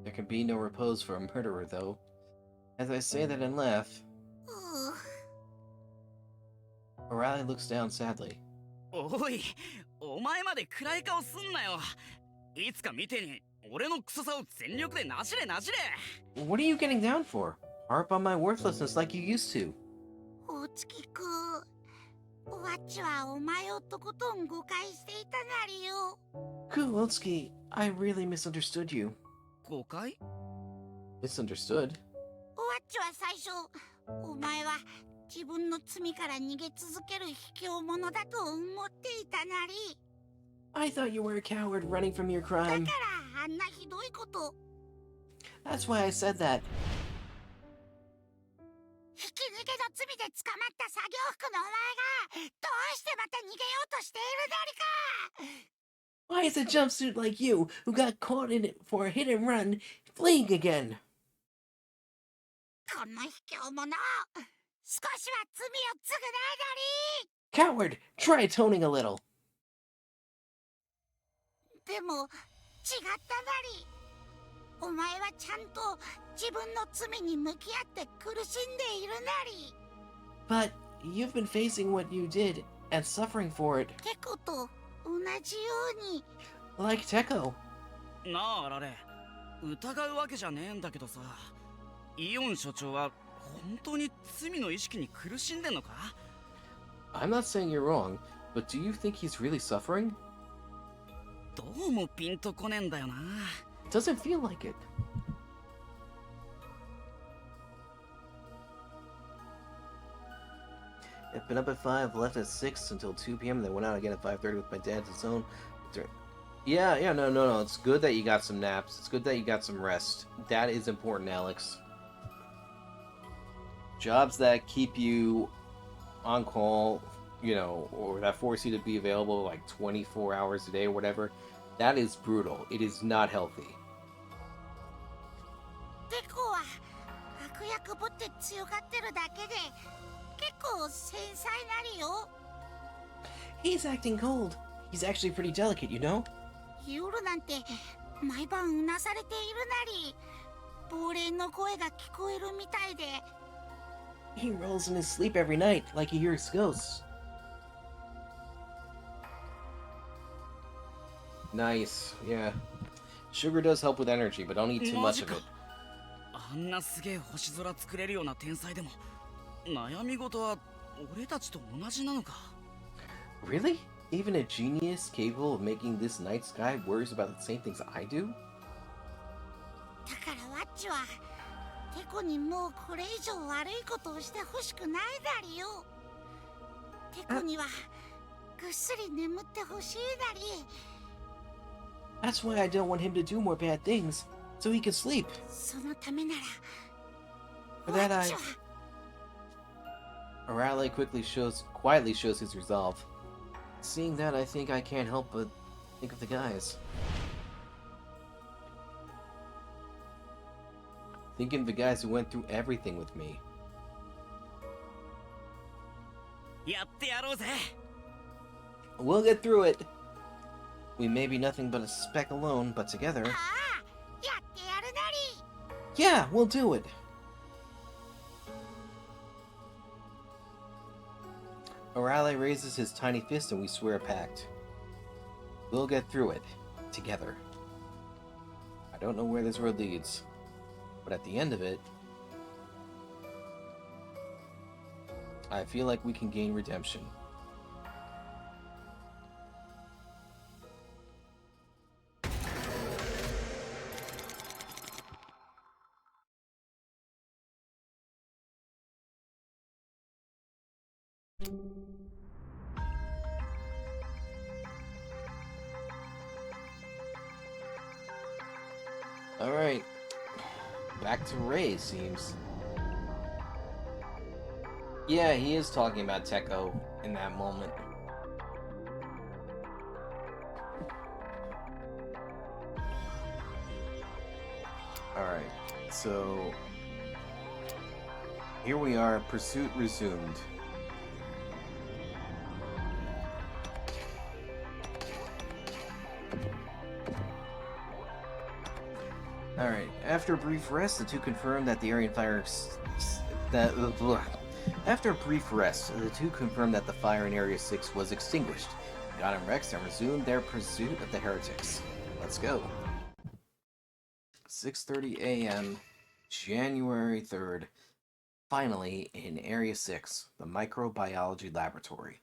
There can be no repose for a murderer, though. As I say that and laugh, O'Reilly looks down sadly. おい、お前まで暗い顔すんなよ。いつか見てに俺のクソさを全力でなじれなじれ。 What are you getting down for? Harp on my worthlessness like you used to. 大月くん、ワッチはお前をとことん誤解していたなりよ。 Kuwotsuki, I really misunderstood you. 誤解？ Misunderstood? ワッチは最初、お前は自分の罪から逃げ続ける卑怯者だと思っていたなり。 I thought you were a coward running from your だ crime. からあんなひどいこと。 That's why I said that. ひき逃げの罪で捕まった作業服のお前がどうしてまた逃げようとしているなりか。 Why is a jumpsuit like you, who got caught in it for a hit and run, fleeing again? この卑怯者、少しは罪を償いなり。 Coward, try toning a little. でも違ったなり。お前はちゃんと自分の罪に向き合って苦しんでいるなり。 But you've been facing what you did and suffering for it, テコと同じように。 like Teko. なああられ、疑うわけじゃねえんだけどさ、イオン所長は本当に罪の意識に苦しんでんのか？ I'm not saying you're wrong, but do you think he's really suffering? どうもピンとこねえんだよな。 It doesn't feel like it. I've been up at 5, left at 6 until 2 p.m. Then went out again at 5:30 with my dad to zone. Yeah, no. It's good that you got some naps. It's good that you got some rest. That is important, Alex. Jobs that keep you on call, or that force you to be available like 24 hours a day or whatever, that is brutal. It is not healthy. テコは悪役ぶって強がってるだけで結構繊細なりよ。 He's acting cold. He's actually pretty delicate, you know? 夜なんて毎晩うなされているなり。亡霊の声が聞こえるみたいで。 He rolls in his sleep every night, like he hears ghosts. Nice, yeah. Sugar does help with energy, but don't eat too much of it. あんなすげえ星空作れるような天才でも悩み事は俺たちと同じなのか？ Really? Even a genius capable of making this night sky worries about the same things I do? だからワッチはテコにもうこれ以上悪いことをしてほしくないだりよ。テコにはぐっすり眠ってほしいだり。 That's why I don't want him to do more bad things, so he can sleep. そのためなら For that ワッチ I... は O'Reilly quietly shows his resolve. Seeing that, I think I can't help but think of the guys. Thinking of the guys who went through everything with me. やってやろうぜ。 We'll get through it. We may be nothing but a speck alone, but together... ああ、やってやるなり。 Yeah, we'll do it. O'Reilly raises his tiny fist and we swear a pact. We'll get through it. Together. I don't know where this road leads, but at the end of it, I feel like we can gain redemption. Alright. Back to Ray, it seems. Yeah, he is talking about Teko in that moment. Alright, so... here we are, pursuit resumed. Alright, after a brief rest, the two confirmed that the Aryan fire... After a brief rest, the two confirmed that the fire in Area 6 was extinguished, got in Rex, and resumed their pursuit of the heretics. Let's go. 6:30 a.m., January 3rd, finally in Area 6, the Microbiology Laboratory.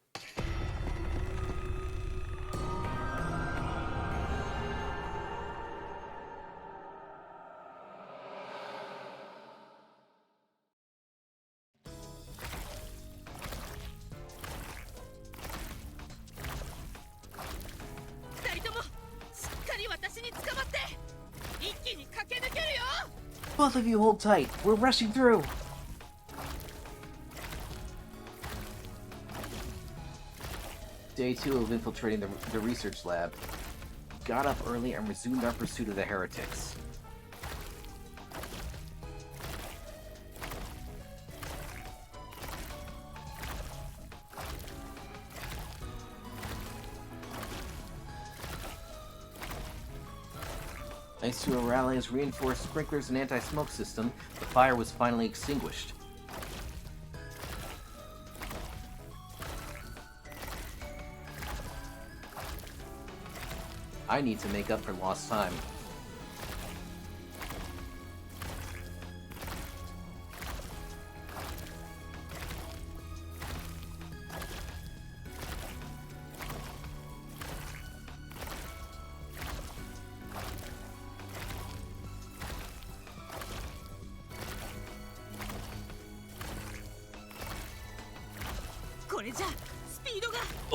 Both of you hold tight. We're rushing through. Day 2 of infiltrating the research lab. Got up early and resumed our pursuit of the heretics. Thanks to Orale's reinforced sprinklers and anti-smoke system, the fire was finally extinguished. I need to make up for lost time.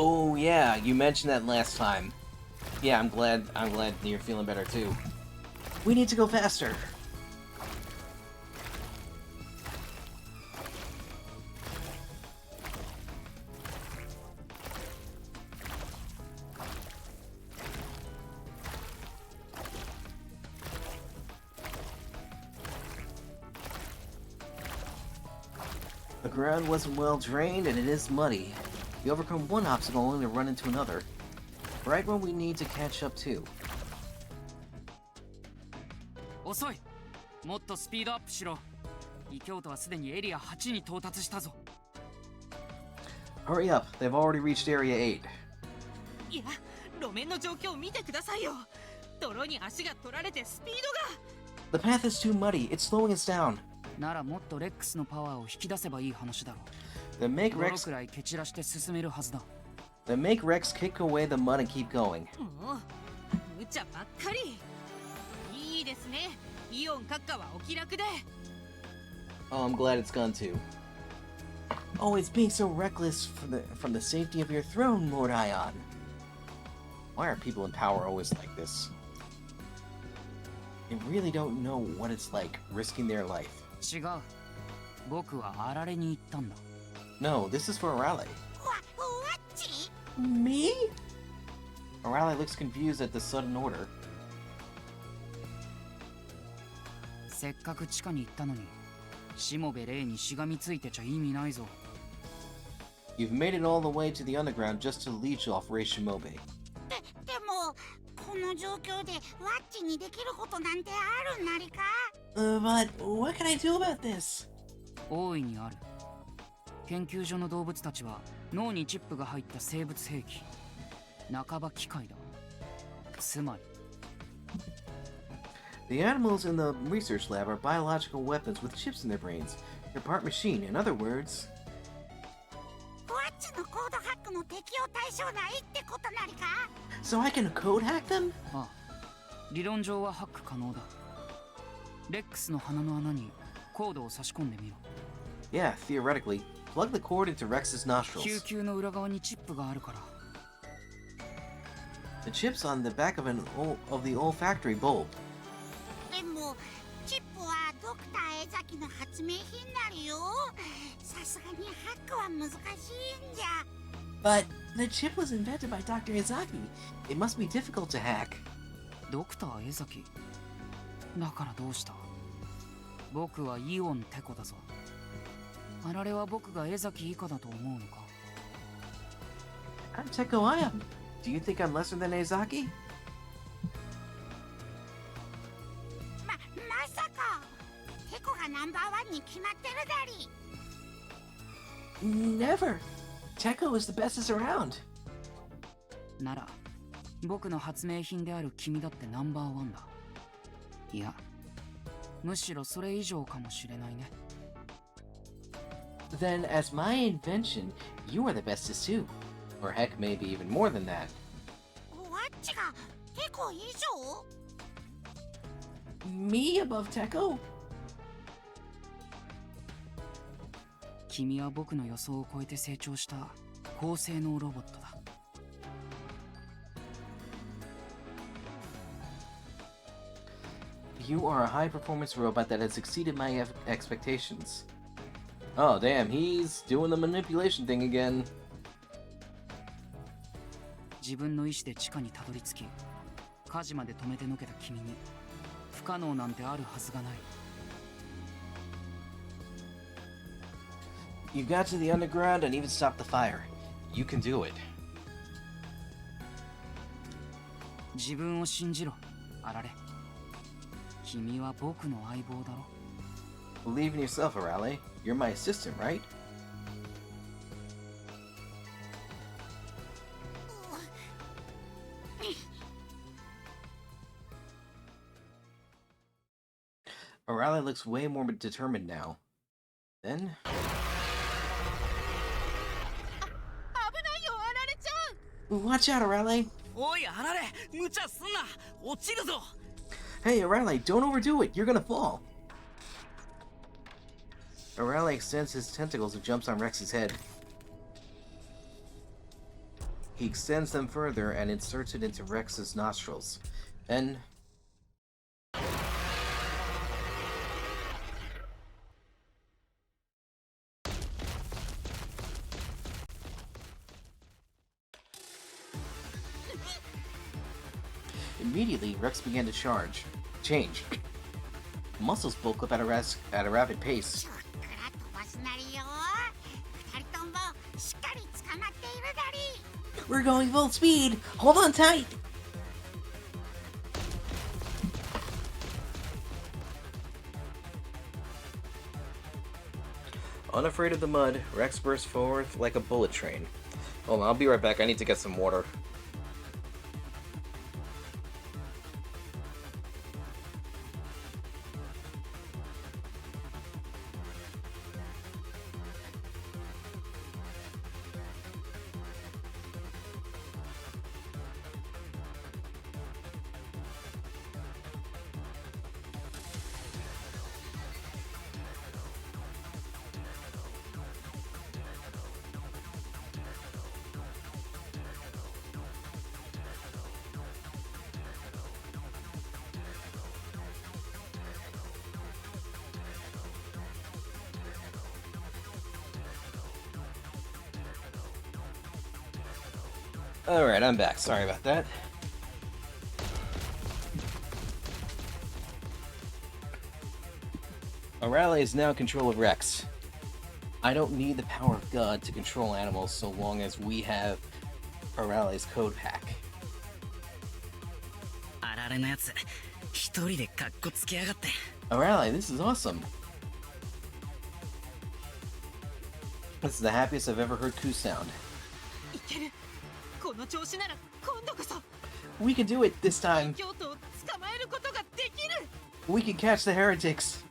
Oh yeah, you mentioned that last time. Yeah, I'm glad you're feeling better too. We need to go faster. The ground wasn't well drained and it is muddy. You overcome one obstacle only to run into another. Right when we need to catch up too. 遅い。もっとスピードアップしろ。異教徒はすでにエリア8に到達したぞ。Hurry up, they've already reached Area 8. いや、路面の状況を見てくださいよ。泥に足が取られてスピードが。 The path is too muddy, it's slowing us down. ならもっとレックスのパワーを引き出せばいい話だろう。Then make 泥 Rex くらい蹴散らして進めるはずだ。Then make Rex kick away the mud and keep going. もう無茶ばっかり。いいですね。イオン閣下はお気楽で。Oh, I'm glad it's gone too. Always being so reckless from the safety of your throne, Lord Ion. Why are people in power always like this? They really don't know what it's like risking their life. 違う。僕はあられに行ったんだ。No, this is for Orale. わっち Me? Orale looks confused at the sudden order. せっかく地下に行ったのに、しもべ霊にしがみついてちゃ意味ないぞ。You've made it all the way to the underground just to leech off Rei Shimobe. でもこの状況でワッチにできることなんてあるんなりか But what can I do about this? 大いにある。研究所の動物たちは脳にチップが入った生物兵器、半ば機械だ。つまり The animals in the research lab are biological weapons with chips in their brains. They're part machine. In other words, ワッチのコードハックの適用対象ないってことなりか so I can code hack them? ああ、理論上はハック可能だ。レックスの鼻の穴にコードを差し込んでみろ。Yeah, theoretically. Plug the cord into Rex's 救 nostrils. 急の裏側にチップがあるから。 The chip's on the back of the olfactory bulb. でもチップはドクター江崎の発明品なるよ。さすがにハックは難しいんじゃ。 But the chip was invented by Dr. Izaki. It must be difficult to hack. ドクター江崎だからどうした？僕はイオンテコだぞ。あられは僕が江崎以下だと思うのか？ I'm Teko I am. Do you think I'm lesser than Izaki? まさかテコがナンバーワンに決まってるだり。 Never. Teko is the bestest around. なら僕の発明品である君だってナンバーワンだ。いやむしろそれ以上かもしれないね。 Then, as my invention, you are the bestest too. Or heck, maybe even more than that. ワッチがテコ以上？ Me above Teko? 君は僕の予想を超えて成長した高性能ロボットだ。 You are a high-performance robot that has exceeded my expectations. Oh, damn, he's doing the manipulation thing again. 自分の意志で地下にたどり着き火事まで止めてのけた君に不可能なんてあるはずがない。 You got to the underground and even stopped the fire. You can do it. 自分を信じろ、あられ。君は僕の相棒だろ。 Believe in yourself, Arale. You're my assistant, right? Arale looks way more determined now. Then... 危ないよ、あられちゃん。 Watch out, Arale! おいあられ無茶すんな落ちるぞ Hey, Arale, don't overdo it! You're gonna fall! Arale extends his tentacles and jumps on Rex's head. He extends them further and inserts it into Rex's nostrils. Then... Immediately, Rex began to change. Muscles bulk up at a rapid pace. ちょっくら飛ばすなりよ。二人ともしっかり捕まっているだり。 We're going full speed! Hold on tight! Unafraid of the mud, Rex burst forth like a bullet train. Hold on, I'll be right back. I need to get some water. Alright, I'm back. Sorry about that. Arale is now in control of Rex. I don't need the power of God to control animals so long as we have Arale's code pack. あられのやつ一人でカッコつけやがって Arale, this is awesome. This is the happiest I've ever heard Ku sound. いける。この調子なら今度こそ We can do it this time. 京都を捕まえることができる。 We can catch the heretics.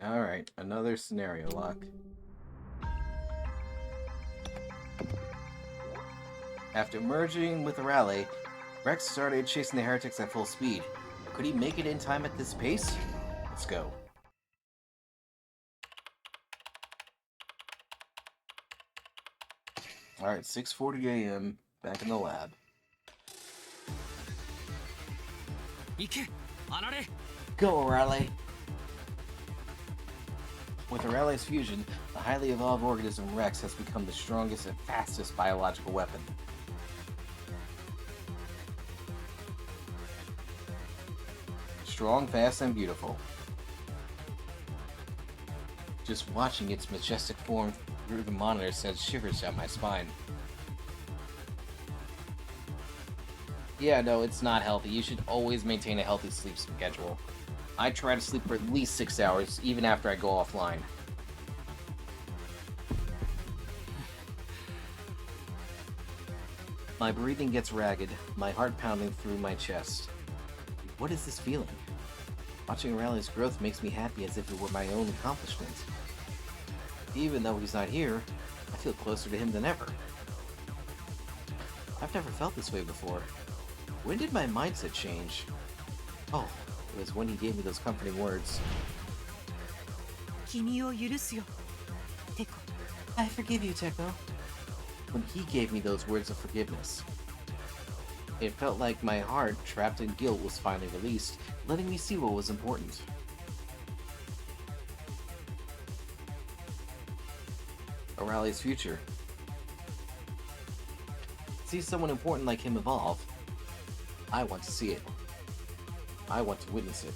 Alright, another scenario lock. After merging with the rally, Rex started chasing the heretics at full speed. Could he make it in time at this pace? Let's go. Alright, 6:40 a.m. back in the lab. Go, Raleigh! With Raleigh's fusion, the highly evolved organism Rex has become the strongest and fastest biological weapon. Strong, fast, and beautiful. Just watching its majestic form through the monitor sends shivers down my spine. Yeah, no, it's not healthy. You should always maintain a healthy sleep schedule. I try to sleep for at least 6 hours, even after I go offline. My breathing gets ragged, my heart pounding through my chest. What is this feeling? Watching Raleigh's growth makes me happy as if it were my own accomplishment. Even though he's not here, I feel closer to him than ever. I've never felt this way before. When did my mindset change? Oh, it was when he gave me those comforting words. 君を許すよ、テコ。 I forgive you, Tekno. When he gave me those words of forgiveness. It felt like my heart, trapped in guilt, was finally released, letting me see what was important. O'Reilly's future. See someone important like him evolve. I want to see it. I want to witness it.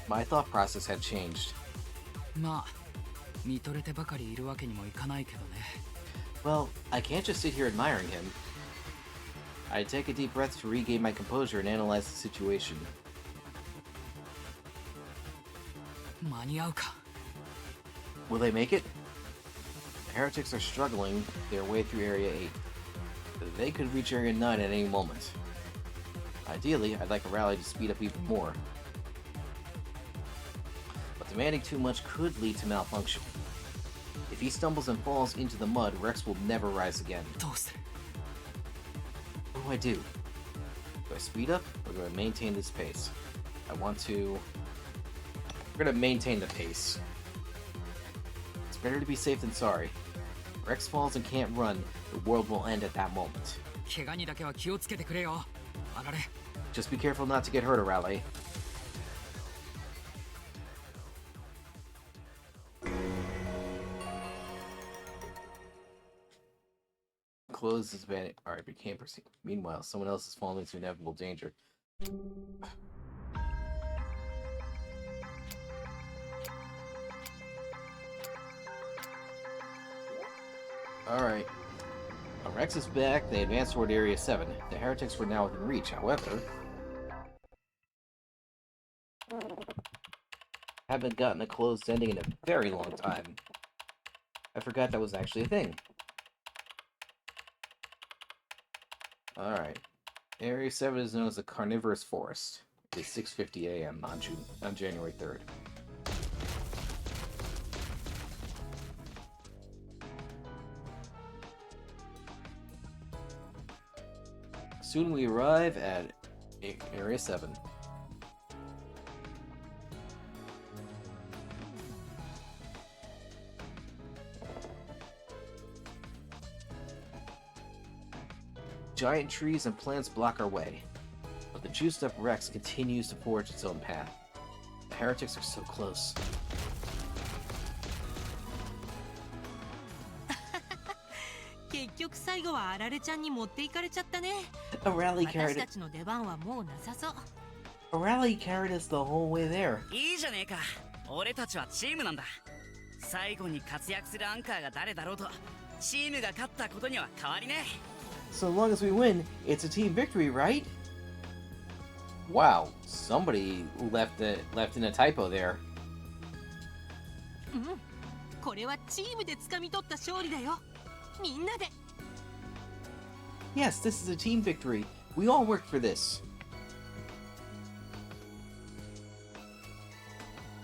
My thought process had changed. まあ、見とれてばかりいるわけにもいかないけどね。Well, I can't just sit here admiring him. I take a deep breath to regain my composure and analyze the situation. 間に合うか。 Will they make it? The heretics are struggling their way through Area 8. They could reach Area 9 at any moment. Ideally, I'd like a rally to speed up even more. But demanding too much could lead to malfunction. If he stumbles and falls into the mud, Rex will never rise again. どうする？ What do? Do I speed up, or do I maintain this pace? I want to... We're gonna maintain the pace. It's better to be safe than sorry. If Rex falls and can't run, the world will end at that moment. 怪我にだけは気をつけてくれよ。あられ。 Just be careful not to get hurt, Raleigh. Close this bandit. Alright, we can't proceed. Meanwhile, someone else is falling into inevitable danger. Alright. Rex is back. They advanced toward Area 7. The heretics were now within reach, however... haven't gotten a closed ending in a very long time. I forgot that was actually a thing. Alright. Area 7 is known as the Carnivorous Forest. It is 6:50 a.m. on January 3rd. Soon we arrive at Area 7. Giant trees and plants block our way, but the juiced-up Rex continues to forge its own path. The heretics are so close. 結局最後はあられちゃんに持っていかれちゃったね。 A rally 私 carried たちの出番はもうなさそう。 a rally carried us the whole way there. いいじゃねえか。俺たちはチームなんだ。最後に活躍するアンカーが誰だろうと、チームが勝ったことには変わりね。 So long as we win, it's a team victory, right? Wow, somebody left in a typo there. うん、これはチームで掴み取った勝利だよ。みんなで。 Yes, this is a team victory. We all worked for this.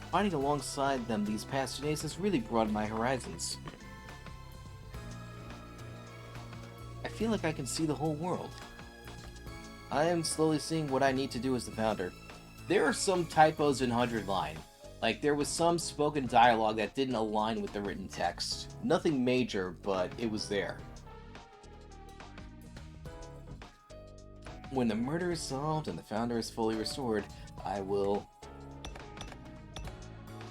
Fighting alongside them these past 2 days has really broadened my horizons. I feel like I can see the whole world. I am slowly seeing what I need to do as the founder. There are some typos in 100 line. Like, there was some spoken dialogue that didn't align with the written text. Nothing major, but it was there. When the murder is solved and the founder is fully restored, I will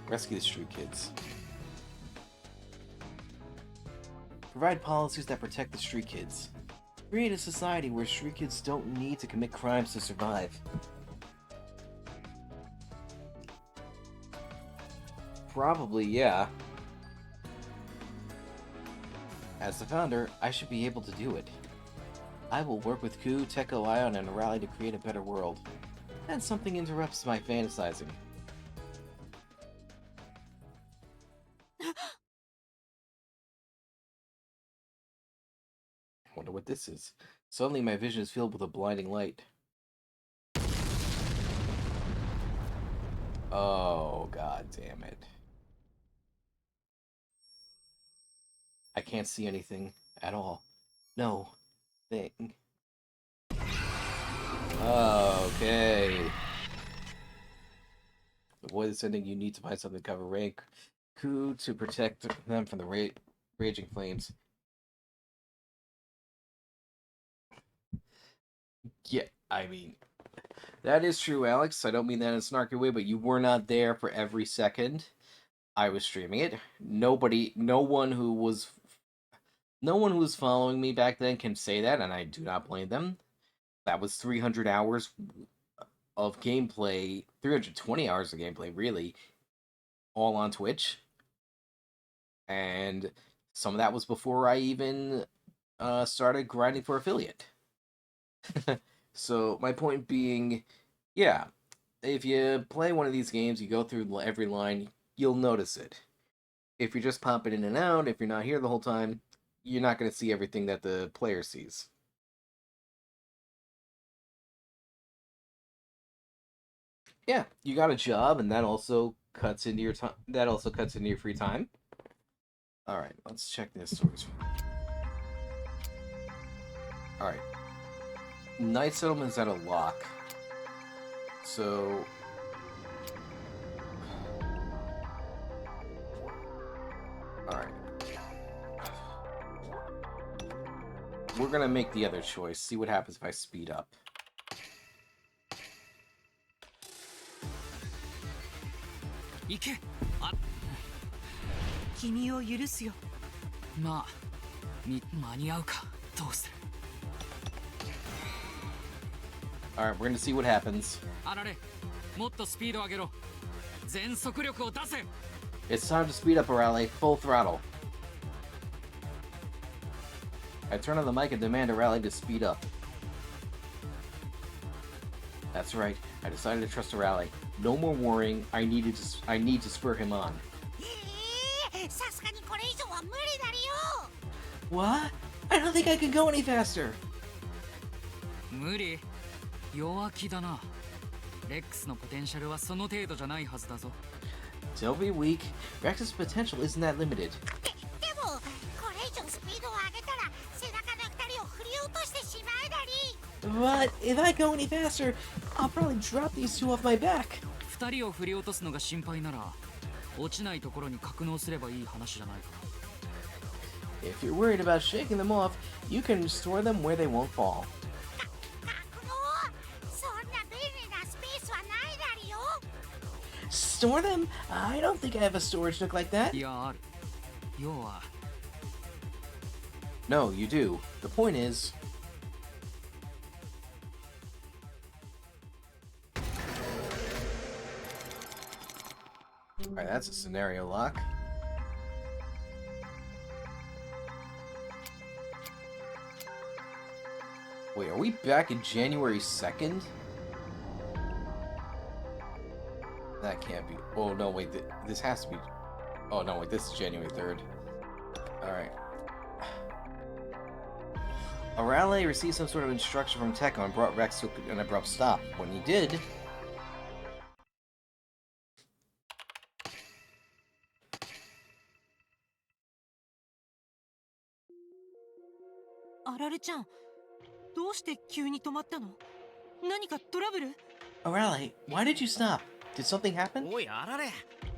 rescue the street kids. Provide policies that protect the street kids. Create a society where street kids don't need to commit crimes to survive. Probably, yeah. As the founder, I should be able to do it. I will work with Ku, Teko, Ion, and Rally to create a better world. And something interrupts my fantasizing. I wonder what this is. Suddenly my vision is filled with a blinding light. Oh, god damn it. I can't see anything at all. No thing. Okay. Avoid this ending, you need to find something to cover rank Ku to protect them from the raging flames. Yeah, I mean, that is true, Alex. I don't mean that in a snarky way, but you were not there for every second. I was streaming it. No one who was following me back then can say that, and I do not blame them. That was 300 hours of gameplay, 320 hours of gameplay, really, all on Twitch. And some of that was before I even started grinding for affiliate. So my point being, yeah, if you play one of these games, you go through every line, you'll notice it. If you're just popping in and out, if you're not here the whole time, you're not going to see everything that the player sees. Yeah, you got a job, and that also cuts into your time. That also cuts into your free time. All right, let's check this stories. All right, Night Settlement's at a lock, so all right. We're gonna make the other choice. See what happens if I speed up. Ike. 君を許すよ。まあ、間に合うか。どうする。All right, we're gonna see what happens. あられ、もっとスピード上げろ。全速力を出せ。It's time to speed up, Rally. Full throttle. I turn on the mic and demand a Rally to speed up. That's right. I decided to trust a Rally. No more worrying. I need to spur him on. さすがにこれ以上は無理だよ。 What? I don't think I can go any faster. 無理。弱気だな。レックスのポテンシャルはその程度じゃないはずだぞ。Don't be weak. Rex's potential isn't that limited. でもこれ以上スピードを上げたら背中の2人を振り落としてしまうだり。 But if I go any faster, I'll probably drop these two off my back. 2人を振り落とすのが心配なら、落ちないところに格納すればいい話じゃないか。If you're worried about shaking them off, you can store them where they won't fall. 格納？そんな便利なスペースはないだりよ。 Store them? I don't think I have a storage nook like that. いや、ある。要は。No, you do. The point is... Alright, that's a scenario lock. Wait, are we back in January 2nd? That can't be... Oh, no, wait, this has to be... Oh, no, wait, this is January 3rd. Alright. Arale received some sort of instruction from Tekka and brought Rex to an abrupt stop. When he did... あられちゃん、どうして急に止まったの？何かトラブル？ O'Reilly, why did you stop? Did something happen? おいあられ、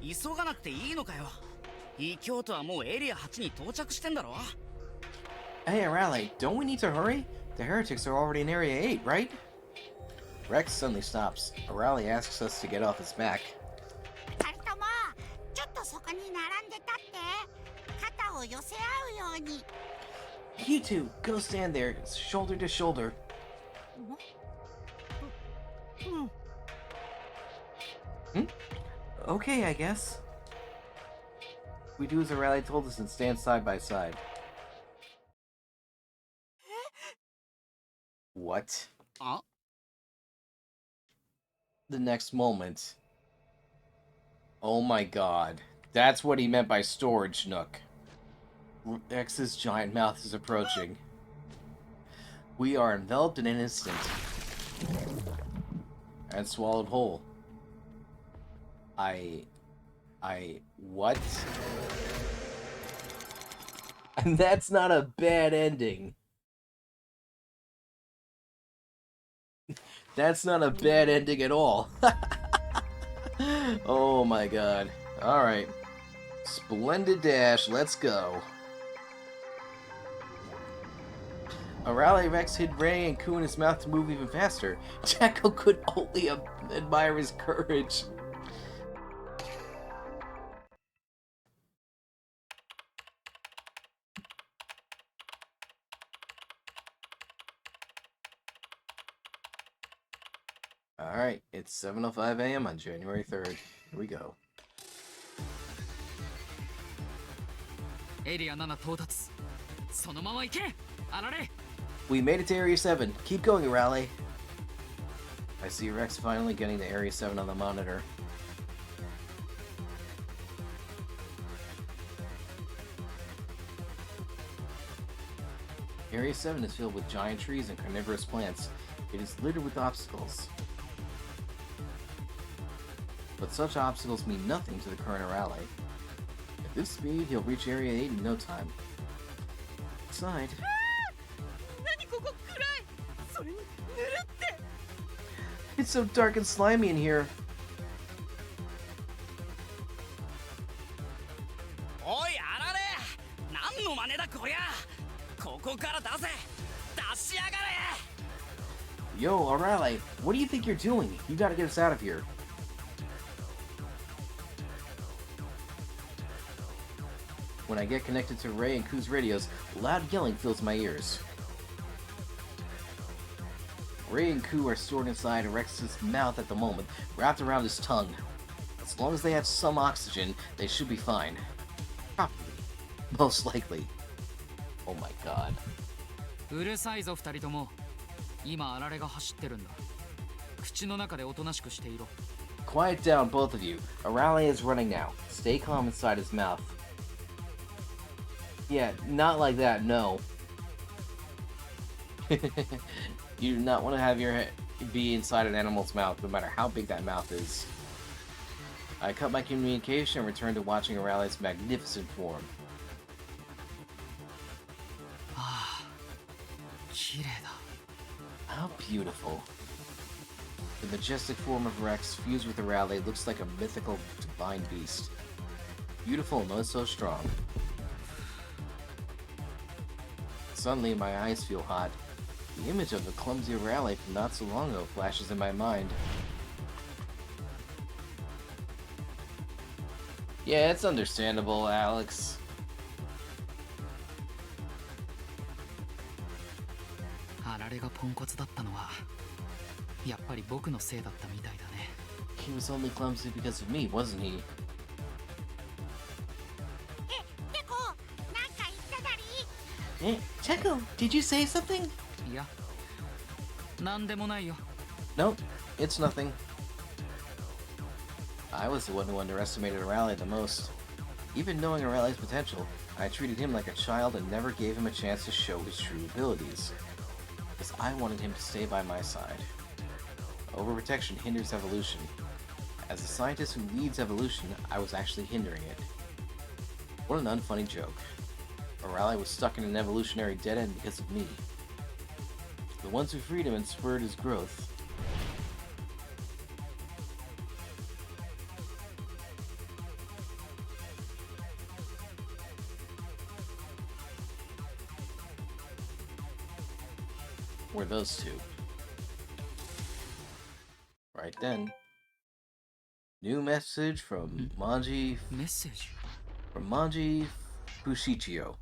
急がなくていいのかよ。異教徒はもうエリア8に到着してんだろ。 Hey, O'Reilly, don't we need to hurry? The heretics are already in Area 8, right? Rex suddenly stops. O'Reilly asks us to get off his back. 二人ともちょっとそこに並んで立って肩を寄せ合うように。 You two, go stand there, shoulder to shoulder. うん。Okay, I guess. We do as O'Reilly told us and stand side by side. What? あ The next moment. Oh my god. That's what he meant by storage nook. X's giant mouth is approaching. We are enveloped in an instant. And swallowed whole. What? And that's not a bad ending. That's not a bad ending at all. Oh my god. Alright. Splendid dash, let's go. O'Reilly Rex hid Ray and Ku in his mouth to move even faster. Jacko could only admire his courage. Alright, it's 7:05 a.m. on January 3rd. Here we go. エリア7到達。そのまま行け、あられ。 We made it to Area 7. Keep going, O'Reilly. I see Rex finally getting to Area 7 on the monitor. Area 7 is filled with giant trees and carnivorous plants. It is littered with obstacles. But such obstacles mean nothing to the current O'Reilly. At this speed, he'll reach Area 8 in no time. Inside... 何ここ暗い。それにぬるって。 It's so dark and slimy in here. おいあられ、何の真似だこりゃ。ここから出せ、出しやがれ。 Yo, O'Reilly, what do you think you're doing? You gotta get us out of here. When I get connected to Ray and Ku's radios, loud yelling fills my ears. Ray and Ku are stored inside Rex's mouth at the moment, wrapped around his tongue. As long as they have some oxygen, they should be fine. Probably. Most likely. Oh my god. うるさいぞ二人とも。今あられが走ってるんだ。口の中でおとなしくしていろ。 Quiet down, both of you. O'Reilly is running now. Stay calm inside his mouth. Yeah, not like that, no. You do not want to have your head be inside an animal's mouth, no matter how big that mouth is. I cut my communication and returned to watching O'Reilly's magnificent form. ああ、綺麗だ。 How beautiful. The majestic form of Rex fused with O'Reilly looks like a mythical divine beast. Beautiful and not so strong. Suddenly my eyes feel hot. The image of the clumsy O'Reilly from not so long ago flashes in my mind. Yeah, it's understandable, Alex. あられがポンコツだったのはやっぱり僕のせいだったみたいだね。 He was only clumsy because of me, wasn't he? てこなんか言っただり。 Eh, Checo, did you say something? いや、なんでもないよ。 Nope, it's nothing. I was the one who underestimated O'Reilly the most. Even knowing O'Reilly's potential, I treated him like a child and never gave him a chance to show his true abilities. Because I wanted him to stay by my side. Overprotection hinders evolution. As a scientist who leads evolution, I was actually hindering it. What an unfunny joke. Arale was stuck in an evolutionary dead end because of me. The ones who freed him and spurred his growth. Were those two. Right then. New message from Manji メッセージ from Manji Fushicho.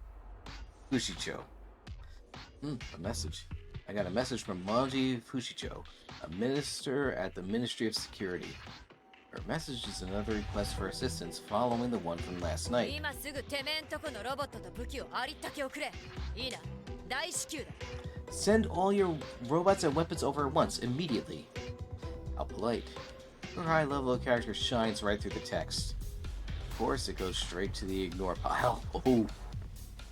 A message. I got a message from Manji Fushicho, a minister at the Ministry of Security. Her message is another request for assistance following the one from last night. 今すぐてめえんとこのロボットと武器をありったけをくれ。いいな。大至急だ。 Send all your robots and weapons over at once, immediately. How polite. Her high level of character shines right through the text. Of course, it goes straight to the ignore pile. Oh.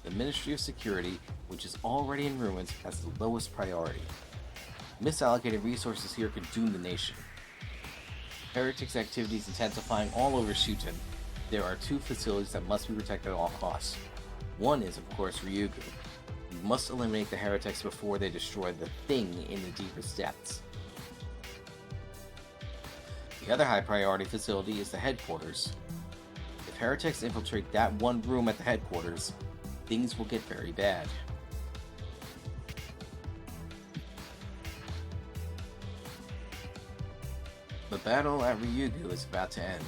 The Ministry of Security, which is already in ruins, has the lowest priority. Misallocated resources here could doom the nation. Heretics' activities intensifying all over Shuten. There are two facilities that must be protected at all costs. One is, of course, Ryugu. You must eliminate the heretics before they destroy the thing in the deepest depths. The other high priority facility is the headquarters. If heretics infiltrate that one room at the headquarters, things will get very bad. The battle at Ryugu is about to end.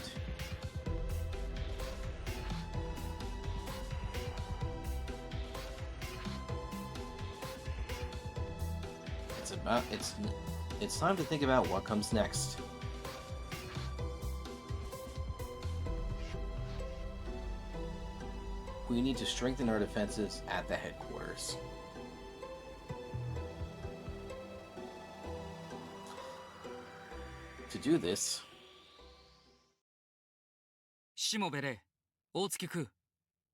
It's time to think about what comes next. We need to strengthen our defenses at the headquarters. To do this, しもべれ大月く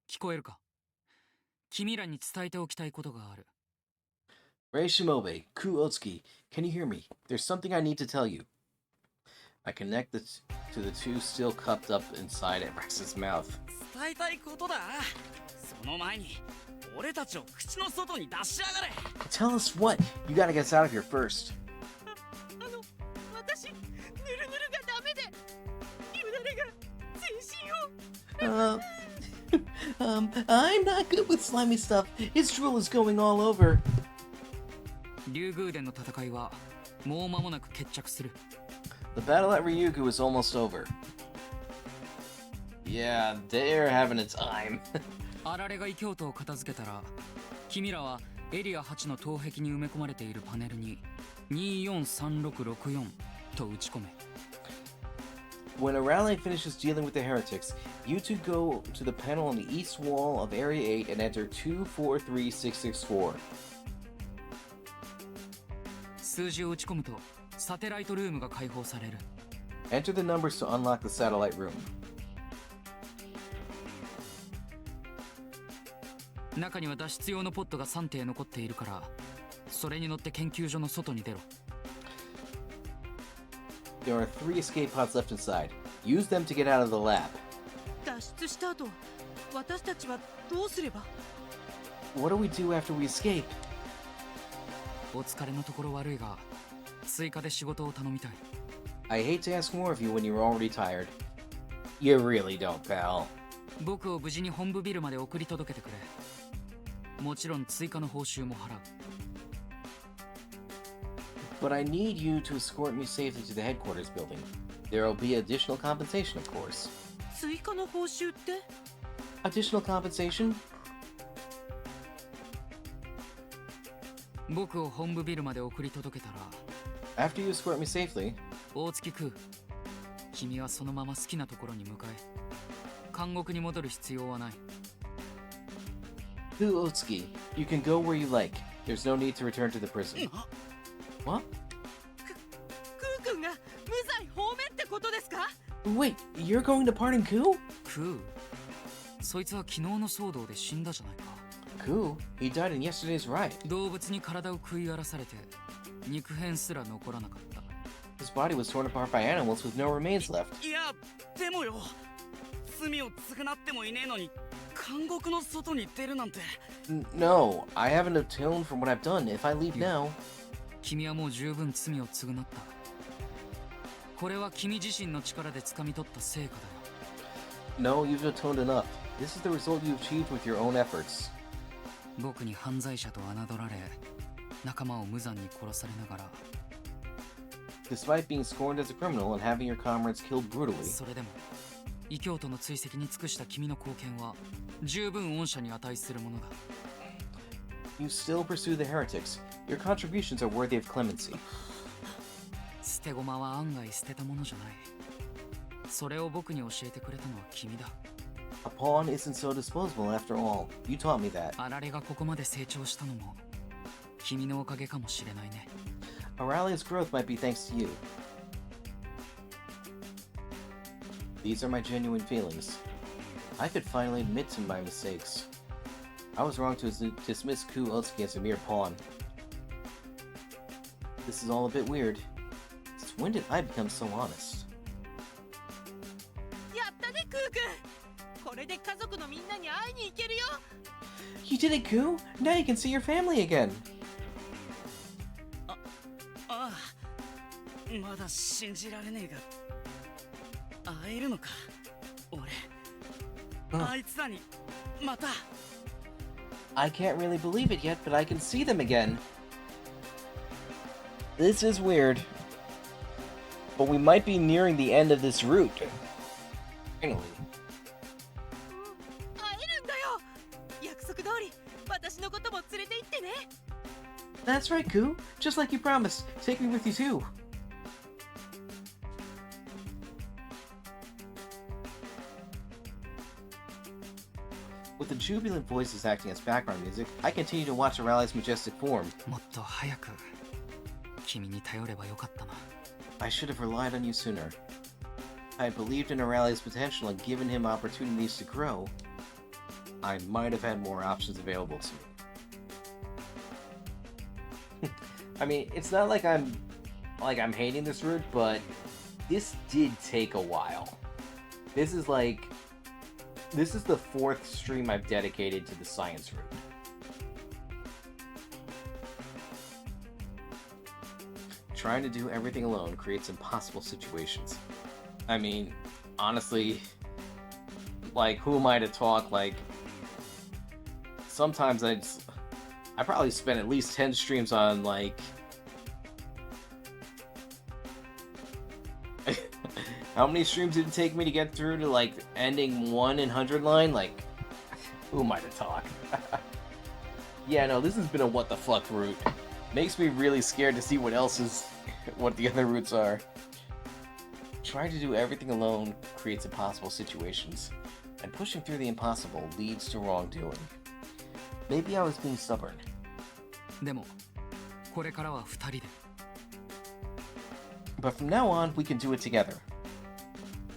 聞こえるか君らに伝えておきたいことがある Rei Shimobe, Ku Otsuki, can you hear me? There's something I need to tell you. I connect to the two still cupped up inside Rex's mouth. 伝えたいことだ。その前に俺たちを口の外に出しやがれ。 Tell us what? You gotta get us out of here first. 私ぬるぬるがダメでよだれが全身を I'm not good with slimy stuff. His drool is going all over. 竜宮殿の戦いはもう間もなく決着する The battle at Ryugu is almost over. Yeah, they're having a time. あられが異教徒を片付けたら君らはエリア8の東壁に埋め込まれているパネルに243664と打ち込め When Arale finishes dealing with the heretics, you two go to the panel on the east wall of Area 8 and enter 243664. 数字を打ち込むとサテライトルームが開放される Enter the numbers to unlock the satellite room. 中には脱出用のポットが3艇残っているからそれに乗って研究所の外に出ろ There are 3 escape pods left inside. Use them to get out of the lab. 脱出した後私たちはどうすれば What do we do after we escape? お疲れのところ悪いが追加で仕事を頼みたい I hate to ask more of you when you're already tired. You really don't, pal. 僕を無事に本部ビルまで送り届けてくれもちろん追加の報酬も払う But I need you to escort me safely to the headquarters building. There will be additional compensation, of course. 追加の報酬って Additional compensation? 僕を本部ビルまで送り届けたら After you escort me safely, 大月空君はそのまま好きなところに向かえ監獄に戻る必要はない Ku Otsuki, you can go where you like. There's no need to return to the prison. What? クー君が無罪放免ってことですか Wait, you're going to pardon Ku? クーそいつは昨日の騒動で死んだじゃないか Ku? He died in yesterday's riot. 動物に体を食い荒らされて肉片すら残らなかった His body was torn apart by animals with no remains left. いやでもよ罪を償ってもいねえのに監獄の外に出るなんて。 No, I haven't atoned for what I've done. If I leave now... 君はもう十分罪を償った。これは君自身の力で掴み取った成果だよ。 No, you've atoned enough. This is the result you've achieved with your own efforts. 僕に犯罪者と侮られ、仲間を無残に殺されながら。 Despite being scorned as a criminal and having your comrades killed brutally, それでも異教徒の追跡に尽くした君の貢献は十分恩赦に値するものだ。 you still pursue the heretics. Your contributions are worthy of clemency. 捨て駒は案外捨てたものじゃない。それを僕に教えてくれたのは君だ。 A pawn isn't so disposable after all. You taught me that. あられがここまで成長したのも君のおかげかもしれないね。 Aurelia's growth might be thanks to you. These are my genuine feelings. I could finally admit to my mistakes. I was wrong to dismiss Ku Otsuki as a mere pawn. This is all a bit weird. Since when did I become so honest? やったねクー君。これで家族のみんなに会いに行けるよ。 You did it, Ku! Now you can see your family again! ああ、まだ信じられねえが、会えるのか俺。あいつらにまた。 I can't really believe it yet, but I can see them again. This is weird. But we might be nearing the end of this route. Finally. 会えるんだよ。約束通り私のことも連れて行ってね。 That's right, Ku. Just like you promised. Take me with you too. With the jubilant voices acting as background music, I continue to watch Aurelia's majestic form. もっと早く君に頼ればよかったな。 I should have relied on you sooner. I had believed in Aurelia's potential and given him opportunities to grow. I might have had more options available to me. I mean, it's not like I'm hating this route, but this did take a while. This is the fourth stream I've dedicated to the science route. Trying to do everything alone creates impossible situations. I mean, honestly, who am I to talk? Sometimes I probably spent at least 10 streams on, how many streams did it take me to get through to, ending 1 in 100 line? Who am I to talk? Yeah, no, this has been a what the fuck route. Makes me really scared to see what the other routes are. Trying to do everything alone creates impossible situations, and pushing through the impossible leads to wrongdoing. Maybe I was being stubborn. でもこれからは二人で。 But from now on, we can do it together.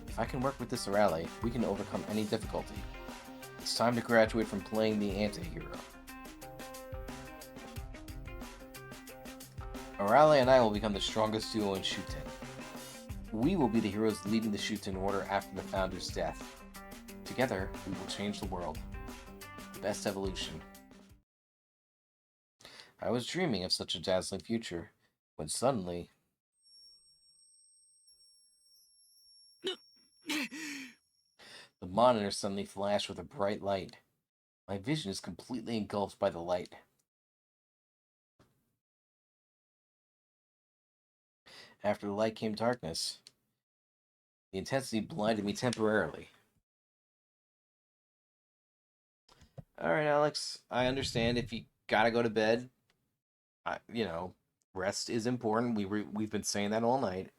If I can work with this Aurelia, we can overcome any difficulty. It's time to graduate from playing the anti-hero. Aurelia and I will become the strongest duo in Shuten. We will be the heroes leading the Shuten Order after the founder's death. Together, we will change the world. The best evolution. I was dreaming of such a dazzling future, when suddenly... The monitor suddenly flashed with a bright light. My vision is completely engulfed by the light. After the light came darkness. The intensity blinded me temporarily. Alright, Alex, I understand if you gotta go to bed. Rest is important. We've been saying that all night.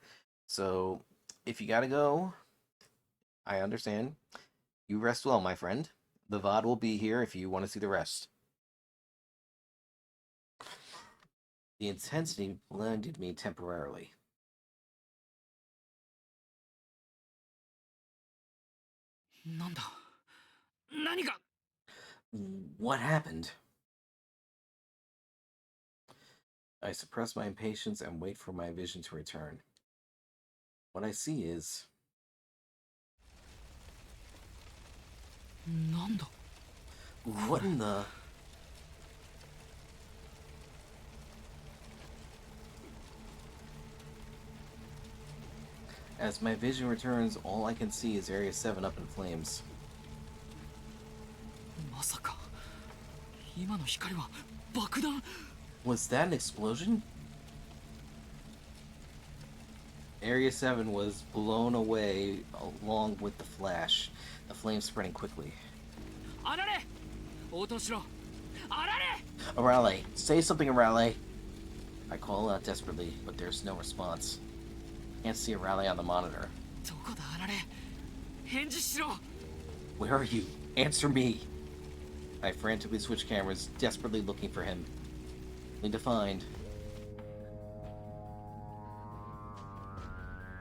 So, if you gotta go, I understand. You rest well, my friend. The VOD will be here if you want to see the rest. The intensity blinded me temporarily. What happened? I suppress my impatience and wait for my vision to return. What I see is... What in the... As my vision returns, all I can see is Area 7 up in flames. まさか今の光は爆弾。 Was that an explosion? Area 7 was blown away along with the flash, the flames spreading quickly. あられ応答しろ。あられ Arale, say something, Arale. I call out desperately, but there's no response. Can't see Arale on the monitor. どこだあられ返事しろ。 Where are you? Answer me. I frantically switch cameras, desperately looking for him. Only to find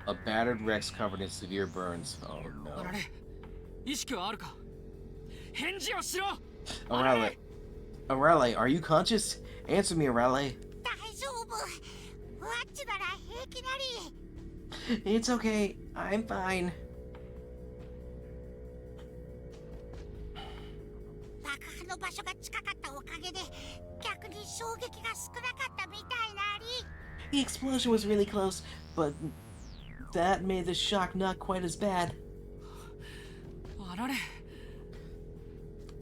a battered Rex covered in severe burns. Oh あ no. られ意識はあるか。返事をしろ。 Arale. Arale, are you conscious? Answer me, Arale. 大丈夫。ワッチなら平気なり。 It's okay. I'm fine. 爆破の場所が近かったおかげで逆に衝撃が少なかったみたいなり。 The explosion was really close, but that made the shock not quite as bad. あられ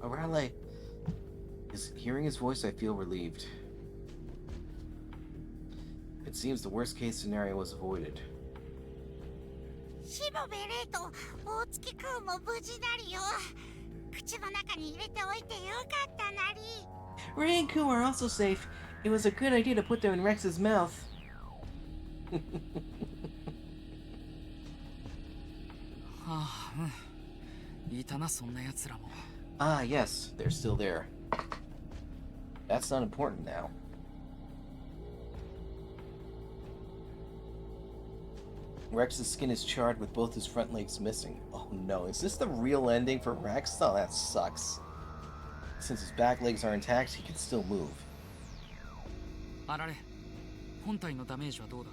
Arale. Hearing his voice, I feel relieved. It seems the worst case scenario was avoided. しもべレイと大月くんも無事なりよ。口の中に入れておいてよかったなり。 Ray and Ku are also safe. It was a good idea to put them in Rex's mouth. はあ、うん。いたなそんな奴らも。 Ah, yes, they're still there. That's not important now. Rex's skin is charred with both his front legs missing. Oh no, is this the real ending for Rex? Oh, that sucks. Since his back legs are intact, he can still move. あられ本体のダメージはどうだ。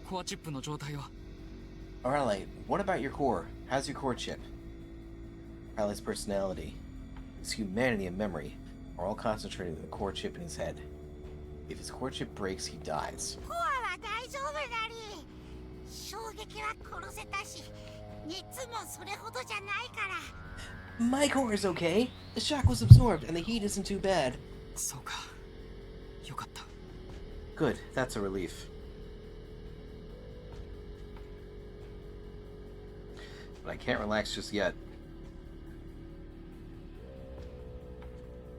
コアチップの状態は。 Arale, what about your core? How's your core chip? Arale's personality, his humanity and memory are all concentrated in the core chip in his head. If his core chip breaks, he dies. コアは大丈夫なり。衝撃は殺せたし、熱もそれほどじゃないから。 My core is okay. The shock was absorbed, and the heat isn't too bad. そうか。よかった。 Good, that's a relief. But I can't relax just yet.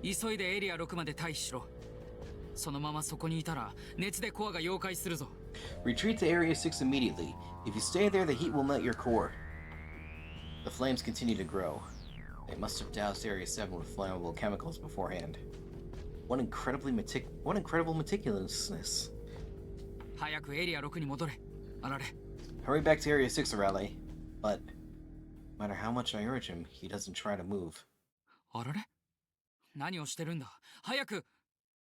急いでエリア6まで退避しろ。そのままそこにいたら熱でコアが溶解するぞ。 Retreat to Area 6 immediately. If you stay there, the heat will melt your core. The flames continue to grow. They must have doused Area 7 with flammable chemicals beforehand. What incredible meticulousness. 早くエリア6に戻れ。あられ。 Hurry back to Area 6, Arale. But, no matter how much I urge him, he doesn't try to move. あられ何をしてるんだ。早く。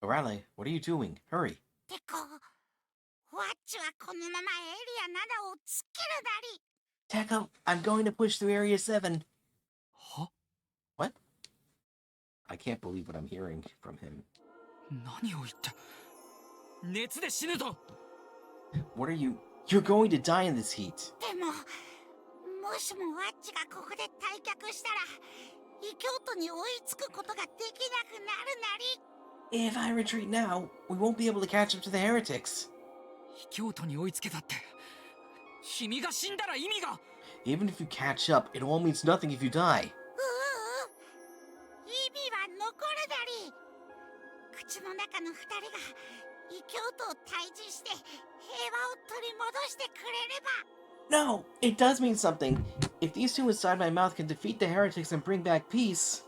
Arale, what are you doing? Hurry. てこ、ワッチはこのままエリア7を突っ切るなり。 Taco, I'm going to push through Area 7. は What? I can't believe what I'm hearing from him. 何を言って。熱で死ぬぞ。 What are you... You're going to die in this heat. でも、もしもワッチがここで退却したら、異教徒に追いつくことができなくなるなり。 If I retreat now, we won't be able to catch up to the heretics. 異教徒に追いつけたって。君が死んだら意味が。 Even if you catch up, it all means nothing if you die. 意味は残るなり。口の中の二人が異教徒を退治して平和を取り戻してくれれば。 No, it does mean something. If these two inside my mouth can defeat the heretics and bring back peace...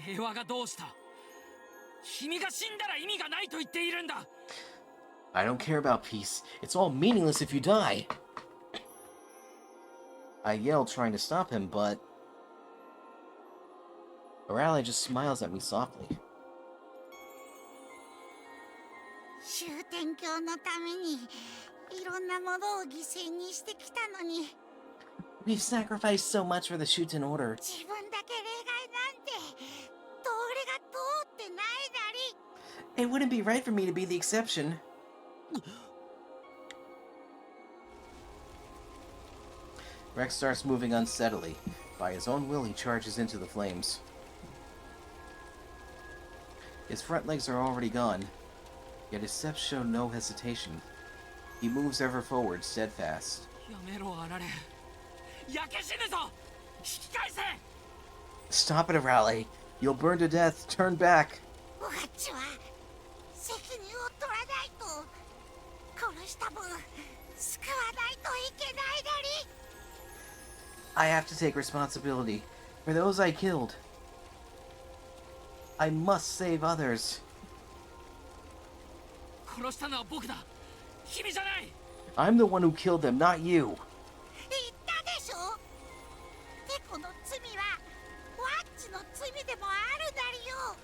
平和がどうした。君が死んだら意味がないと言っているんだ。 I don't care about peace. It's all meaningless if you die. I yell, trying to stop him, but... Arale just smiles at me softly. 終点教のためにいろんなものを犠牲にしてきたのに、We've sacrificed so much for the Shuten Order. 自分だけ例外なんて道理が通ってないだり。 It wouldn't be right for me to be the exception. Rex starts moving unsteadily. By his own will, he charges into the flames. His front legs are already gone, yet his steps show no hesitation. He moves ever forward, steadfast. やめろあられ焼け死ぬぞ引き返せ Stop it, Arale. You'll burn to death. Turn back. オガッチは責任を取らないと殺した分救わないといけないだり。 I have to take responsibility for those I killed. I must save others. 殺したのは僕だ君じゃない I'm the one who killed them, not you. 言ったでしょ。テコの罪はワッチの罪でもあるだりよ。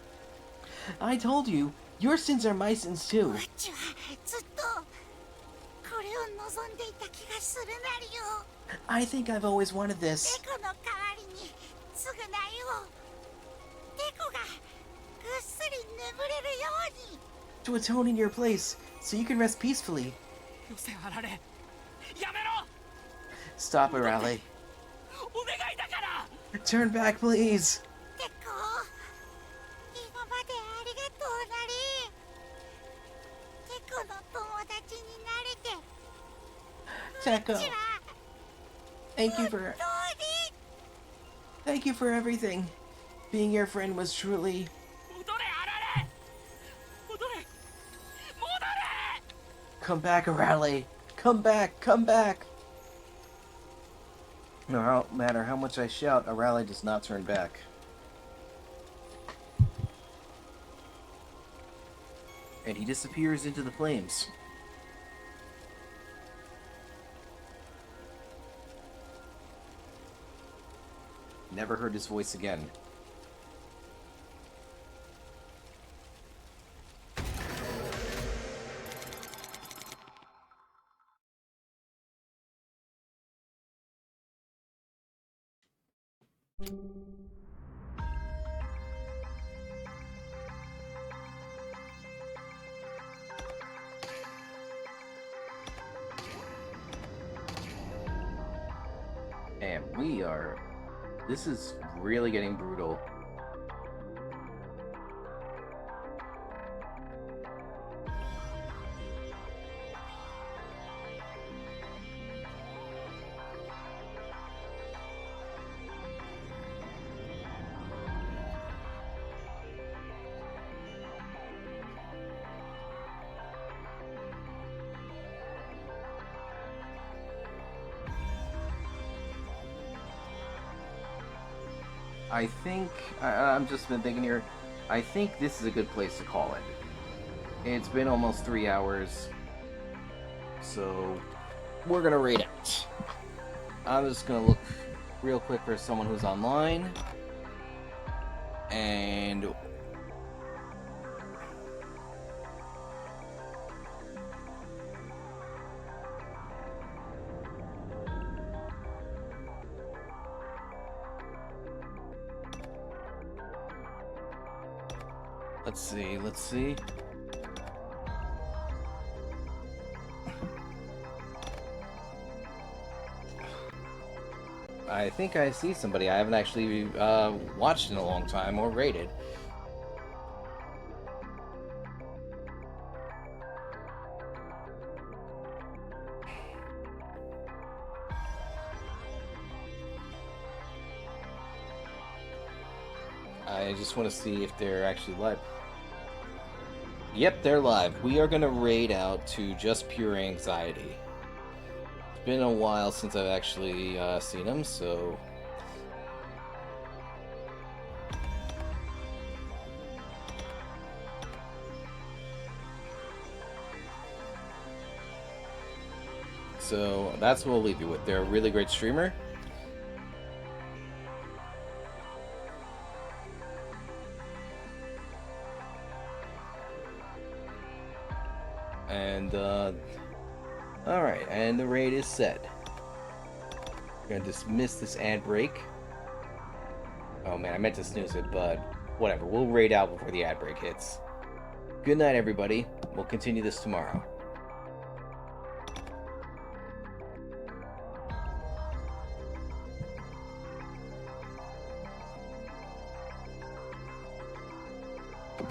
I told you, your sins are my sins too. ワッチはずっとこれを望んでいた気がするなりよ。 I think I've always wanted this. テコの代わりに償いを。テコがぐっすり眠れるように。 To atone in your place, so you can rest peacefully. よせあられやめろ Stop, Arale. お願いだから Turn back, please. テコ、今までありがとうなり。テコの友達になれて。 Tekko, ワッチは thank you 本 for 当に thank you for everything. Being your friend was truly. 戻れあられ戻れ戻れ Come back, Arale. Come back, come back. No matter how much I shout, Arale does not turn back. And he disappears into the flames. Never heard his voice again. And we are... This is really getting brutal. I think, I'm just been thinking here, I think this is a good place to call it. It's been almost 3 hours, so we're gonna rate it. I'm just gonna look real quick for someone who's online, and let's see. I think I see somebody I haven't actually watched in a long time or rated. I just want to see if they're actually live. Yep, they're live. We are going to raid out to just pure anxiety. It's been a while since I've actually seen them, so... So, that's what we'll leave you with. They're a really great streamer. And, alright, and the raid is set. We're gonna dismiss this ad break. Oh man, I meant to snooze it, but whatever. We'll raid out before the ad break hits. Good night, everybody. We'll continue this tomorrow. you